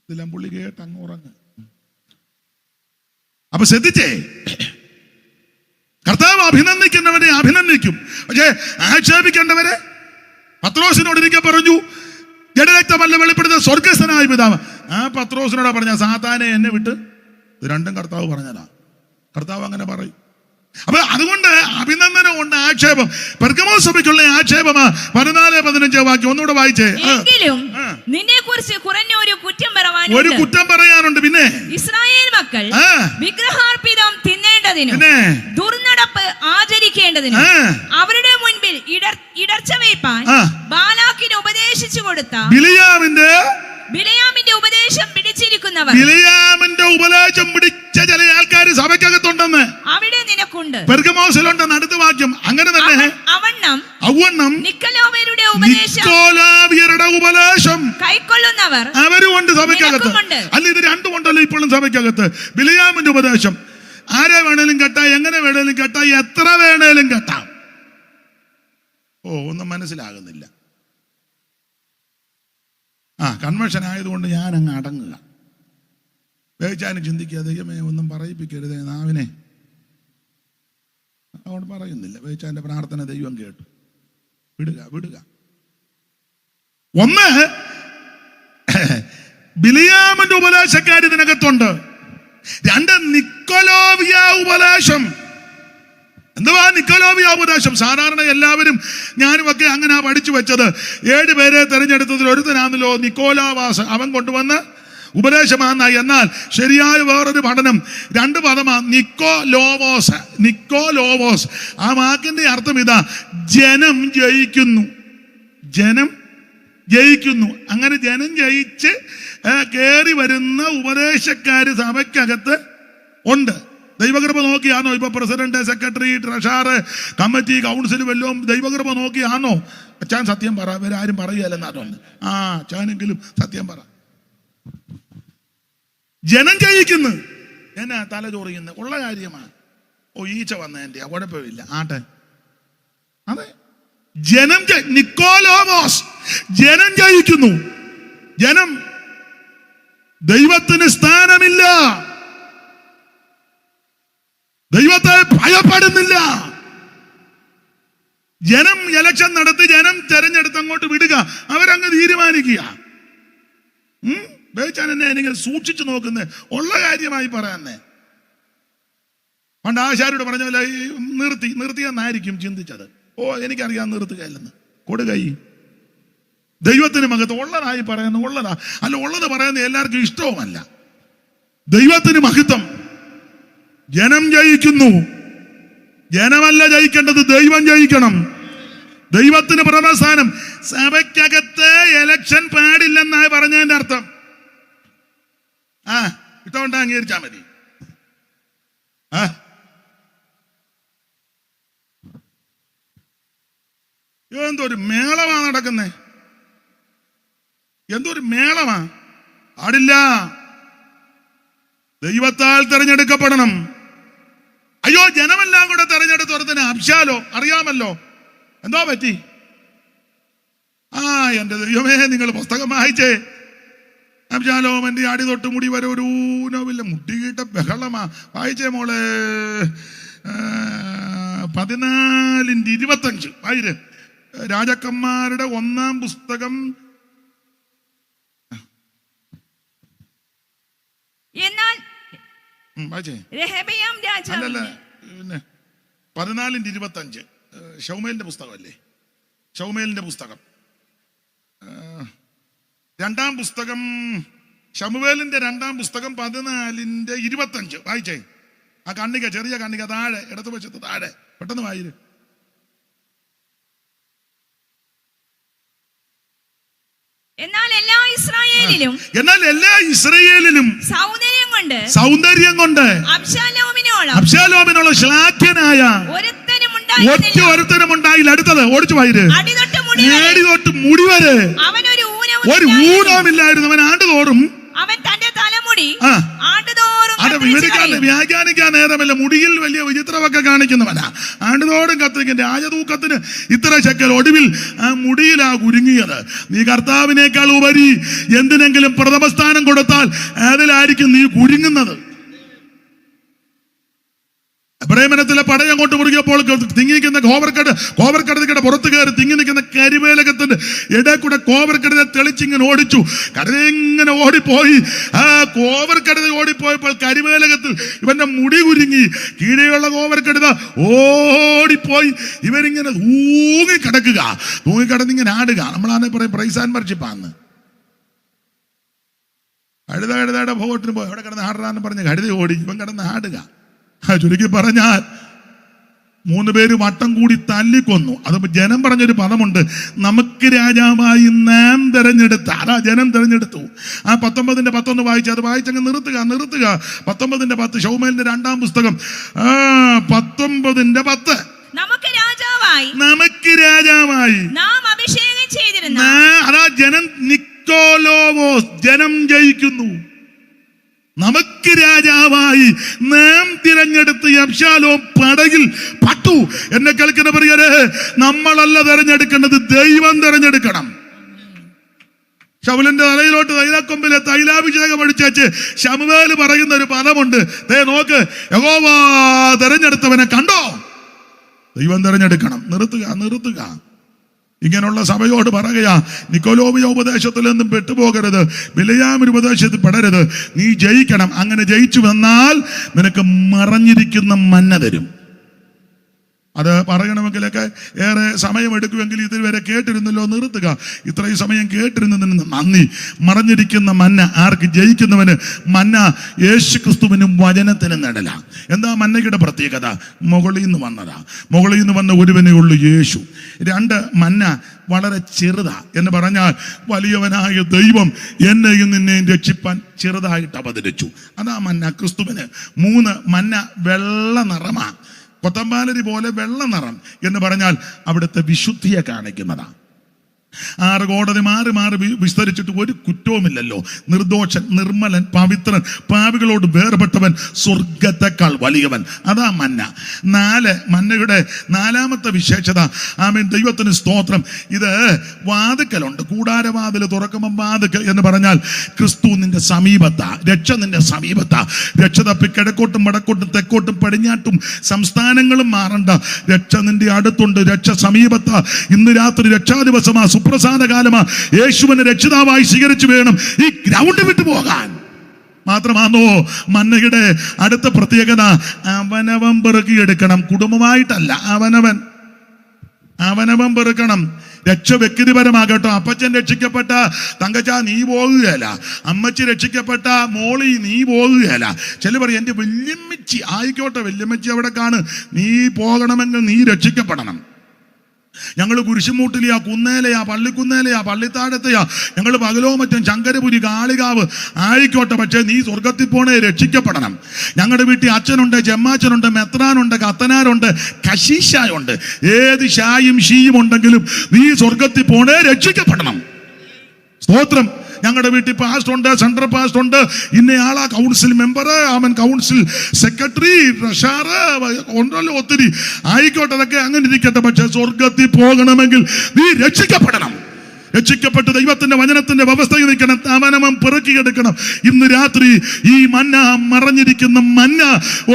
ഇതെല്ലാം പുള്ളി കേട്ട് അങ്ങ് ഉറങ്ങ. അപ്പൊ ശ്രദ്ധിച്ചേ, കർത്താവ് അഭിനന്ദിക്കുന്നവരെ അഭിനന്ദിക്കും, പക്ഷേ ആക്ഷേപിക്കേണ്ടവരെ. പത്രോസിനോട് ഒരിക്കൽ പറഞ്ഞു, ജഡരക്തമല്ല വെളിപ്പെടുത്ത സ്വർഗസ്ഥനായ പിതാവ്. പത്രോസിനോടാ പറഞ്ഞ, സാത്താനെ എന്നെ വിട്ട്. ഇത് 2 കർത്താവ് പറഞ്ഞതാ. കർത്താവ് അങ്ങനെ പറയും. അപ്പൊ അതുകൊണ്ട് അഭിനന്ദനം കൊണ്ട് ആക്ഷേപം. പെർഗമോസ് സഭയ്ക്കുള്ള ആക്ഷേപമാ. 14, 15 വാക്യം ഒന്നുകൂടെ വായിച്ചേ. എങ്കിലും നിന്നെ കുറിച്ച് കുറഞ്ഞ ഒരു കുറ്റം പറയാനുണ്ട്. പിന്നെ ഇസ്രായേൽ മക്കൾ വിഗ്രഹാർപ്പിതം തിന്നേണ്ടതിനും ദുർനടപ്പ് ആചരിക്കേണ്ടതിനും അവരുടെ മുൻപിൽ ഇടർച്ച വയ്പാൻ ബാലാക്കിന് ഉപദേശിച്ചു കൊടുത്ത ബിലയാമിന്റെ ഉപദേശം പിടിച്ചിരിക്കുന്നവർ, ബിലയാമിന്റെ ഉപദേശം പിടിച്ച ചില ആൾക്കാർ സഭയ്ക്കകത്തുണ്ടെന്ന് അവിടെ നിനക്കുണ്ട്. പെർഗമോസിലുണ്ടെന്ന് അടുത്ത വാക്യം. അങ്ങനെ തന്നെ അവണ്ണം നിക്കോലാവ്യരുടെ ഉപദേശം കൈക്കൊള്ളുന്നവർ അവരുമുണ്ട് സഭയ്ക്കകത്ത്. അല്ല, ഇത് 2 ഉണ്ടല്ലോ ഇപ്പോഴും സഭയ്ക്കകത്ത്. ബിലയാമിന്റെ ഉപദേശം ആരെ വേണേലും കെട്ടാം, എങ്ങനെ വേണേലും കെട്ടാം, എത്ര വേണേലും കെട്ടാം. ഒന്നും മനസ്സിലാകുന്നില്ല. കൺവെൻഷൻ ആയതുകൊണ്ട് ഞാൻ അങ്ങ് അടങ്ങുക. വേച്ചാനും ചിന്തിക്കുക, ദൈവമേ ഒന്നും പറയിപ്പിക്കരുതേ നാവിനെ. അതുകൊണ്ട് പറയുന്നില്ല. വേച്ചാന്റെ പ്രാർത്ഥന ദൈവം കേട്ടു. വിടുക. 1, ബിലിയാമിന്റെ ഉപദേശക്കാർ ഇതിനകത്തുണ്ട്. 2, നിക്കോലോവിയ ഉപദേശം. എന്തുവാ നിക്കോലോവിയ ഉപദേശം? സാധാരണ എല്ലാവരും, ഞാനും ഒക്കെ അങ്ങനെ പഠിച്ചു വെച്ചത്. 7 പേരെ തെരഞ്ഞെടുത്തതിൽ ഒരുത്തനാണല്ലോ നിക്കോലാവാസ്. അവൻ കൊണ്ടുവന്ന് ഉപദേശമാണെന്നായി. എന്നാൽ ശരിയായ വേറൊരു പഠനം 2 പദമാണ്. നിക്കോലോവോസ്. ആ വാക്കിന്റെ അർത്ഥം ഇതാ, ജനം ജയിക്കുന്നു. അങ്ങനെ ജനം ജയിച്ച് കയറി വരുന്ന ഉപദേശക്കാര് സഭയ്ക്കകത്ത് ഉണ്ട്. ദൈവകൃപ നോക്കിയാണോ ഇപ്പൊ president, secretary, treasurer, committee, council വല്ലതും ദൈവകൃപ നോക്കിയാണോ? അച്ഛൻ സത്യം പറ, ഇവരാരും പറയുകയല്ലെന്നാണ്. അച്ഛനെങ്കിലും സത്യം പറ. ജനം ജയിക്കുന്നു. എന്നാ തല ചൊറിയുന്നു? ഉള്ള കാര്യമാണ്. ഈച്ച വന്നതിന്റെ കുഴപ്പമില്ല, ആട്ടെ. അതെ, നിക്കോലോമോസ്. ജനം ജയിക്കുന്നു. ജനം, ദൈവത്തിന് സ്ഥാനമില്ല, ദൈവത്തെ ഭയപ്പെടുന്നില്ല. ജനം ഇലക്ഷൻ നടത്തി, ജനം തെരഞ്ഞെടുത്ത് അങ്ങോട്ട് വിടുക, അവരങ്ങ് തീരുമാനിക്കുക. ബേച്ചാൻ എന്നെ എനിക്ക് സൂക്ഷിച്ചു നോക്കുന്നേ, ഉള്ള കാര്യമായി പറയാന്നേ. പണ്ട് ആശാരോട് പറഞ്ഞ പോലെ നിർത്തിയെന്നായിരിക്കും ചിന്തിച്ചത്. എനിക്കറിയാൻ നിർത്തുകയല്ലെന്ന്. കൊടുകൈ ദൈവത്തിന് മഹത്വം. ഉള്ളതായി പറയുന്നു, ഉള്ളതാ. അല്ല, ഉള്ളത് പറയുന്നത് എല്ലാവർക്കും ഇഷ്ടവുമല്ല. ദൈവത്തിന് മഹത്വം. ജനം ജയിക്കുന്നു. ജനമല്ല ജയിക്കേണ്ടത്, ദൈവം ജയിക്കണം. ദൈവത്തിന് പ്രഥമസ്ഥാനം. സഭയ്ക്കകത്ത് എലക്ഷൻ പാടില്ലെന്നാണ് പറഞ്ഞതിന്റെ അർത്ഥം. ഇട്ടുകൊണ്ട് അംഗീകരിച്ചാ മതി. എന്തൊരു മേളമാ നടക്കുന്നേ, എന്തൊരു മേളമാ. പാടില്ല. ദൈവത്താൽ തെരഞ്ഞെടുക്കപ്പെടണം. അയ്യോ, ജനമെല്ലാം കൂടെ തെരഞ്ഞെടുത്തോടത്തിന് അബ്ശാലോ അറിയാമല്ലോ എന്തോ പറ്റി. എന്റെ ദൈവമേ, നിങ്ങൾ പുസ്തകം വായിച്ചേ. അബ്ശാലോമന്റെ അടി തൊട്ട് മുടി വരെ ഒരു നോവില്ല, മുട്ടിക്കിട്ട ബഹളമാ. വായിച്ചേ മോളെ, 14:25 വായിര്. രാജാക്കന്മാരുടെ 1-ാം പുസ്തകം. എന്നാൽ അല്ലല്ല, പിന്നെ 14:25 ശൗമേലിന്റെ പുസ്തകമല്ലേ? ശൗമേലിന്റെ പുസ്തകം 2-ാം പുസ്തകം, ശമൂവേലിന്റെ 2-ാം പുസ്തകം 14:25 വായിച്ചേ. ആ കണ്ണിക, ചെറിയ കണ്ണിക താഴെ, ഇടതുവശത്ത് താഴെ, പെട്ടെന്ന് വായിര്. എന്നാൽ എല്ലാ ഇസ്രായേലിലും സൗന്ദര്യം കൊണ്ട് അബ്ശാലോമിനോട് ശ്ലാഘ്യനായ ഒരുത്തനും ഉണ്ടായില്ല. അടുത്തത് ഓടിച്ചു വായിര്. അടി തൊട്ട് മുടി വരെ ഒരു ഊനമില്ലായിരുന്നു. അവൻ ആണ്ടുതോറും വ്യാഖ്യാനിക്കാൻ നേരമല്ല. മുടിയിൽ വലിയ വിചിത്രമൊക്കെ കാണിക്കുന്നവനാ. ആണ്ടുതോറും കത്തിരിക്കും. രാജതൂക്കത്തിന് ഇത്ര ശക്കൽ. ഒടുവിൽ ആ മുടിയിലാ കുരുങ്ങിയത്. നീ കർത്താവിനേക്കാൾ ഉപരി എന്തിനെങ്കിലും പ്രഥമസ്ഥാനം കൊടുത്താൽ അതിലായിരിക്കും നീ കുരുങ്ങുന്നത്. പ്രേമനത്തിലെ പടയം അങ്ങോട്ട് മുറുകിയപ്പോൾ തിങ്ങി നിൽക്കുന്ന കോവർക്കടത്തിന്റെ പുറത്ത് കയറി തിങ്ങി നിൽക്കുന്ന കരിവേലകത്തിന്റെ ഇടയിൽ കൂടെ കോവർക്കടതെ തെളിച്ചിങ്ങനെ ഓടിച്ചു. കടലിങ്ങനെ ഓടിപ്പോയി. ആ കോവർക്കടത ഓടിപ്പോയപ്പോൾ കരിവേലകത്തിൽ ഇവന്റെ മുടി കുരുങ്ങി. കീഴെയുള്ള കോവർക്കടത ഓടിപ്പോയി. ഇവരിങ്ങനെ തൂങ്ങിക്കിടന്നിങ്ങനെ ആടുക. നമ്മളാണ് പറയും പ്രൈസ് ആൻഡ് വർഷിപ്പാന്ന്. കഴുതയുടെ ഭോഗത്തിന് പോയി അവിടെ കിടന്ന് ആടാന്ന് പറഞ്ഞ് കഴുത ഓടി. ഇവൻ കിടന്ന് ആടുക. ചുരുക്കി പറഞ്ഞാൽ 3 പേര് വട്ടം കൂടി തല്ലിക്കൊന്നു. അത് ജനം പറഞ്ഞൊരു പദമുണ്ട്, നമുക്ക് രാജാവായി നാം തെരഞ്ഞെടുത്ത. അതാ ജനം തെരഞ്ഞെടുത്തു. ആ 19:10 വായിച്ചു. അത് വായിച്ചങ്ങ് നിർത്തുക. 19:10 ശൗമേലിന്റെ 2-ാം പുസ്തകം 19:10 നമുക്ക് രാജാവായി നാം അഭിഷേകം ചെയ്തിരുന്ന അതാ ജനം നിക്കോലോവോസ്, ജനം ജയിക്കുന്നു. നമുക്ക് രാജാവായി നാം തിരഞ്ഞെടുത്ത് അബ്ശാലോം പടകിൽ പട്ടു. എന്നെ കേൾക്കുന്ന പ്രിയരെ, നമ്മളല്ല തെരഞ്ഞെടുക്കേണ്ടത്, ദൈവം തെരഞ്ഞെടുക്കണം. ശൗലിന്റെ തലയിലോട്ട് തൈലക്കൊമ്പിലെ തൈലാഭിഷേകം ഒഴിച്ചേച്ച് ശമൂവേല് പറയുന്ന ഒരു പദമുണ്ട്. നോക്ക്, യഹോവ തെരഞ്ഞെടുത്തവനെ കണ്ടോ? ദൈവം തെരഞ്ഞെടുക്കണം. നിർത്തുക. ഇങ്ങനെയുള്ള സഭയോട് പറയുക, നിക്കോലോവിയ ഉപദേശത്തിൽ നിന്നും പെട്ടുപോകരുത്, ബിലയാമിന്റെ ഉപദേശത്തിൽ പെടരുത്. നീ ജയിക്കണം. അങ്ങനെ ജയിച്ചു വന്നാൽ നിനക്ക് മറഞ്ഞിരിക്കുന്ന മന്ന തരും. അത് പറയണമെങ്കിലൊക്കെ ഏറെ സമയമെടുക്കുമെങ്കിൽ ഇതുവരെ കേട്ടിരുന്നല്ലോ. നിർത്തുക. ഇത്രയും സമയം കേട്ടിരുന്നതിന് നന്ദി. മറഞ്ഞിരിക്കുന്ന മന്ന ആർക്ക്? ജയിക്കുന്നവന്. മന്ന യേശുക്രിസ്തുവിനും വചനത്തിനും നടല. എന്താ മന്നയുടെ പ്രത്യേകത? മുകളിൽ നിന്ന് വന്നതാ. മുകളിൽ നിന്ന് വന്ന ഒരുവനേ ഉള്ളൂ, യേശു. 2, മന്ന വളരെ ചെറുതാ എന്ന് പറഞ്ഞാൽ വലിയവനായ ദൈവം എന്നെയും നിന്നെയും രക്ഷിപ്പാൻ ചെറുതായിട്ട് അവതരിച്ചു. അതാ മന്ന ക്രിസ്തുവിന്. 3, മന്ന വെള്ള നിറമാ. കൊത്തമ്പാലരി പോലെ വെള്ള നിറം എന്ന് പറഞ്ഞാൽ അവിടുത്തെ വിശുദ്ധിയെ കാണിക്കുന്നതാ. 6 കോടതി മാറി വിസ്തരിച്ചിട്ട് ഒരു കുറ്റവുമില്ലല്ലോ. നിർദോഷൻ, നിർമ്മലൻ, പവിത്രൻ, പാപികളോട് വേർപെട്ടവൻ, സ്വർഗത്തെക്കാൾ വലിയവൻ. അതാ മന്ന. 4, മന്നയുടെ 4-ാമത്തെ വിശേഷത, ആമേൻ, ദൈവത്തിന് സ്തോത്രം. ഇത് വാതിക്കലുണ്ട്. കൂടാരവാതിൽ തുറക്കുമ്പം വാതിക്കൽ എന്ന് പറഞ്ഞാൽ ക്രിസ്തു നിന്റെ സമീപത്താ. രക്ഷ നിന്റെ സമീപത്താ. രക്ഷ തപ്പി കിഴക്കോട്ടും വടക്കോട്ടും തെക്കോട്ടും പടിഞ്ഞാട്ടും സംസ്ഥാനങ്ങളും മാറണ്ട. രക്ഷ നിന്റെ അടുത്തുണ്ട്. രക്ഷ സമീപത്താ. ഇന്ന് രാത്രി രക്ഷാ ദിവസമാ, സുപ്രസാദ കാലമാ. യേശുവിനെ രക്ഷിതാവായി സ്വീകരിച്ചു വേണം ഈ ഗ്രൗണ്ട് വിട്ടു പോകാൻ. മാത്രമാണോ മന്നയുടെ അടുത്ത പ്രത്യേകത? അവനവൻ പെറുക്കിയെടുക്കണം. കുടുംബമായിട്ടല്ല, അവനവൻ. അവനവൻ പെറുക്കണം. രക്ഷ വ്യക്തിപരമാകട്ടോ. അപ്പച്ചൻ രക്ഷിക്കപ്പെട്ട തങ്കച്ച നീ പോകുകയല്ല, അമ്മച്ചി രക്ഷിക്കപ്പെട്ട മോളി നീ പോകുകയല്ല. ചില പറയും എൻ്റെ വല്യമ്മച്ചി ആയിക്കോട്ടെ, വല്യമ്മച്ചി അവിടെ കാണ്, നീ പോകണമെങ്കിൽ നീ രക്ഷിക്കപ്പെടണം. ഞങ്ങൾ കുരിശുമൂട്ടിലെയാ, കുന്നേലയാ, പള്ളിക്കുന്നേലയാ, പള്ളിത്താഴത്തെയാ, ഞങ്ങൾ പകലോ മറ്റും ശങ്കരപുരി, കാളികാവ് ആയിക്കോട്ടെ, പക്ഷേ നീ സ്വർഗത്തിൽ പോണേ രക്ഷിക്കപ്പെടണം. ഞങ്ങളുടെ വീട്ടിൽ അച്ഛനുണ്ട്, ജമ്മാച്ചനുണ്ട്, മെത്രാനുണ്ട്, കത്തനാരുണ്ട്, കശീശായുണ്ട്. ഏത് ഷായും ഷീയും ഉണ്ടെങ്കിലും നീ സ്വർഗത്തിൽ പോണേ രക്ഷിക്കപ്പെടണം. സ്തോത്രം. ഞങ്ങളുടെ വീട്ടിൽ പാസ്റ്റ് ഉണ്ട്, സെൻട്രൽ പാസ്റ്റ് ഉണ്ട്, ഇന്നയാളാ കൗൺസിൽ മെമ്പർ, അവൻ കൗൺസിൽ സെക്രട്ടറി, ട്രഷറർ ഉണ്ടല്ലോ ഒത്തിരി. ആയിക്കോട്ടെ, അതൊക്കെ അങ്ങനെ ഇരിക്കട്ടെ, പക്ഷെ സ്വർഗത്തിൽ പോകണമെങ്കിൽ നീ രക്ഷിക്കപ്പെടണം. രക്ഷിക്കപ്പെട്ട് ദൈവത്തിന്റെ വചനത്തിന്റെ വ്യവസ്ഥയിൽ നിൽക്കണം. അവനവൻ പെറുക്കിയെടുക്കണം. ഇന്ന് രാത്രി ഈ മന്ന, മറഞ്ഞിരിക്കുന്ന മന്ന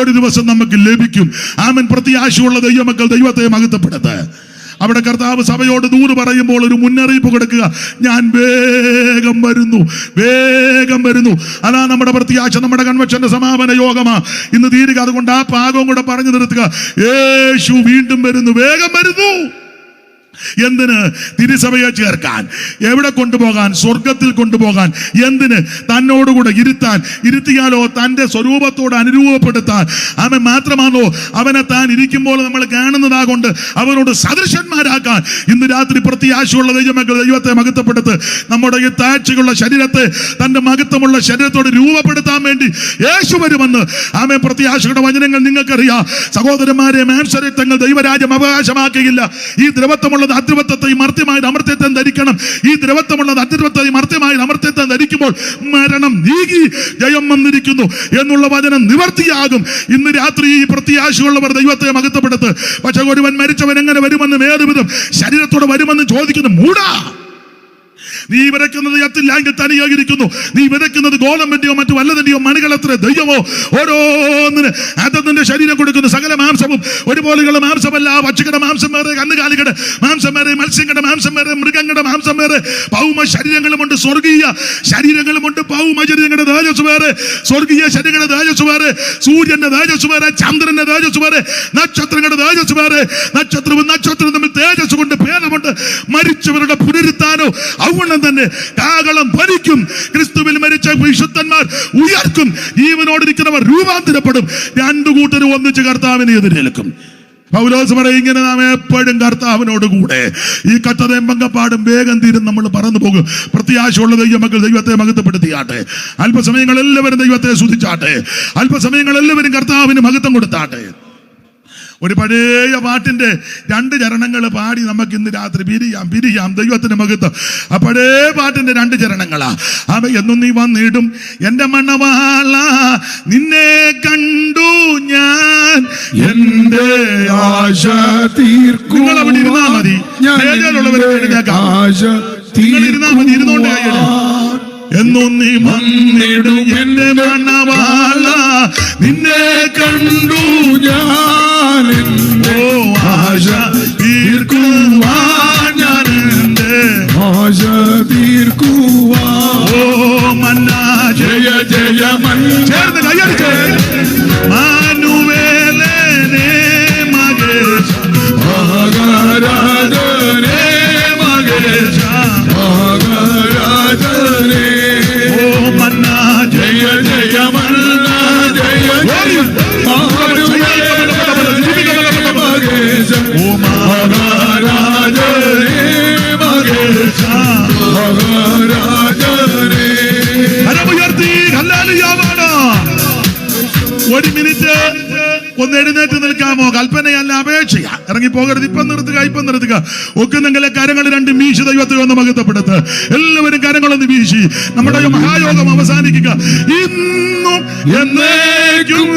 ഒരു ദിവസം നമുക്ക് ലഭിക്കും. ആമൻ. പ്രത്യാശയുള്ള ദൈവമക്കൾ ദൈവത്തെ മഹത്വപ്പെടുത്ത്. അവിടെ കർത്താവ് സഭയോട് ദൂത് പറയുമ്പോൾ ഒരു മുന്നറിയിപ്പ് കൊടുക്കുക, ഞാൻ വേഗം വരുന്നു, വേഗം വരുന്നു. അതാ നമ്മുടെ പ്രത്യാശ. നമ്മുടെ കൺവെൻഷന്റെ സമാപന യോഗമാ ഇന്ന് തീരുക. അതുകൊണ്ട് ആ ഭാഗവും കൂടെ പറഞ്ഞു നിർത്തുക. യേശു വീണ്ടും വരുന്നു, വേഗം വരുന്നു. എന്തിന്? തിരുസഭയെ ചേർക്കാൻ. എവിടെ കൊണ്ടുപോകാൻ? സ്വർഗത്തിൽ കൊണ്ടുപോകാൻ. എന്തിന്? തന്നോടുകൂടെ ഇരുത്താൻ. ഇരുത്തിയാലോ തൻ്റെ സ്വരൂപത്തോട് അനുരൂപപ്പെടുത്താൻ. അവൻ മാത്രമാണോ അവനെ താൻ ഇരിക്കുമ്പോൾ നമ്മൾ കാണുന്നതാകൊണ്ട് അവനോട് സദൃശന്മാരാക്കാൻ. ഇന്ന് രാത്രി പ്രത്യാശയുള്ള ദൈവമക്കൾ ദൈവത്തെ മഹത്വപ്പെടുത്ത്. നമ്മുടെ ഈ താഴ്ചയുള്ള ശരീരത്തെ തൻ്റെ മഹത്വമുള്ള ശരീരത്തോട് രൂപപ്പെടുത്താൻ വേണ്ടി യേശു വരുമെന്ന് ആമേൻ. പ്രത്യാശയുടെ വചനങ്ങൾ നിങ്ങൾക്കറിയാം. സഹോദരന്മാരെ, മാംസരക്തങ്ങൾ ദൈവരാജ്യം അവകാശമാക്കുകയില്ല. ഈ ദ്രവത്വമുള്ള അദ്രവത്വത്തെയും മർത്യമായ അമർത്യത്വം ധരിക്കണം. ഈ ദ്രവത്വമുള്ളത് അദ്രവത്തെയും മർത്യമായ അമർത്യത്വം ധരിക്കുമ്പോൾ മരണം നീങ്ങി ജയം വന്നിരിക്കുന്നു എന്നുള്ള വചനം നിവർത്തിയാകും. ഇന്ന് രാത്രി ഈ പ്രത്യാശയുള്ളവർ ദൈവത്തെ മഹത്വപ്പെടുത്ത്. പക്ഷെ ഒരുവൻ മരിച്ചവൻ എങ്ങനെ വരുമെന്ന് ഏതുവിധം ശരീരത്തോടെ വരുമെന്ന് ചോദിക്കുന്നു. മൂടാ, നീ വിതയ്ക്കുന്നത് എത്തില്ലെങ്കിൽ തനിയായിരിക്കുന്നു. നീ വിതയ്ക്കുന്നത് ഗോതമ്പിന്റെയോ മറ്റു വല്ലതിന്റെയോ മണികളെത്ര ദൈവമോ ഓരോന്നിന് അതതിന്റെ ശരീരം കൊടുക്കുന്നു. സകല മാംസവും ഒരുപോലെയുള്ള മാംസമല്ല. പക്ഷികളുടെ മാംസം വേറെ, കന്നുകാലികളുടെ മാംസം വേറെ, മത്സ്യങ്ങളുടെ മാംസം വേറെ, മൃഗങ്ങളുടെ മാംസം വേറെ. ഭൗമ ശരീരങ്ങളുമുണ്ട്, സ്വർഗീയ ശരീരങ്ങളുമുണ്ട്. ഭൗമ ശരീരങ്ങളുടെ തേജസ് വേറെ, സ്വർഗീയ ശരീരങ്ങളുടെ തേജസ് വേറെ. സൂര്യന്റെ തേജസ് വേറെ, ചന്ദ്രന്റെ തേജസ് വേറെ, നക്ഷത്രങ്ങളുടെ തേജസ് വേറെ. നക്ഷത്രവും നക്ഷത്രവും തമ്മിൽ തേജസ് കൊണ്ട് ഭേദമുണ്ട്. മരിച്ചവരുടെ പുനരുത്ഥാനോ ഔവണ്ണം തന്നെ കാഹളം ധ്വനിക്കും. ക്രിസ്തുവിൽ മരിച്ച വിശുദ്ധന്മാർ ഉയർക്കും. ജീവനോടിരിക്കുന്നവർ രൂപാന്തരപ്പെടും. രണ്ടു കൂട്ടരും ഒന്നിച്ച് കർത്താവിനെ എതിരേൽക്കും. പൗലോസ് പറയും, ഇങ്ങനെ നാം എപ്പോഴും കർത്താവിനോട് കൂടെ. ഈ കട്ടതയും പങ്കപ്പാടും വേഗം തീരും, നമ്മൾ പറന്നു പോകും. പ്രത്യാശയുള്ള ദൈവമക്കൾ ദൈവത്തെ മഹത്വപ്പെടുത്തിയാട്ടെ. അല്പസമയങ്ങൾ എല്ലാവരും ദൈവത്തെ സ്തുതിച്ചാട്ടെ. അല്പസമയങ്ങൾ എല്ലാവരും കർത്താവിന് മഹത്വം കൊടുത്താട്ടെ. ഒരു പഴയ പാട്ടിന്റെ 2 ചരണങ്ങൾ പാടി നമുക്ക് ഇന്ന് രാത്രി പിരിയാം ദൈവത്തിന് മഹത്വം. ആ പഴയ പാട്ടിന്റെ 2 ചരണങ്ങളാ. അവ എന്നും നീ വന്നിടും എൻ്റെ മണവാള, നിന്നെ കണ്ടു ഞാൻ എൻ്റെ ആശ തീർക്കും. നിങ്ങൾ അവിടെ ഇരുന്നാ മതി. ഇരുന്നാ മതി, ഇരുന്നോണ്ട് കഴിയണം. എന്നും നീ വന്നിടും എൻ്റെ മണവാള, നിന്നെ കണ്ടു ഞാൻ ആശ തീർക്കുവാൻ. ഞാൻ എൻ്റെ ആശ തീർക്കുവാൻ. ഓ മന്നാ ജയ ജയ ചേർന്ന് കയ്യടിച്ചേ. മാനുവേലനെ മകേശ മഹാരാജനെ മകേശ മഹാരാജനെ. ഓ മന്നാ ജയ ജയ മന്നാ ജയ ജയ ഓ മഹാരാജനെ മകേശ മഹാരാജനെ. കരമുയർത്തി ഹല്ലേലൂയാവാണ്. ഒരു മിനിറ്റ് ഒന്ന് എഴുന്നേറ്റ് നിൽക്കാമോ? കൽപ്പനയല്ല, അപേക്ഷയാ. ഇറങ്ങിപ്പോകരുത്. ഇപ്പം നിർത്തുക. ഒക്കുന്നെങ്കിലെ കരങ്ങൾ 2 വീശി ദൈവത്തെ ഒന്ന് മഹത്വപ്പെടുത്ത്. എല്ലാവരും കരങ്ങളൊന്ന് വീശി നമ്മുടെ മഹായോഗം അവസാനിക്കുക. ഇന്നും എന്നേക്കും